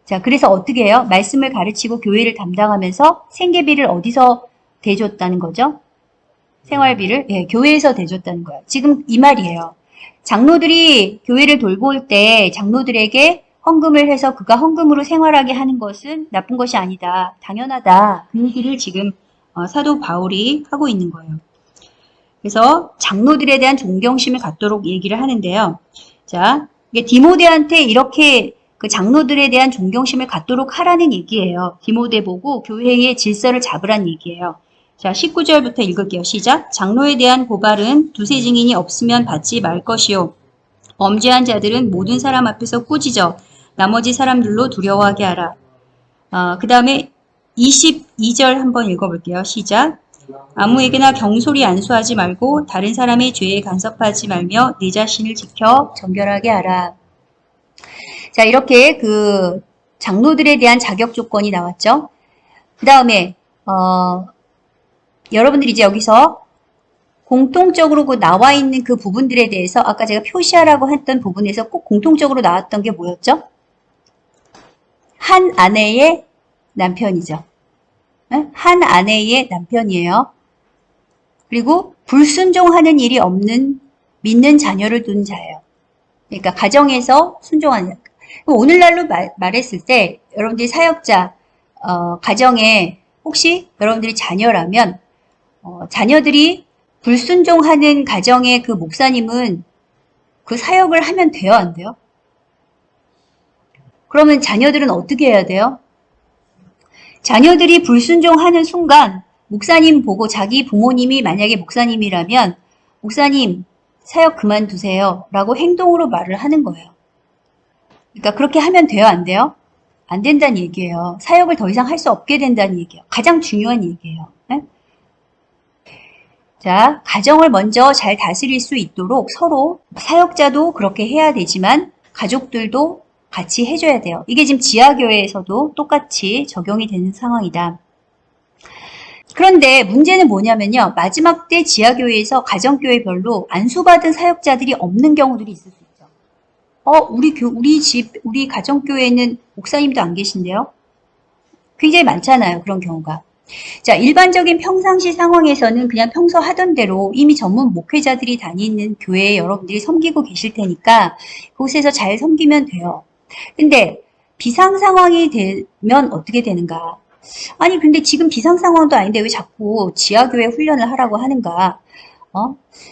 자, 그래서 어떻게 해요? 말씀을 가르치고 교회를 담당하면서 생계비를 어디서 대줬다는 거죠? 생활비를 교회에서 대줬다는 거예요. 지금 이 말이에요. 장로들이 교회를 돌볼 때 장로들에게 헌금을 해서 그가 헌금으로 생활하게 하는 것은 나쁜 것이 아니다. 당연하다. 그 얘기를 지금 사도 바울이 하고 있는 거예요. 그래서 장로들에 대한 존경심을 갖도록 얘기를 하는데요. 자, 이게 디모데한테 이렇게 그 장로들에 대한 존경심을 갖도록 하라는 얘기예요. 디모데 보고 교회의 질서를 잡으란 얘기예요. 자, 19절부터 읽을게요. 시작. 장로에 대한 고발은 두세 증인이 없으면 받지 말 것이요. 범죄한 자들은 모든 사람 앞에서 꾸짖어 나머지 사람들로 두려워하게 하라. 그 다음에 22절 한번 읽어볼게요. 시작. 아무에게나 경솔히 안수하지 말고 다른 사람의 죄에 간섭하지 말며 내 자신을 지켜 정결하게 하라. 자, 이렇게 그 장로들에 대한 자격 조건이 나왔죠. 그 다음에 여러분들이 이제 여기서 공통적으로 그 나와 있는 그 부분들에 대해서 아까 제가 표시하라고 했던 부분에서 꼭 공통적으로 나왔던 게 뭐였죠? 한 아내의 남편이죠. 한 아내의 남편이에요. 그리고 불순종하는 일이 없는 믿는 자녀를 둔 자예요. 그러니까 가정에서 순종하는. 오늘날로 말했을 때 여러분들이 사역자, 가정에 혹시 여러분들이 자녀라면 자녀들이 불순종하는 가정의 그 목사님은 그 사역을 하면 돼요, 안 돼요? 그러면 자녀들은 어떻게 해야 돼요? 자녀들이 불순종하는 순간 목사님 보고 자기 부모님이 만약에 목사님이라면 목사님 사역 그만두세요 라고 행동으로 말을 하는 거예요. 그러니까 그렇게 하면 돼요, 안 돼요? 안 된다는 얘기예요. 사역을 더 이상 할 수 없게 된다는 얘기예요. 가장 중요한 얘기예요. 네? 자, 가정을 먼저 잘 다스릴 수 있도록 서로 사역자도 그렇게 해야 되지만 가족들도 같이 해줘야 돼요. 이게 지금 지하교회에서도 똑같이 적용이 되는 상황이다. 그런데 문제는 뭐냐면요. 마지막 때 지하교회에서 가정교회별로 안수받은 사역자들이 없는 경우들이 있을 수 있죠. 우리 가정교회에는 목사님도 안 계신데요. 굉장히 많잖아요. 그런 경우가. 자, 일반적인 평상시 상황에서는 그냥 평소 하던 대로 이미 전문 목회자들이 다니는 교회에 여러분들이 섬기고 계실 테니까 그곳에서 잘 섬기면 돼요. 근데 비상 상황이 되면 어떻게 되는가? 아니, 근데 지금 비상 상황도 아닌데 왜 자꾸 지하교회 훈련을 하라고 하는가?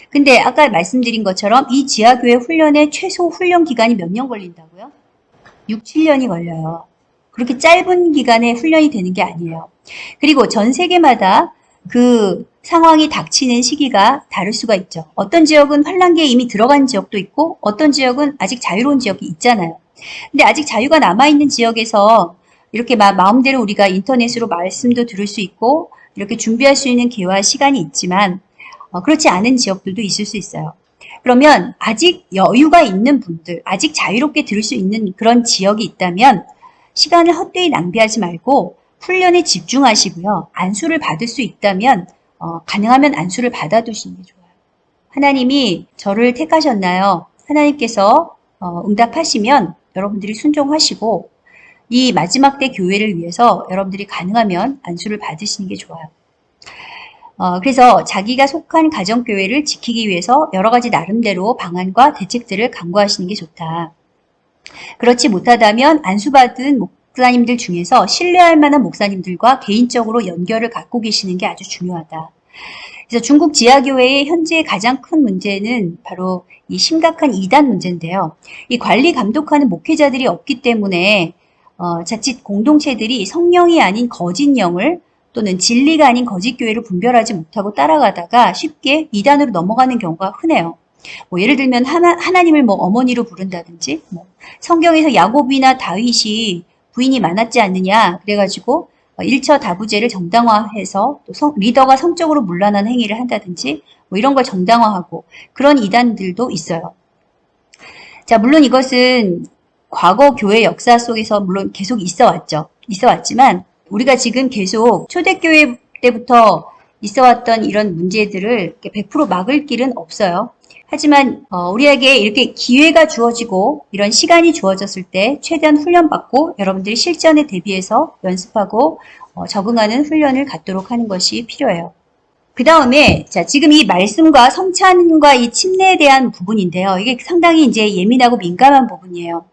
근데 아까 말씀드린 것처럼 이 지하교회 훈련의 최소 훈련 기간이 몇 년 걸린다고요? 6, 7년이 걸려요. 그렇게 짧은 기간에 훈련이 되는 게 아니에요. 그리고 전 세계마다 그 상황이 닥치는 시기가 다를 수가 있죠. 어떤 지역은 환란기에 이미 들어간 지역도 있고 어떤 지역은 아직 자유로운 지역이 있잖아요. 근데 아직 자유가 남아있는 지역에서 이렇게 마음대로 우리가 인터넷으로 말씀도 들을 수 있고 이렇게 준비할 수 있는 기회와 시간이 있지만 그렇지 않은 지역들도 있을 수 있어요. 그러면 아직 여유가 있는 분들, 아직 자유롭게 들을 수 있는 그런 지역이 있다면 시간을 헛되이 낭비하지 말고 훈련에 집중하시고요. 안수를 받을 수 있다면 가능하면 안수를 받아두시는 게 좋아요. 하나님이 저를 택하셨나요? 하나님께서 응답하시면 여러분들이 순종하시고 이 마지막 때 교회를 위해서 여러분들이 가능하면 안수를 받으시는 게 좋아요. 그래서 자기가 속한 가정교회를 지키기 위해서 여러 가지 나름대로 방안과 대책들을 강구하시는 게 좋다. 그렇지 못하다면 안수받은 목사님들 중에서 신뢰할 만한 목사님들과 개인적으로 연결을 갖고 계시는 게 아주 중요하다. 그래서 중국 지하교회의 현재 가장 큰 문제는 바로 이 심각한 이단 문제인데요. 이 관리 감독하는 목회자들이 없기 때문에 자칫 공동체들이 성령이 아닌 거짓 영을 또는 진리가 아닌 거짓 교회를 분별하지 못하고 따라가다가 쉽게 이단으로 넘어가는 경우가 흔해요. 예를 들면 하나님을 어머니로 부른다든지 성경에서 야곱이나 다윗이 부인이 많았지 않느냐 그래가지고 일처다부제를 정당화해서 또 리더가 성적으로 문란한 행위를 한다든지 이런 걸 정당화하고 그런 이단들도 있어요. 자, 물론 이것은 과거 교회 역사 속에서 물론 계속 있어왔지만 우리가 지금 계속 초대교회 때부터 있어왔던 이런 문제들을 100% 막을 길은 없어요. 하지만 우리에게 이렇게 기회가 주어지고 이런 시간이 주어졌을 때 최대한 훈련받고 여러분들이 실전에 대비해서 연습하고 적응하는 훈련을 갖도록 하는 것이 필요해요. 그 다음에 자 지금 이 말씀과 성찬과 이 침례에 대한 부분인데요. 이게 상당히 이제 예민하고 민감한 부분이에요.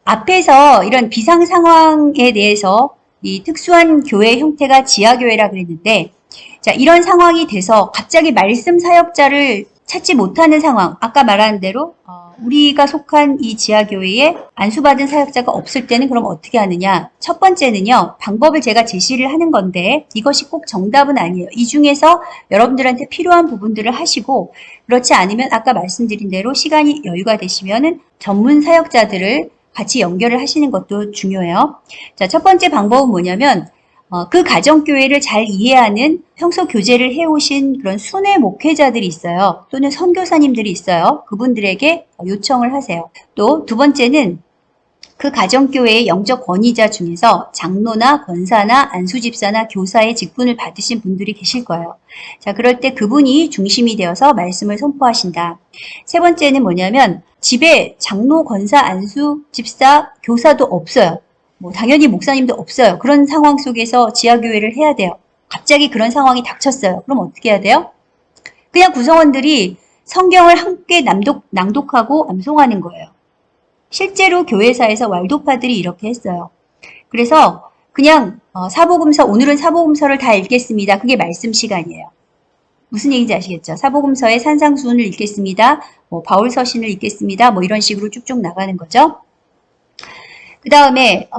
앞에서 이런 비상 상황에 대해서 이 특수한 교회 형태가 지하교회라 그랬는데 자 이런 상황이 돼서 갑자기 말씀 사역자를 찾지 못하는 상황, 아까 말한 대로 우리가 속한 이 지하교회에 안수받은 사역자가 없을 때는 그럼 어떻게 하느냐? 첫 번째는요. 방법을 제가 제시를 하는 건데 이것이 꼭 정답은 아니에요. 이 중에서 여러분들한테 필요한 부분들을 하시고 그렇지 않으면 아까 말씀드린 대로 시간이 여유가 되시면은 전문 사역자들을 같이 연결을 하시는 것도 중요해요. 자, 첫 번째 방법은 뭐냐면 그 가정교회를 잘 이해하는 평소 교제를 해오신 그런 순회 목회자들이 있어요. 또는 선교사님들이 있어요. 그분들에게 요청을 하세요. 또 두 번째는 그 가정교회의 영적 권위자 중에서 장로나 권사나 안수집사나 교사의 직분을 받으신 분들이 계실 거예요. 자, 그럴 때 그분이 중심이 되어서 말씀을 선포하신다. 세 번째는 뭐냐면 집에 장로, 권사, 안수, 집사, 교사도 없어요. 뭐 당연히 목사님도 없어요. 그런 상황 속에서 지하교회를 해야 돼요. 갑자기 그런 상황이 닥쳤어요. 그럼 어떻게 해야 돼요? 그냥 구성원들이 성경을 함께 낭독하고 암송하는 거예요. 실제로 교회사에서 왈도파들이 이렇게 했어요. 그래서 그냥 사복음서, 오늘은 사복음서를 다 읽겠습니다. 그게 말씀 시간이에요. 무슨 얘기인지 아시겠죠? 사복음서의 산상수훈을 읽겠습니다. 뭐 바울서신을 읽겠습니다. 뭐 이런 식으로 쭉쭉 나가는 거죠. 그 다음에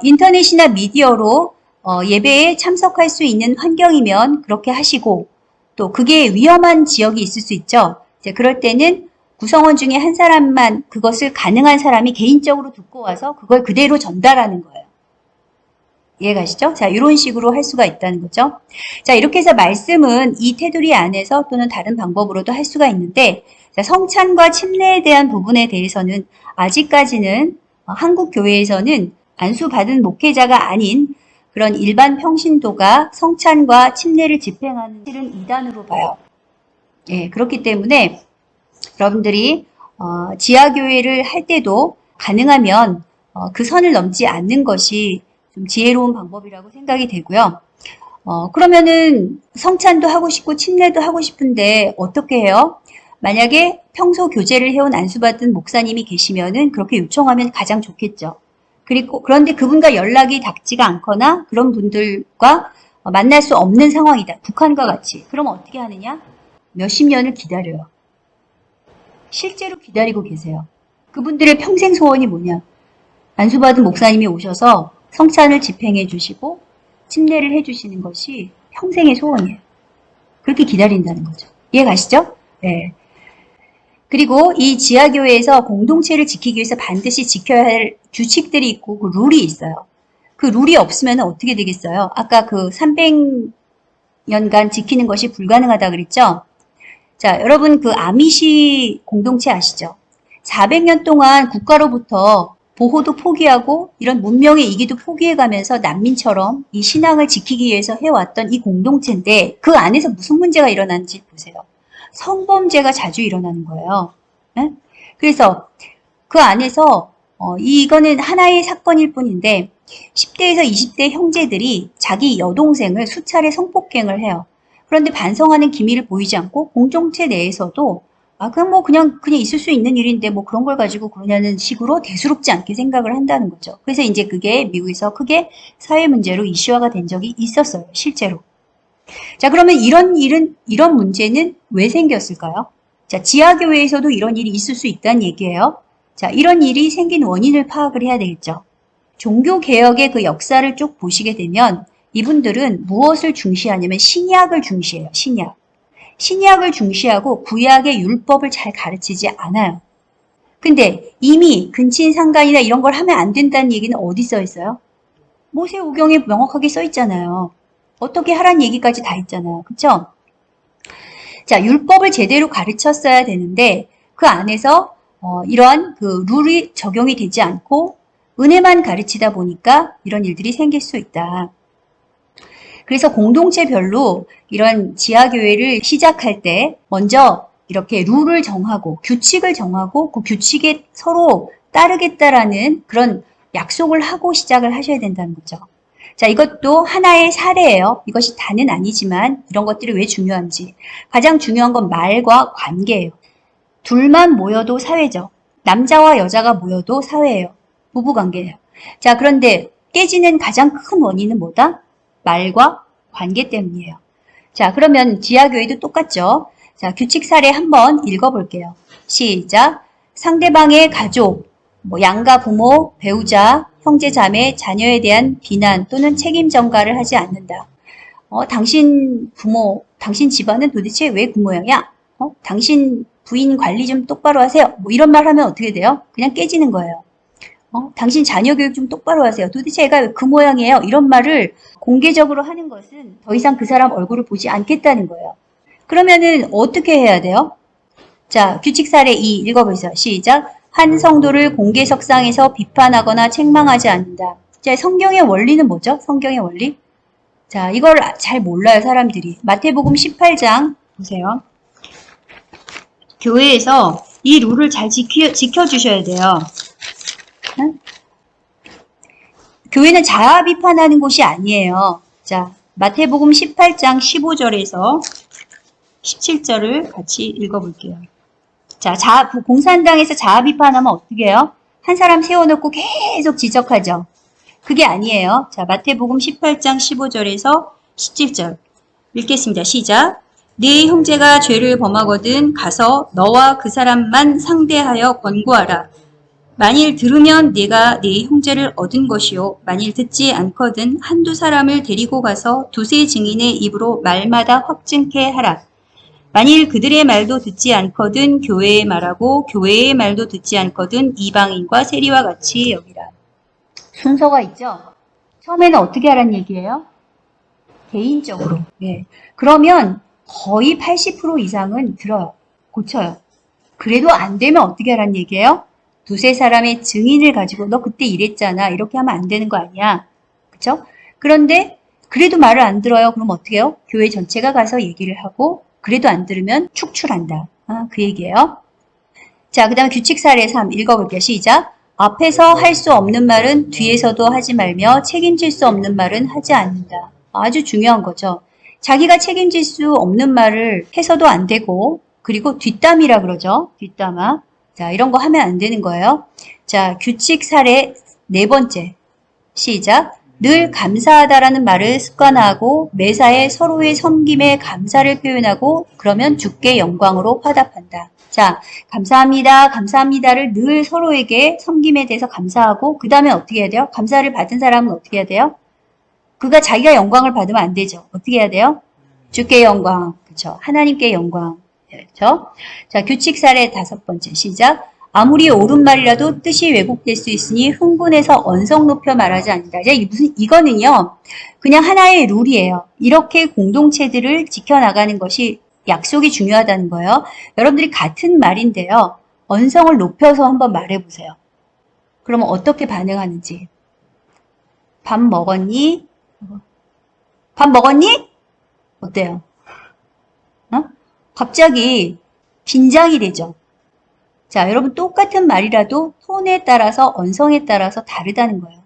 인터넷이나 미디어로 예배에 참석할 수 있는 환경이면 그렇게 하시고, 또 그게 위험한 지역이 있을 수 있죠. 이제 그럴 때는 구성원 중에 한 사람만, 그것을 가능한 사람이 개인적으로 듣고 와서 그걸 그대로 전달하는 거예요. 이해가시죠? 자, 이런 식으로 할 수가 있다는 거죠. 자, 이렇게 해서 말씀은 이 테두리 안에서 또는 다른 방법으로도 할 수가 있는데, 자, 성찬과 침례에 대한 부분에 대해서는 아직까지는 한국 교회에서는 안수받은 목회자가 아닌 그런 일반 평신도가 성찬과 침례를 집행하는 실은 이단으로 봐요. 예, 그렇기 때문에 여러분들이 지하교회를 할 때도 가능하면 그 선을 넘지 않는 것이 좀 지혜로운 방법이라고 생각이 되고요. 그러면은 성찬도 하고 싶고 침례도 하고 싶은데 어떻게 해요? 만약에 평소 교제를 해온 안수받은 목사님이 계시면은 그렇게 요청하면 가장 좋겠죠. 그런데 그분과 연락이 닿지가 않거나 그런 분들과 만날 수 없는 상황이다. 북한과 같이. 그럼 어떻게 하느냐? 몇십 년을 기다려요. 실제로 기다리고 계세요. 그분들의 평생 소원이 뭐냐? 안수받은 목사님이 오셔서 성찬을 집행해 주시고 침례를 해 주시는 것이 평생의 소원이에요. 그렇게 기다린다는 거죠. 이해 가시죠? 네. 그리고 이 지하교회에서 공동체를 지키기 위해서 반드시 지켜야 할 규칙들이 있고 그 룰이 있어요. 그 룰이 없으면 어떻게 되겠어요? 아까 그 300년간 지키는 것이 불가능하다 그랬죠? 자, 여러분 그 아미시 공동체 아시죠? 400년 동안 국가로부터 보호도 포기하고 이런 문명의 이기도 포기해가면서 난민처럼 이 신앙을 지키기 위해서 해왔던 이 공동체인데 그 안에서 무슨 문제가 일어나는지 보세요. 성범죄가 자주 일어나는 거예요. 네? 그래서 그 안에서 이거는 하나의 사건일 뿐인데 10대에서 20대 형제들이 자기 여동생을 수차례 성폭행을 해요. 그런데 반성하는 기미를 보이지 않고 공동체 내에서도 그냥 있을 수 있는 일인데 뭐 그런 걸 가지고 그러냐는 식으로 대수롭지 않게 생각을 한다는 거죠. 그래서 이제 그게 미국에서 크게 사회 문제로 이슈화가 된 적이 있었어요. 실제로. 자, 그러면 이런 문제는 왜 생겼을까요? 자, 지하교회에서도 이런 일이 있을 수 있다는 얘기예요. 자, 이런 일이 생긴 원인을 파악을 해야 되겠죠. 종교개혁의 그 역사를 쭉 보시게 되면 이분들은 무엇을 중시하냐면 신약을 중시해요. 신약. 신약을 중시하고 구약의 율법을 잘 가르치지 않아요. 근데 이미 근친상간이나 이런 걸 하면 안 된다는 얘기는 어디 써 있어요? 모세오경에 명확하게 써 있잖아요. 어떻게 하라는 얘기까지 다 있잖아요. 그쵸? 자, 율법을 제대로 가르쳤어야 되는데 그 안에서 이러한 그 룰이 적용이 되지 않고 은혜만 가르치다 보니까 이런 일들이 생길 수 있다. 그래서 공동체별로 이런 지하교회를 시작할 때 먼저 이렇게 룰을 정하고 규칙을 정하고 그 규칙에 서로 따르겠다라는 그런 약속을 하고 시작을 하셔야 된다는 거죠. 자, 이것도 하나의 사례예요. 이것이 다는 아니지만 이런 것들이 왜 중요한지. 가장 중요한 건 말과 관계예요. 둘만 모여도 사회죠. 남자와 여자가 모여도 사회예요. 부부관계예요. 자, 그런데 깨지는 가장 큰 원인은 뭐다? 말과 관계 때문이에요. 자, 그러면 지하교회도 똑같죠. 자, 규칙 사례 한번 읽어볼게요. 시작. 상대방의 가족, 양가 부모, 배우자, 형제 자매, 자녀에 대한 비난 또는 책임 전가를 하지 않는다. 당신 부모, 당신 집안은 도대체 왜 그 모양이야? 당신 부인 관리 좀 똑바로 하세요. 이런 말 하면 어떻게 돼요? 그냥 깨지는 거예요. 당신 자녀 교육 좀 똑바로 하세요. 도대체 애가 왜 그 모양이에요? 이런 말을 공개적으로 하는 것은 더 이상 그 사람 얼굴을 보지 않겠다는 거예요. 그러면은 어떻게 해야 돼요? 자, 규칙 사례 2 읽어보세요. 시작. 한 성도를 공개석상에서 비판하거나 책망하지 않는다. 자, 성경의 원리는 뭐죠? 성경의 원리? 자, 이걸 잘 몰라요, 사람들이. 마태복음 18장 보세요. 교회에서 이 룰을 잘 지켜주셔야 돼요. 응? 교회는 자아 비판하는 곳이 아니에요. 자, 마태복음 18장 15절에서 17절을 같이 읽어볼게요. 자, 공산당에서 자아 비판하면 어떻게 해요? 한 사람 세워놓고 계속 지적하죠. 그게 아니에요. 자, 마태복음 18장 15절에서 17절 읽겠습니다. 시작. 네 형제가 죄를 범하거든 가서 너와 그 사람만 상대하여 권고하라. 만일 들으면 네가 네 형제를 얻은 것이요. 만일 듣지 않거든 한두 사람을 데리고 가서 두세 증인의 입으로 말마다 확증케 하라. 만일 그들의 말도 듣지 않거든 교회의 말하고 교회의 말도 듣지 않거든 이방인과 세리와 같이 여기라. 순서가 있죠. 처음에는 어떻게 하라는 얘기예요? 개인적으로. 네. 그러면 거의 80% 이상은 들어요. 고쳐요. 그래도 안 되면 어떻게 하라는 얘기예요? 두세 사람의 증인을 가지고 너 그때 이랬잖아. 이렇게 하면 안 되는 거 아니야. 그쵸? 그런데 그래도 말을 안 들어요. 그럼 어떻게 해요? 교회 전체가 가서 얘기를 하고 그래도 안 들으면 축출한다. 그 얘기예요. 자, 그 다음에 규칙 사례 3 읽어볼게요. 시작. 앞에서 할 수 없는 말은 뒤에서도 하지 말며 책임질 수 없는 말은 하지 않는다. 아주 중요한 거죠. 자기가 책임질 수 없는 말을 해서도 안 되고 그리고 뒷담이라 그러죠. 뒷담화. 자, 이런 거 하면 안 되는 거예요. 자, 규칙 사례 네 번째. 시작. 늘 감사하다라는 말을 습관화하고 매사에 서로의 섬김에 감사를 표현하고 그러면 주께 영광으로 화답한다. 자, 감사합니다, 감사합니다를 늘 서로에게 섬김에 대해서 감사하고 그 다음에 어떻게 해야 돼요? 감사를 받은 사람은 어떻게 해야 돼요? 그가 자기가 영광을 받으면 안 되죠. 어떻게 해야 돼요? 주께 영광, 그렇죠? 하나님께 영광, 그렇죠? 자, 규칙 사례 다섯 번째 시작. 아무리 옳은 말이라도 뜻이 왜곡될 수 있으니 흥분해서 언성 높여 말하지 않는다. 이거는요, 그냥 하나의 룰이에요. 이렇게 공동체들을 지켜나가는 것이 약속이 중요하다는 거예요. 여러분들이 같은 말인데요. 언성을 높여서 한번 말해보세요. 그러면 어떻게 반응하는지. 밥 먹었니? 밥 먹었니? 어때요? 갑자기 긴장이 되죠. 자, 여러분 똑같은 말이라도 톤에 따라서 언성에 따라서 다르다는 거예요.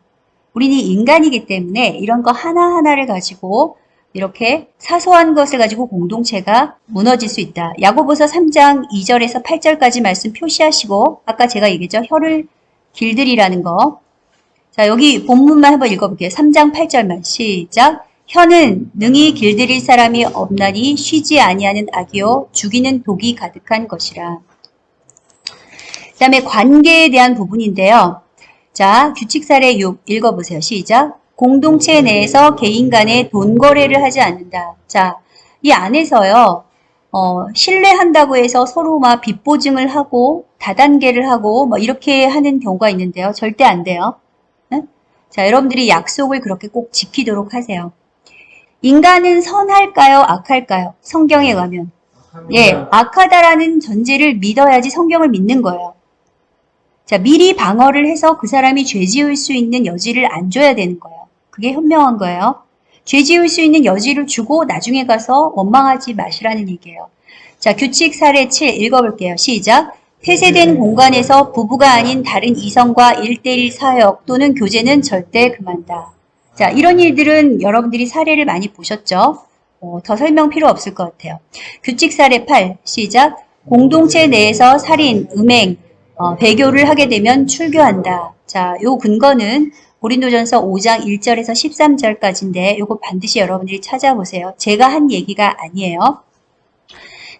우리는 인간이기 때문에 이런 거 하나하나를 가지고 이렇게 사소한 것을 가지고 공동체가 무너질 수 있다. 야고보서 3장 2절에서 8절까지 말씀 표시하시고 아까 제가 얘기했죠. 혀를 길들이라는 거. 자, 여기 본문만 한번 읽어볼게요. 3장 8절만 시작. 혀는 능히 길들일 사람이 없나니 쉬지 아니하는 악이요 죽이는 독이 가득한 것이라. 그 다음에 관계에 대한 부분인데요. 자, 규칙 사례 6 읽어보세요. 시작. 공동체 내에서 개인 간에 돈 거래를 하지 않는다. 자, 이 안에서요. 신뢰한다고 해서 서로 막 빚보증을 하고 다단계를 하고 뭐 이렇게 하는 경우가 있는데요. 절대 안 돼요. 네? 자, 여러분들이 약속을 그렇게 꼭 지키도록 하세요. 인간은 선할까요? 악할까요? 성경에 가면. 예, 악하다라는 전제를 믿어야지 성경을 믿는 거예요. 자, 미리 방어를 해서 그 사람이 죄 지을 수 있는 여지를 안 줘야 되는 거예요. 그게 현명한 거예요. 죄 지을 수 있는 여지를 주고 나중에 가서 원망하지 마시라는 얘기예요. 자, 규칙 사례 7 읽어볼게요. 시작. 폐쇄된 공간에서 부부가 아닌 다른 이성과 1대1 사역 또는 교제는 절대 금한다. 자, 이런 일들은 여러분들이 사례를 많이 보셨죠? 더 설명 필요 없을 것 같아요. 규칙 사례 8 시작. 공동체 내에서 살인, 음행, 배교를 하게 되면 출교한다. 자, 요 근거는 고린도전서 5장 1절에서 13절까지인데 요거 반드시 여러분들이 찾아보세요. 제가 한 얘기가 아니에요.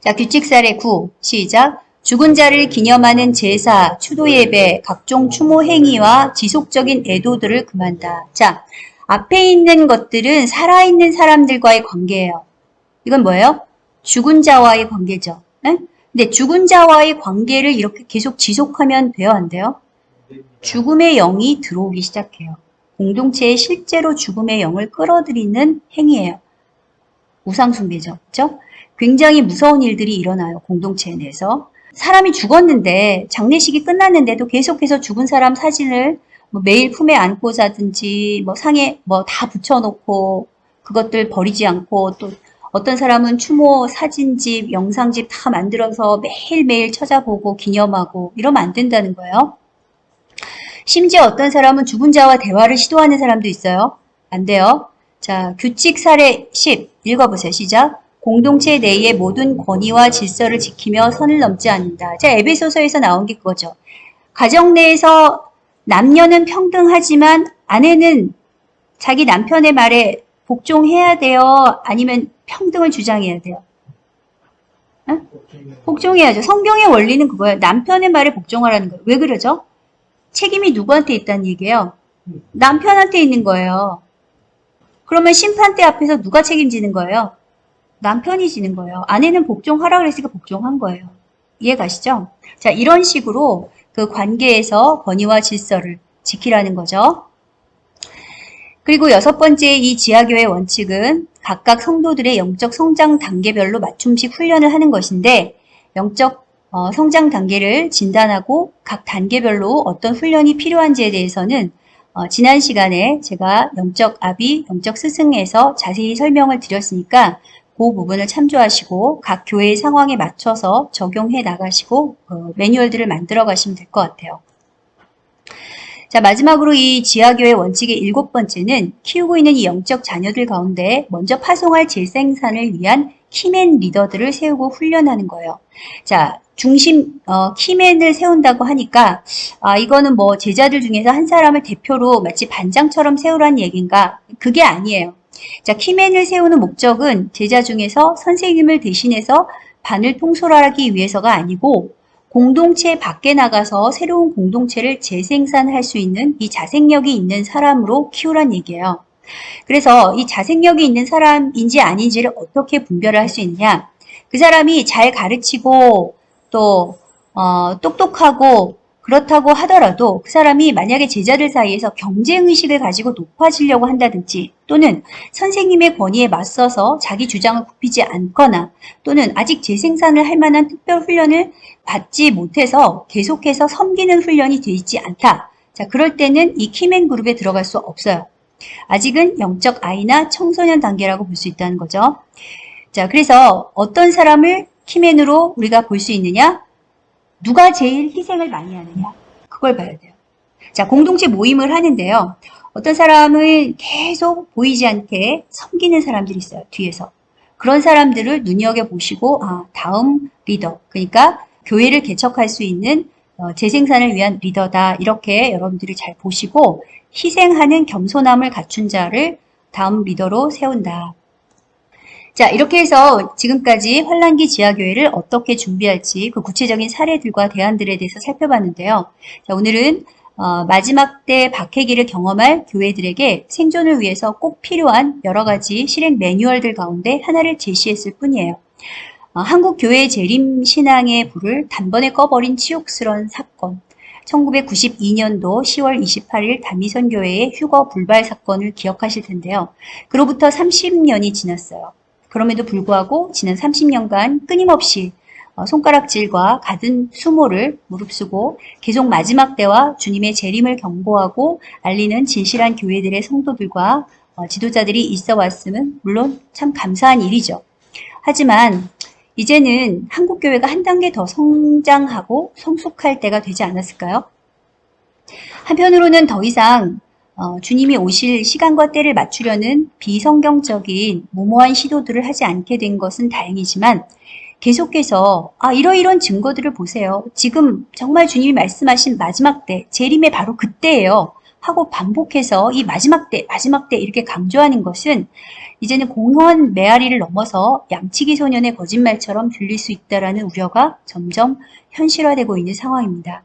자, 규칙 사례 9 시작. 죽은 자를 기념하는 제사, 추도 예배, 각종 추모 행위와 지속적인 애도들을 금한다. 자, 앞에 있는 것들은 살아있는 사람들과의 관계예요. 이건 뭐예요? 죽은 자와의 관계죠. 네? 근데 죽은 자와의 관계를 이렇게 계속 지속하면 돼요, 안 돼요? 죽음의 영이 들어오기 시작해요. 공동체에 실제로 죽음의 영을 끌어들이는 행위예요. 우상숭배죠. 그렇죠? 굉장히 무서운 일들이 일어나요. 공동체 내에서. 사람이 죽었는데 장례식이 끝났는데도 계속해서 죽은 사람 사진을 뭐 매일 품에 안고 자든지 뭐 상에 뭐 다 붙여놓고 그것들 버리지 않고 또 어떤 사람은 추모 사진집, 영상집 다 만들어서 매일매일 찾아보고 기념하고 이러면 안 된다는 거예요. 심지어 어떤 사람은 죽은 자와 대화를 시도하는 사람도 있어요. 안 돼요. 자, 규칙 사례 10 읽어보세요. 시작. 공동체 내의 모든 권위와 질서를 지키며 선을 넘지 않는다. 자, 에베소서에서 나온 게 그거죠. 가정 내에서 남녀는 평등하지만 아내는 자기 남편의 말에 복종해야 돼요? 아니면 평등을 주장해야 돼요? 어? 복종해야죠. 성경의 원리는 그거예요. 남편의 말에 복종하라는 거예요. 왜 그러죠? 책임이 누구한테 있다는 얘기예요? 남편한테 있는 거예요. 그러면 심판대 앞에서 누가 책임지는 거예요? 남편이 지는 거예요. 아내는 복종하라 그랬으니까 복종한 거예요. 이해 가시죠? 자, 이런 식으로 그 관계에서 권위와 질서를 지키라는 거죠. 그리고 여섯 번째 이 지하교회 원칙은 각각 성도들의 영적 성장 단계별로 맞춤식 훈련을 하는 것인데 영적 성장 단계를 진단하고 각 단계별로 어떤 훈련이 필요한지에 대해서는 지난 시간에 제가 영적 아비, 영적 스승에서 자세히 설명을 드렸으니까 그 부분을 참조하시고 각 교회의 상황에 맞춰서 적용해 나가시고 매뉴얼들을 만들어 가시면 될 것 같아요. 자, 마지막으로 이 지하교회 원칙의 일곱 번째는 키우고 있는 이 영적 자녀들 가운데 먼저 파송할 재생산을 위한 키맨 리더들을 세우고 훈련하는 거예요. 자, 키맨을 세운다고 하니까, 이거는 뭐 제자들 중에서 한 사람을 대표로 마치 반장처럼 세우라는 얘기인가? 그게 아니에요. 자, 키맨을 세우는 목적은 제자 중에서 선생님을 대신해서 반을 통솔하기 위해서가 아니고, 공동체 밖에 나가서 새로운 공동체를 재생산할 수 있는 이 자생력이 있는 사람으로 키우란 얘기예요. 그래서 이 자생력이 있는 사람인지 아닌지를 어떻게 분별을 할 수 있느냐. 그 사람이 잘 가르치고 또 똑똑하고 그렇다고 하더라도 그 사람이 만약에 제자들 사이에서 경쟁의식을 가지고 높아지려고 한다든지 또는 선생님의 권위에 맞서서 자기 주장을 굽히지 않거나 또는 아직 재생산을 할 만한 특별 훈련을 받지 못해서 계속해서 섬기는 훈련이 되어 있지 않다. 자, 그럴 때는 이 키맨 그룹에 들어갈 수 없어요. 아직은 영적 아이나 청소년 단계라고 볼 수 있다는 거죠. 자, 그래서 어떤 사람을 키맨으로 우리가 볼 수 있느냐? 누가 제일 희생을 많이 하느냐? 그걸 봐야 돼요. 자, 공동체 모임을 하는데요. 어떤 사람을 계속 보이지 않게 섬기는 사람들이 있어요. 뒤에서. 그런 사람들을 눈여겨보시고 다음 리더, 그러니까 교회를 개척할 수 있는 재생산을 위한 리더다. 이렇게 여러분들이 잘 보시고 희생하는 겸손함을 갖춘 자를 다음 리더로 세운다. 자, 이렇게 해서 지금까지 환란기 지하교회를 어떻게 준비할지 그 구체적인 사례들과 대안들에 대해서 살펴봤는데요. 자, 오늘은 마지막 때 박해기를 경험할 교회들에게 생존을 위해서 꼭 필요한 여러 가지 실행 매뉴얼들 가운데 하나를 제시했을 뿐이에요. 한국 교회 재림 신앙의 불을 단번에 꺼버린 치욕스러운 사건. 1992년도 10월 28일 다미선 교회의 휴거 불발 사건을 기억하실 텐데요. 그로부터 30년이 지났어요. 그럼에도 불구하고 지난 30년간 끊임없이 손가락질과 가든 수모를 무릅쓰고 계속 마지막 때와 주님의 재림을 경고하고 알리는 진실한 교회들의 성도들과 지도자들이 있어 왔음은 물론 참 감사한 일이죠. 하지만 이제는 한국교회가 한 단계 더 성장하고 성숙할 때가 되지 않았을까요? 한편으로는 더 이상 주님이 오실 시간과 때를 맞추려는 비성경적인 무모한 시도들을 하지 않게 된 것은 다행이지만 계속해서 이러이런 증거들을 보세요. 지금 정말 주님이 말씀하신 마지막 때, 재림의 바로 그때예요. 하고 반복해서 이 마지막 때 이렇게 강조하는 것은 이제는 공허한 메아리를 넘어서 양치기 소년의 거짓말처럼 들릴 수 있다라는 우려가 점점 현실화되고 있는 상황입니다.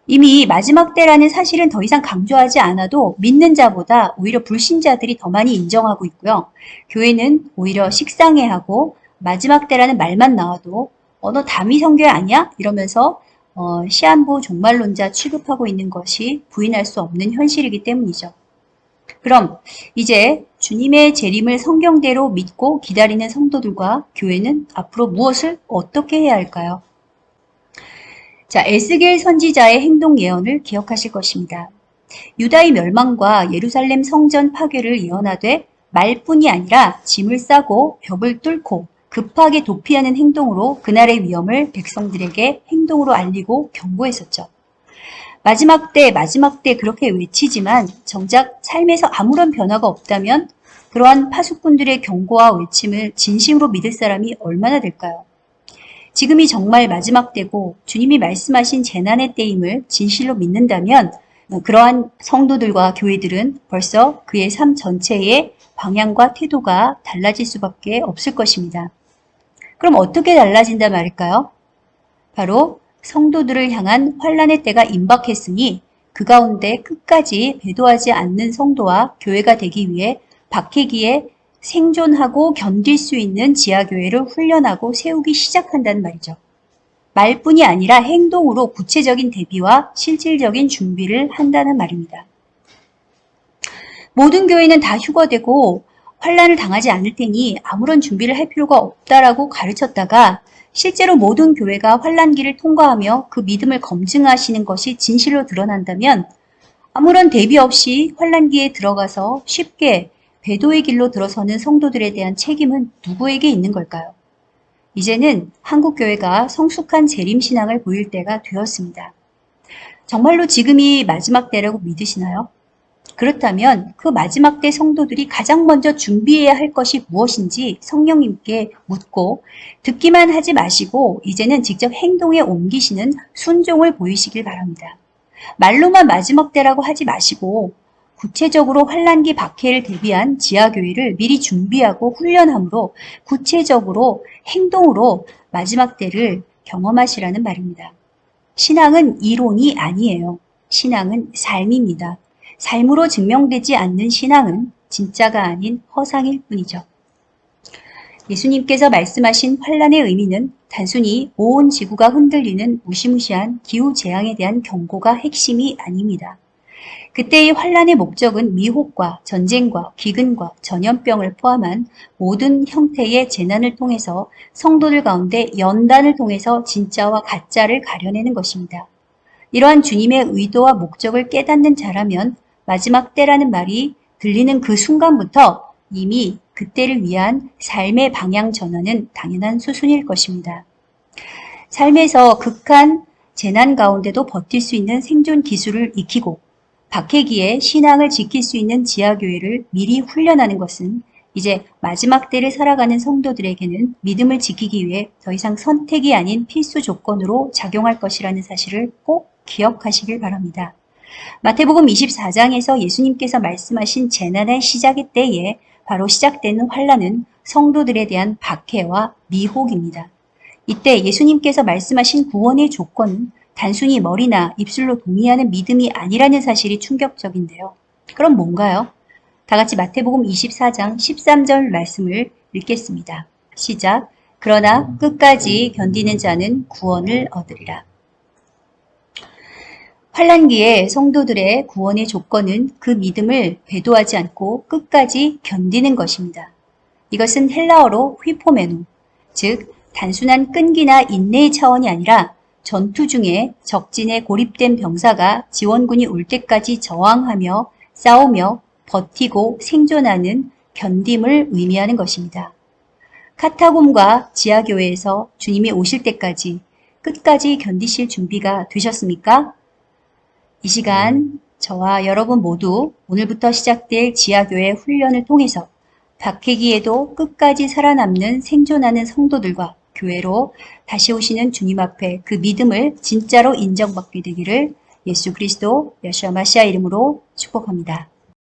이미 마지막 때라는 사실은 더 이상 강조하지 않아도 믿는 자보다 오히려 불신자들이 더 많이 인정하고 있고요. 교회는 오히려 식상해하고 마지막 때라는 말만 나와도 너 담이 성교 아니야? 이러면서 시한부 종말론자 취급하고 있는 것이 부인할 수 없는 현실이기 때문이죠. 그럼 이제 주님의 재림을 성경대로 믿고 기다리는 성도들과 교회는 앞으로 무엇을 어떻게 해야 할까요? 자, 에스겔 선지자의 행동 예언을 기억하실 것입니다. 유다의 멸망과 예루살렘 성전 파괴를 예언하되 말뿐이 아니라 짐을 싸고 벽을 뚫고 급하게 도피하는 행동으로 그날의 위험을 백성들에게 행동으로 알리고 경고했었죠. 마지막 때 그렇게 외치지만 정작 삶에서 아무런 변화가 없다면 그러한 파수꾼들의 경고와 외침을 진심으로 믿을 사람이 얼마나 될까요? 지금이 정말 마지막 때고 주님이 말씀하신 재난의 때임을 진실로 믿는다면 그러한 성도들과 교회들은 벌써 그의 삶 전체의 방향과 태도가 달라질 수밖에 없을 것입니다. 그럼 어떻게 달라진다 말일까요? 바로 성도들을 향한 환란의 때가 임박했으니 그 가운데 끝까지 배도하지 않는 성도와 교회가 되기 위해 박해기에 생존하고 견딜 수 있는 지하교회를 훈련하고 세우기 시작한다는 말이죠. 말뿐이 아니라 행동으로 구체적인 대비와 실질적인 준비를 한다는 말입니다. 모든 교회는 다 휴거되고 환란을 당하지 않을 테니 아무런 준비를 할 필요가 없다라고 가르쳤다가 실제로 모든 교회가 환란기를 통과하며 그 믿음을 검증하시는 것이 진실로 드러난다면 아무런 대비 없이 환란기에 들어가서 쉽게 배도의 길로 들어서는 성도들에 대한 책임은 누구에게 있는 걸까요? 이제는 한국교회가 성숙한 재림신앙을 보일 때가 되었습니다. 정말로 지금이 마지막 때라고 믿으시나요? 그렇다면 그 마지막 때 성도들이 가장 먼저 준비해야 할 것이 무엇인지 성령님께 묻고 듣기만 하지 마시고 이제는 직접 행동에 옮기시는 순종을 보이시길 바랍니다. 말로만 마지막 때라고 하지 마시고 구체적으로 환란기 박해를 대비한 지하교회를 미리 준비하고 훈련함으로 구체적으로 행동으로 마지막 때를 경험하시라는 말입니다. 신앙은 이론이 아니에요. 신앙은 삶입니다. 삶으로 증명되지 않는 신앙은 진짜가 아닌 허상일 뿐이죠. 예수님께서 말씀하신 환란의 의미는 단순히 온 지구가 흔들리는 무시무시한 기후재앙에 대한 경고가 핵심이 아닙니다. 그때의 환란의 목적은 미혹과 전쟁과 기근과 전염병을 포함한 모든 형태의 재난을 통해서 성도들 가운데 연단을 통해서 진짜와 가짜를 가려내는 것입니다. 이러한 주님의 의도와 목적을 깨닫는 자라면 마지막 때라는 말이 들리는 그 순간부터 이미 그때를 위한 삶의 방향 전환은 당연한 수순일 것입니다. 삶에서 극한 재난 가운데도 버틸 수 있는 생존 기술을 익히고 박해기에 신앙을 지킬 수 있는 지하교회를 미리 훈련하는 것은 이제 마지막 때를 살아가는 성도들에게는 믿음을 지키기 위해 더 이상 선택이 아닌 필수 조건으로 작용할 것이라는 사실을 꼭 기억하시길 바랍니다. 마태복음 24장에서 예수님께서 말씀하신 재난의 시작의 때에 바로 시작되는 환란은 성도들에 대한 박해와 미혹입니다. 이때 예수님께서 말씀하신 구원의 조건은 단순히 머리나 입술로 동의하는 믿음이 아니라는 사실이 충격적인데요. 그럼 뭔가요? 다 같이 마태복음 24장 13절 말씀을 읽겠습니다. 시작. 그러나 끝까지 견디는 자는 구원을 얻으리라. 환란기에 성도들의 구원의 조건은 그 믿음을 배도하지 않고 끝까지 견디는 것입니다. 이것은 헬라어로 휘포메노, 즉 단순한 끈기나 인내의 차원이 아니라 전투 중에 적진에 고립된 병사가 지원군이 올 때까지 저항하며 싸우며 버티고 생존하는 견딤을 의미하는 것입니다. 카타콤과 지하교회에서 주님이 오실 때까지 끝까지 견디실 준비가 되셨습니까? 이 시간 저와 여러분 모두 오늘부터 시작될 지하교회 훈련을 통해서 박해기에도 끝까지 살아남는 생존하는 성도들과 교회로 다시 오시는 주님 앞에 그 믿음을 진짜로 인정받게 되기를 예수 그리스도 여호와 마시아 이름으로 축복합니다.